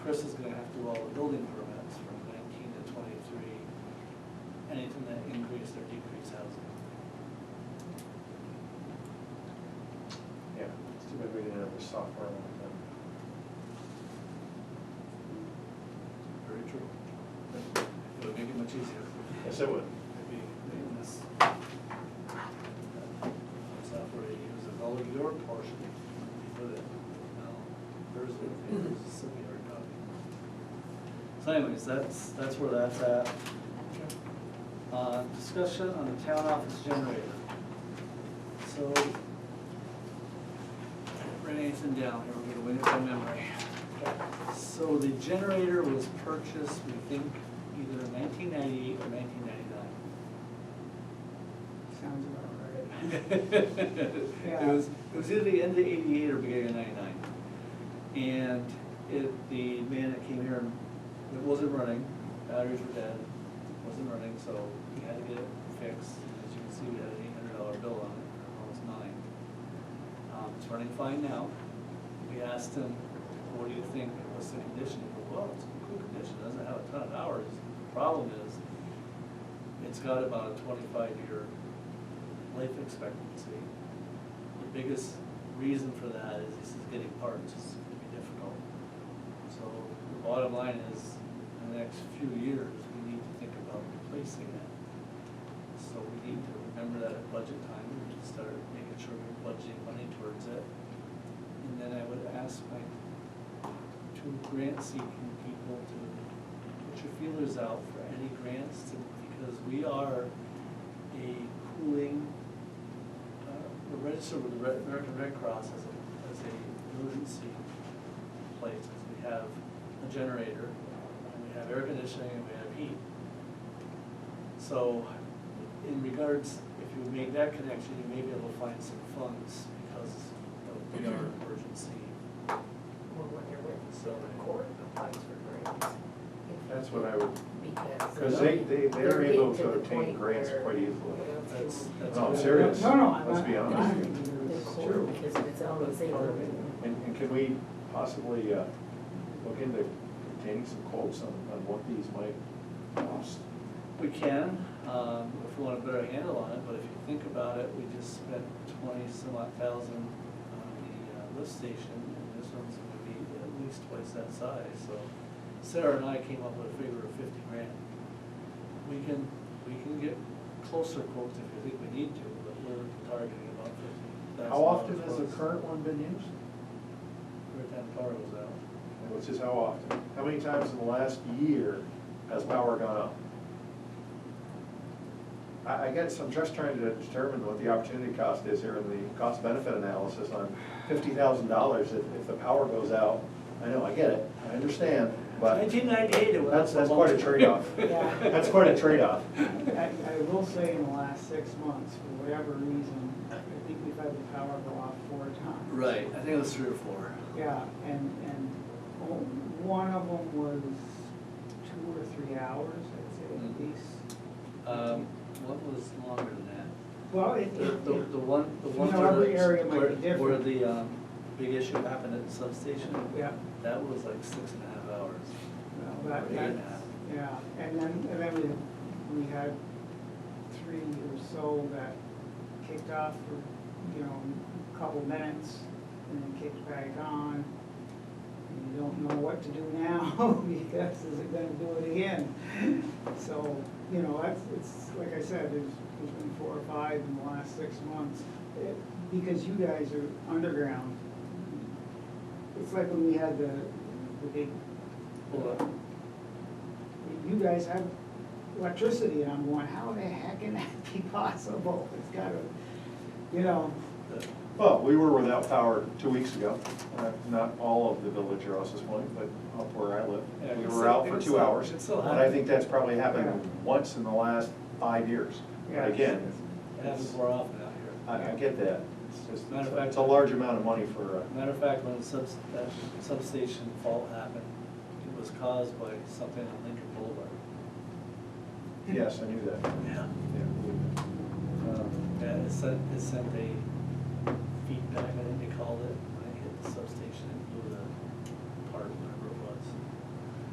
Chris is gonna have to do all the building permits from 19 to 23, anything that increased or decreased housing. yeah, it's too bad we didn't have the software like that. Very true. It would make it much easier. Yes, it would. Maybe making this software you use is all your portion with it. No, there's a similar copy. So anyways, that's where that's at. Discussion on the town office generator. So, I didn't write anything down here, we're gonna win it by memory. So the generator was purchased, we think, either in 1998 or 1999. Sounds about right. It was either the end of '88 or beginning of '99. And the man that came here, it wasn't running, batteries were dead, it wasn't running, so we had to get it fixed. As you can see, we had an $800 bill on it, or almost $9. It's running fine now. We asked him, what do you think, what's the condition? He goes, well, it's in good condition, it doesn't have a ton of hours. The problem is, it's got about a 25-year life expectancy. The biggest reason for that is this is getting parts, it's gonna be difficult. So the bottom line is, in the next few years, we need to think about replacing it. So we need to remember that at budget time, we need to start making sure we're budgeting money towards it. And then I would ask my two grant-seeking people to put your feelers out for any grants, because we are a cooling, we're registered with the American Red Cross as a emergency place. We have a generator, and we have air conditioning, and we have heat. So, in regards, if you make that connection, you may be able to find some funds, because we are an emergency. We'll wonder when So, the court applies for grants. That's what I would, Because because they are they're able getting to the obtain point grants where, quite you easily. know, That's No, I'm what- serious. No, I'm Let's not. be honest. the court, because if it's on the same. And can we possibly look into obtaining some quotes on what these might cost? We can, if we want a better handle on it, but if you think about it, we just spent 20-some-odd thousand on the lift station, and this one's gonna be at least twice that size, so Sarah and I came up with a figure of 50 grand. We can get closer quotes if you think we need to, but we're targeting about 50,000. How often has the current one been used? Every time power goes out. Which is how often? How many times in the last year has power gone up? I guess I'm just trying to determine what the opportunity cost is here in the cost benefit analysis on $50,000 if the power goes out. I know, I get it, I understand, but 1998, it was. that's quite a trade-off. Yeah. That's quite a trade-off. I will say in the last 6 months, for whatever reason, I think we've had the power go Right, I think it was 3 or 4. Yeah, and one of them was 2 or 3 hours, I'd say at least. What was longer than that? Well, The one every area might be where different. the big issue happened at the substation, Yeah, that was like 6.5 hours. well, Or 8.5. yeah, and then we had 3 or so that kicked off for, a couple minutes and then kicked back on. And you don't know what to do now because is it gonna do it again? So, it's, like I said, there's been 4 or 5 in the last 6 months. Because you guys are underground. It's like when we had the big, you guys have electricity, and I'm going, how the heck can that be possible? It's gotta, Well, we were without power 2 weeks ago. Not all of the village of Ross's Point, but up where I live. Yeah, We it's were still- out for it's 2 still- hours. it's still But I happening. think that's probably happened Yeah. once in the last 5 years. Yeah. But again, It happens more often out here. I get that. It's just, Matter of fact- it's a large amount of money for, Matter of fact, when that substation fault happened, it was caused by something on Lincoln Boulevard. yes, I knew that. Yeah. Yeah. Yeah, it sent a feedback, I think they called it, when it hit the substation and blew the part, whatever it was,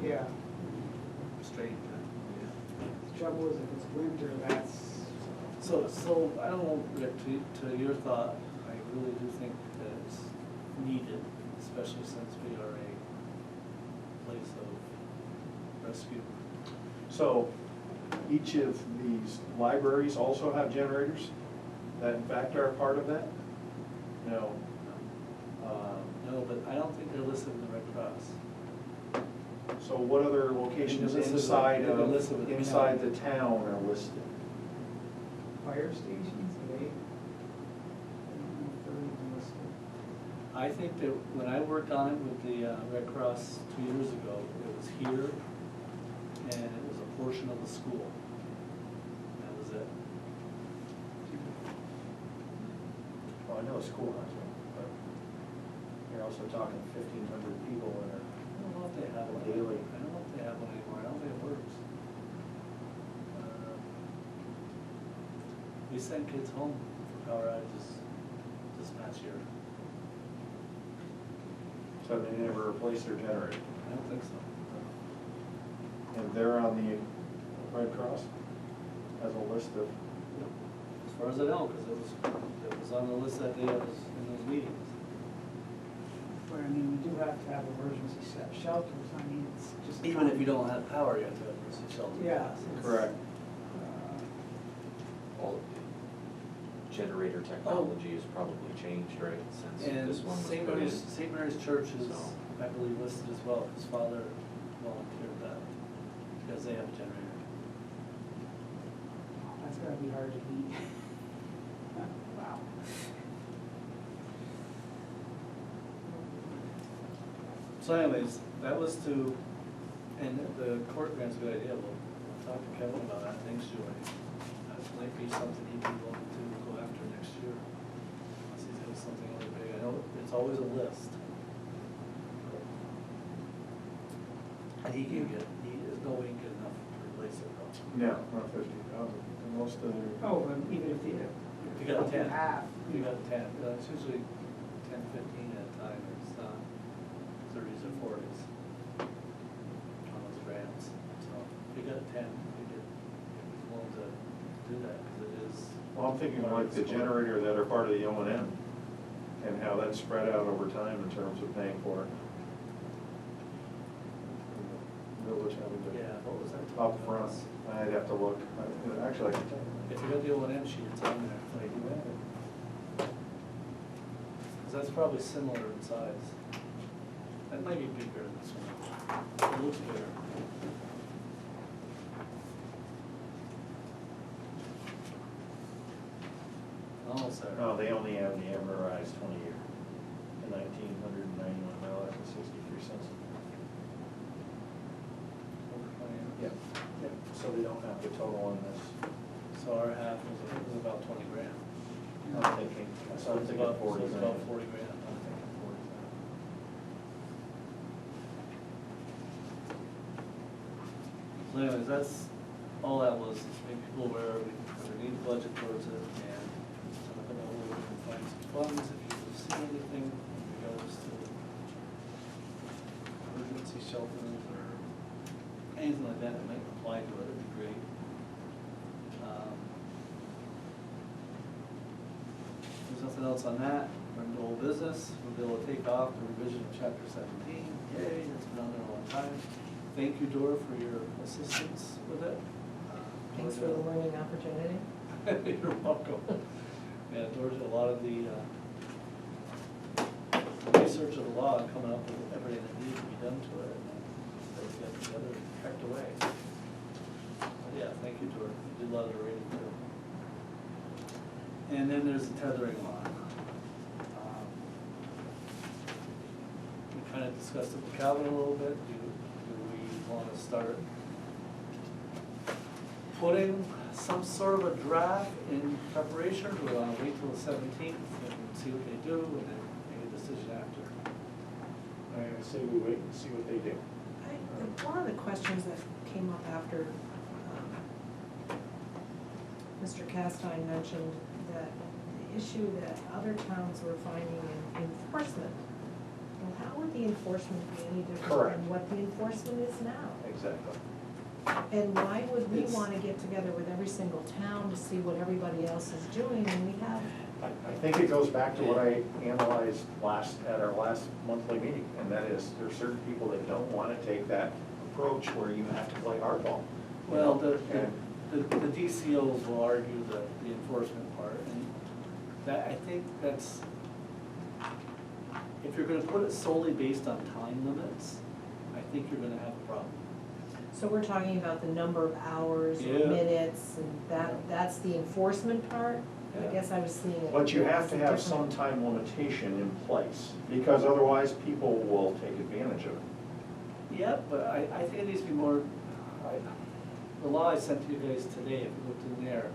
yeah. straight. The trouble is if it's winter, that's, So I don't know, Rick, to your thought, I really do think that it's needed, especially since we are a place of rescue. So each of these libraries also have generators that in fact are a part of that? No. No, but I don't think they're listed in the Red Cross. So what other locations listed- inside they're listed with of, the inside county. the town are listed? fire stations, are they? I don't know if they're even listed. I think that when I worked on it with the Red Cross 2 years ago, it was here, and it was a portion of the school. That was it. Well, I know the school has one, but you're also talking 1,500 people in it. I don't know if they have one. Daily. I don't know if they have one anymore, I don't think it works. We sent kids home for power outages this past year. So they never replaced their generator. I don't think so. And they're on the Red Cross as a list of, As far as I know, because it was on the list that day I was in those meetings. But I mean, we do have to have emergency shelters, I mean, it's just. Even if you don't have power, you have to have emergency shelter. Yeah. correct. All of the generator technology has probably changed, right, since And this one was St. put in. Mary's Church is, So- I believe, listed as well. His father volunteered that, because they have a generator. That's gotta be hard to beat. Wow. So anyways, that was to, and the court grant's a good idea, we'll talk to Kevin about that, thanks, Joey. That might be something he'd be willing to go after next year, unless he's got something really big. I know it's always a list. And he can get, there's no way he can get enough to replace it though. No, not 50,000. Most of the, Oh, but even if you. You got 10. Half. You got 10, it's usually 10, 15 at a time, it's not 30s or 40s on those grants. So if you got 10, you get, if he's willing to do that, because it is. well, I'm thinking like the generator that are part of the O&M and how that's spread out over time in terms of paying for it. Village having to, Yeah, what was that? up front, I'd have to look. Actually, I can tell you. If you got the O&M sheet, it's on there, like you have it. Because that's probably similar in size. That might be bigger than this one. It looks bigger. Almost there. No, they only have the amortized 20-year, the $1,991.63. Over 20 years. Yep, yep, so they don't have the total on this. So our half was about 20 grand. I'm thinking, So it's about 40 grand. I'm thinking 40 grand. So anyways, that's, all that was, is make people aware, we need budget towards it, and talk about where we can find some funds, if you see anything in regards to emergency shelters or anything like that that might apply to it, it'd be great. There's nothing else on that, we're into old business, we'll be able to take off the revision of chapter 17, yay, it's been on there a long time. Thank you, Dora, for your assistance with it. Thanks for the learning opportunity. You're welcome. Yeah, Dora did a lot of the research of the law and coming up with everything that needed to be done to it, and then we got together and packed away. But yeah, thank you, Dora, you did a lot of the reading too. And then there's the tethering law. We kind of discussed it with Calvin a little bit. Do we want to start putting some sort of a draft in preparation, or do we want to wait till the 17th and see what they do and then make a decision after? I say we wait and see what they do. One of the questions that came up after Mr. Castine mentioned that the issue that other towns were finding in enforcement, well, how would the enforcement be any different Correct. than what the enforcement is now? Exactly. And why would we It's- want to get together with every single town to see what everybody else is doing when we have? I think it goes back to what I analyzed at our last monthly meeting, and that is, there's certain people that don't wanna take that approach where you have to play hardball. you Well, know, and the DCOs will argue the enforcement part, and that, I think that's, if you're gonna put it solely based on time limits, I think you're gonna have a problem. So we're talking about the number of hours or Yeah. minutes, and that's the enforcement part? I Yeah. guess I was seeing it. But you have to as a have different- some time limitation in place, because otherwise people will take advantage of it. Yeah, but I think it needs to be more, the law I sent to you guys today, if you looked in there,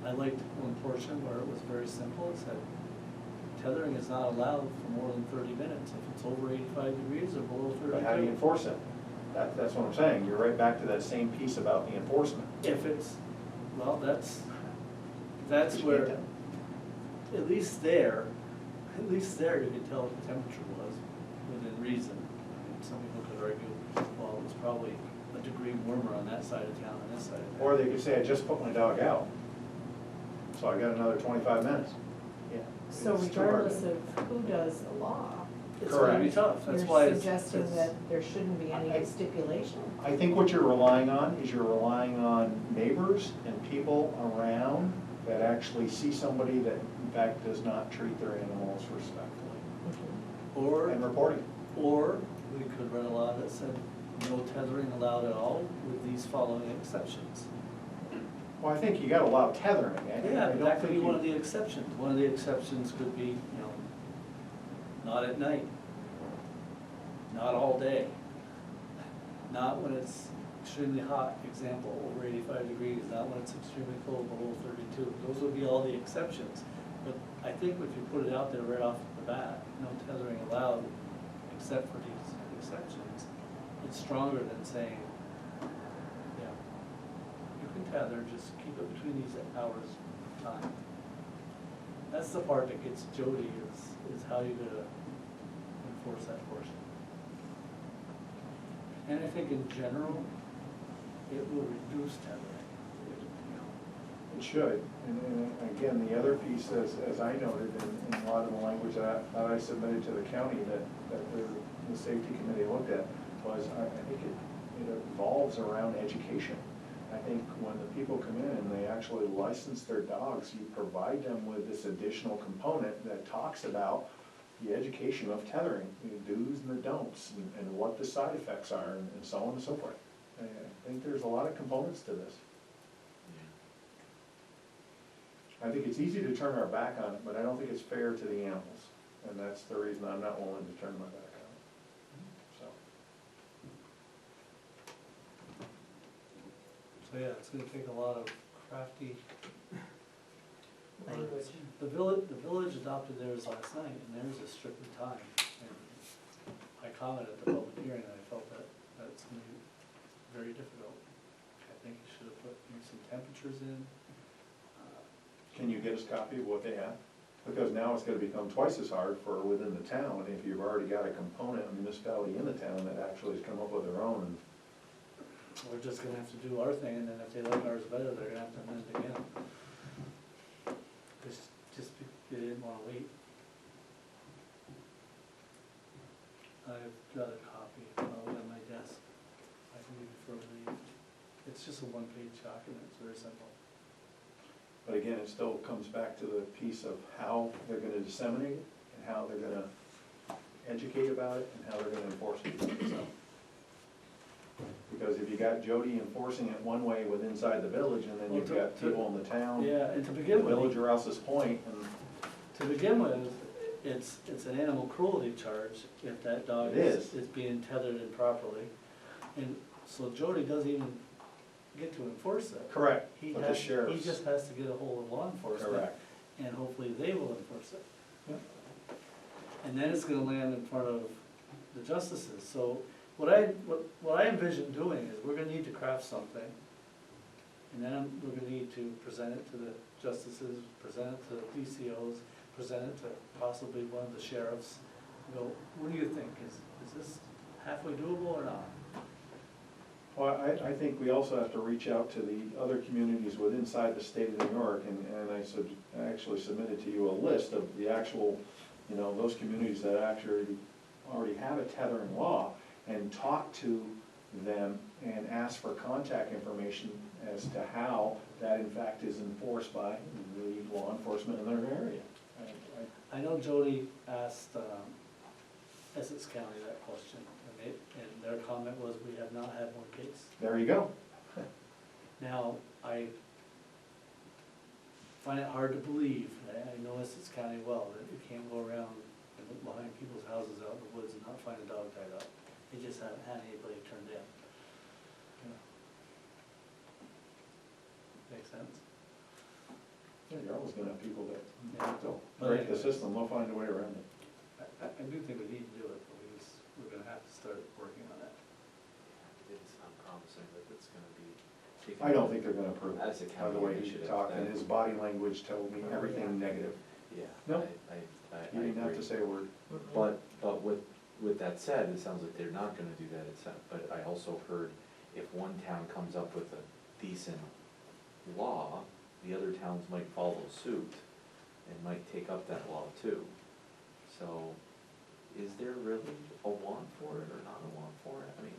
I liked one portion where it was very simple, it said, tethering is not allowed for more than 30 minutes, if it's over 85 degrees or below 32. But how do you enforce it? That's what I'm saying, you're right back to that same piece about the enforcement. If it's, well, that's You where, can't at least there, you could tell what the temperature was within reason. I mean, some people could argue, well, it was probably a degree warmer on that side of town than this side of town. Or they could say, I just put my dog out, so I got another 25 minutes. Yeah. So It's too hard regardless to- of who does the law, It's gonna be Correct. tough, that's why you're it's. suggesting it's- that there shouldn't be any I- stipulation? I think what you're relying on is you're relying on neighbors and people around that actually see somebody that in fact does not treat their animals respectfully. Or, And reporting. or we could run a law that said no tethering allowed at all with these following exceptions. Well, I think you gotta allow tethering. Yeah, I but don't that could think be one you- of the exceptions. One of the exceptions could be, not at night, not all day, not when it's extremely hot, example, over 85 degrees, not when it's extremely cold, below 32. Those would be all the exceptions. But I think if you put it out there right off the bat, no tethering allowed, except for these exceptions, it's stronger than saying, yeah, you can tether, just keep it between these hours of time. That's the part that gets Jody, is how you're gonna enforce that portion. And I think in general, it will reduce tethering. It should, and again, the other piece, as I noted in a lot of the language that I submitted to the county that the safety committee looked at, was I think it evolves around education. I think when the people come in and they actually license their dogs, you provide them with this additional component that talks about the education of tethering, the do's and the don'ts, and what the side effects are, and so on and so forth. I think there's a lot of components to this. I think it's easy to turn our back on it, but I don't think it's fair to the animals, and that's the reason I'm not willing to turn my back on it, so. So yeah, it's gonna take a lot of crafty language. The village adopted theirs last night, and theirs is strictly time. And I commented at the public hearing, and I felt that that's gonna be very difficult. I think you should have put maybe some temperatures in. Can you get us a copy of what they have? Because now it's gonna become twice as hard for within the town, if you've already got a component, a municipality in the town that actually has come up with their own. We're just gonna have to do our thing, and then if they like ours better, they're gonna have to amend again. They didn't wanna wait. I've got a copy on my desk. I can leave it for the, it's just a one-page document, it's very simple. But again, it still comes back to the piece of how they're gonna disseminate it, and how they're gonna educate about it, and how they're gonna enforce it. So, because if you got Jody enforcing it one way with inside the village, and then you've Well, got people in the town, Yeah, and to the begin with. village of Rouse's Point, and To begin with, it's an animal cruelty charge if that dog It is. is being tethered improperly. And so Jody doesn't even get to enforce it. correct, He but the has, sheriff's. he just has to get a hold of law enforcement. Correct. And hopefully they will enforce it. Yeah. And then it's gonna land in front of the justices. So what I envision doing is we're gonna need to craft something. And then we're gonna need to present it to the justices, present it to the PCOs, present it to possibly one of the sheriffs. Go, what do you think? Is this halfway doable or not? Well, I think we also have to reach out to the other communities within inside the state of New York, and I actually submitted to you a list of the actual, those communities that actually already have a tethering law, and talk to them and ask for contact information as to how that in fact is enforced by the law enforcement in their area. I know Jody asked Essex County that question, and their comment was, we have not had one case. There you go. Now, I find it hard to believe, I know Essex County well, that you can't go around and look behind people's houses out in the woods and not find a dog tied up. They just haven't had anybody turned in. Make sense? Yeah, you're always gonna have people that Yeah. don't break the system, they'll find a way around it. I do think we need to do it, but we're gonna have to start working on that. It didn't sound promising that it's gonna be taken. I don't think they're gonna approve it, As a by county the way he initiative, talked, and that- his body language told me everything negative. Yeah. No. I He didn't have agree. to say a word. But with that said, it sounds like they're not gonna do that, but I also heard if one town comes up with a decent law, the other towns might follow suit and might take up that law too. So, is there really a want for it or not a want for it? I mean,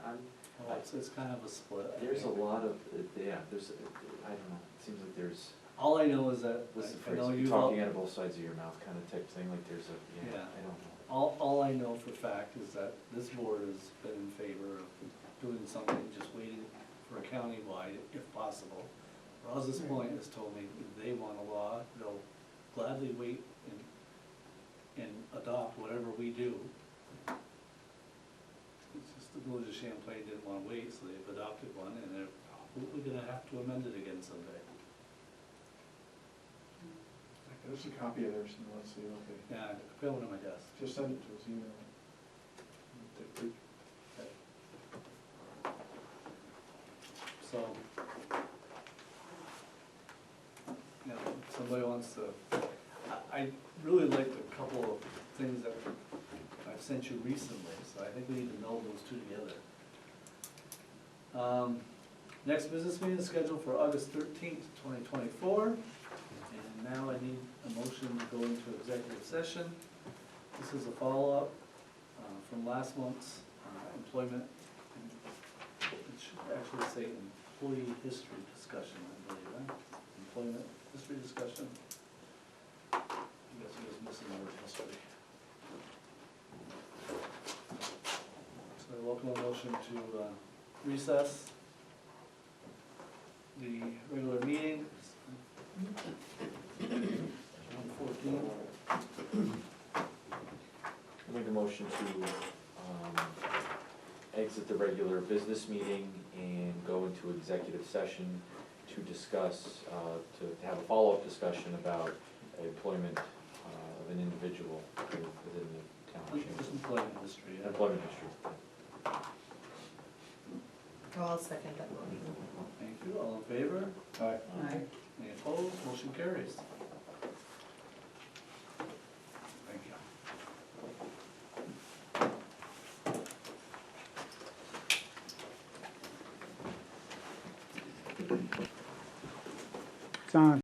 Well, it's kind of a split. there's a lot of, there's, I don't know, it seems like there's, All I know is that, what's the I phrase, know you're you've all, talking out of both sides of your mouth kind of type thing, like there's a, Yeah. I don't know. all I know for a fact is that this board has been in favor of doing something, just waiting for a countywide if possible. Rouse's Point has told me if they want a law, they'll gladly wait and adopt whatever we do. It's just the village of Champlain didn't wanna wait, so they've adopted one, and they're probably gonna have to amend it again someday. There's a copy of theirs, and let's see, okay. Yeah, I put one on my desk. Just send it to us, email it. So, you know, if somebody wants to, I really liked a couple of things that I've sent you recently, so I think we need to meld those two together. Next business meeting is scheduled for August 13th, 2024, and now I need a motion to go into executive session. This is a follow-up from last month's employment. It should actually say employee history discussion, I believe, right? Employment history discussion. I guess we're just missing the word history. So I welcome a motion to recess the regular meeting. 1:14. I make a motion to exit the regular business meeting and go into executive session to discuss, to have a follow-up discussion about the employment of an individual within the town of Just Champlain. employment history, yeah. Employment history. Oh, I'll second that motion. Thank you, all in favor? Aye. Aye. Any opposed? Motion carries. Thank you. It's on.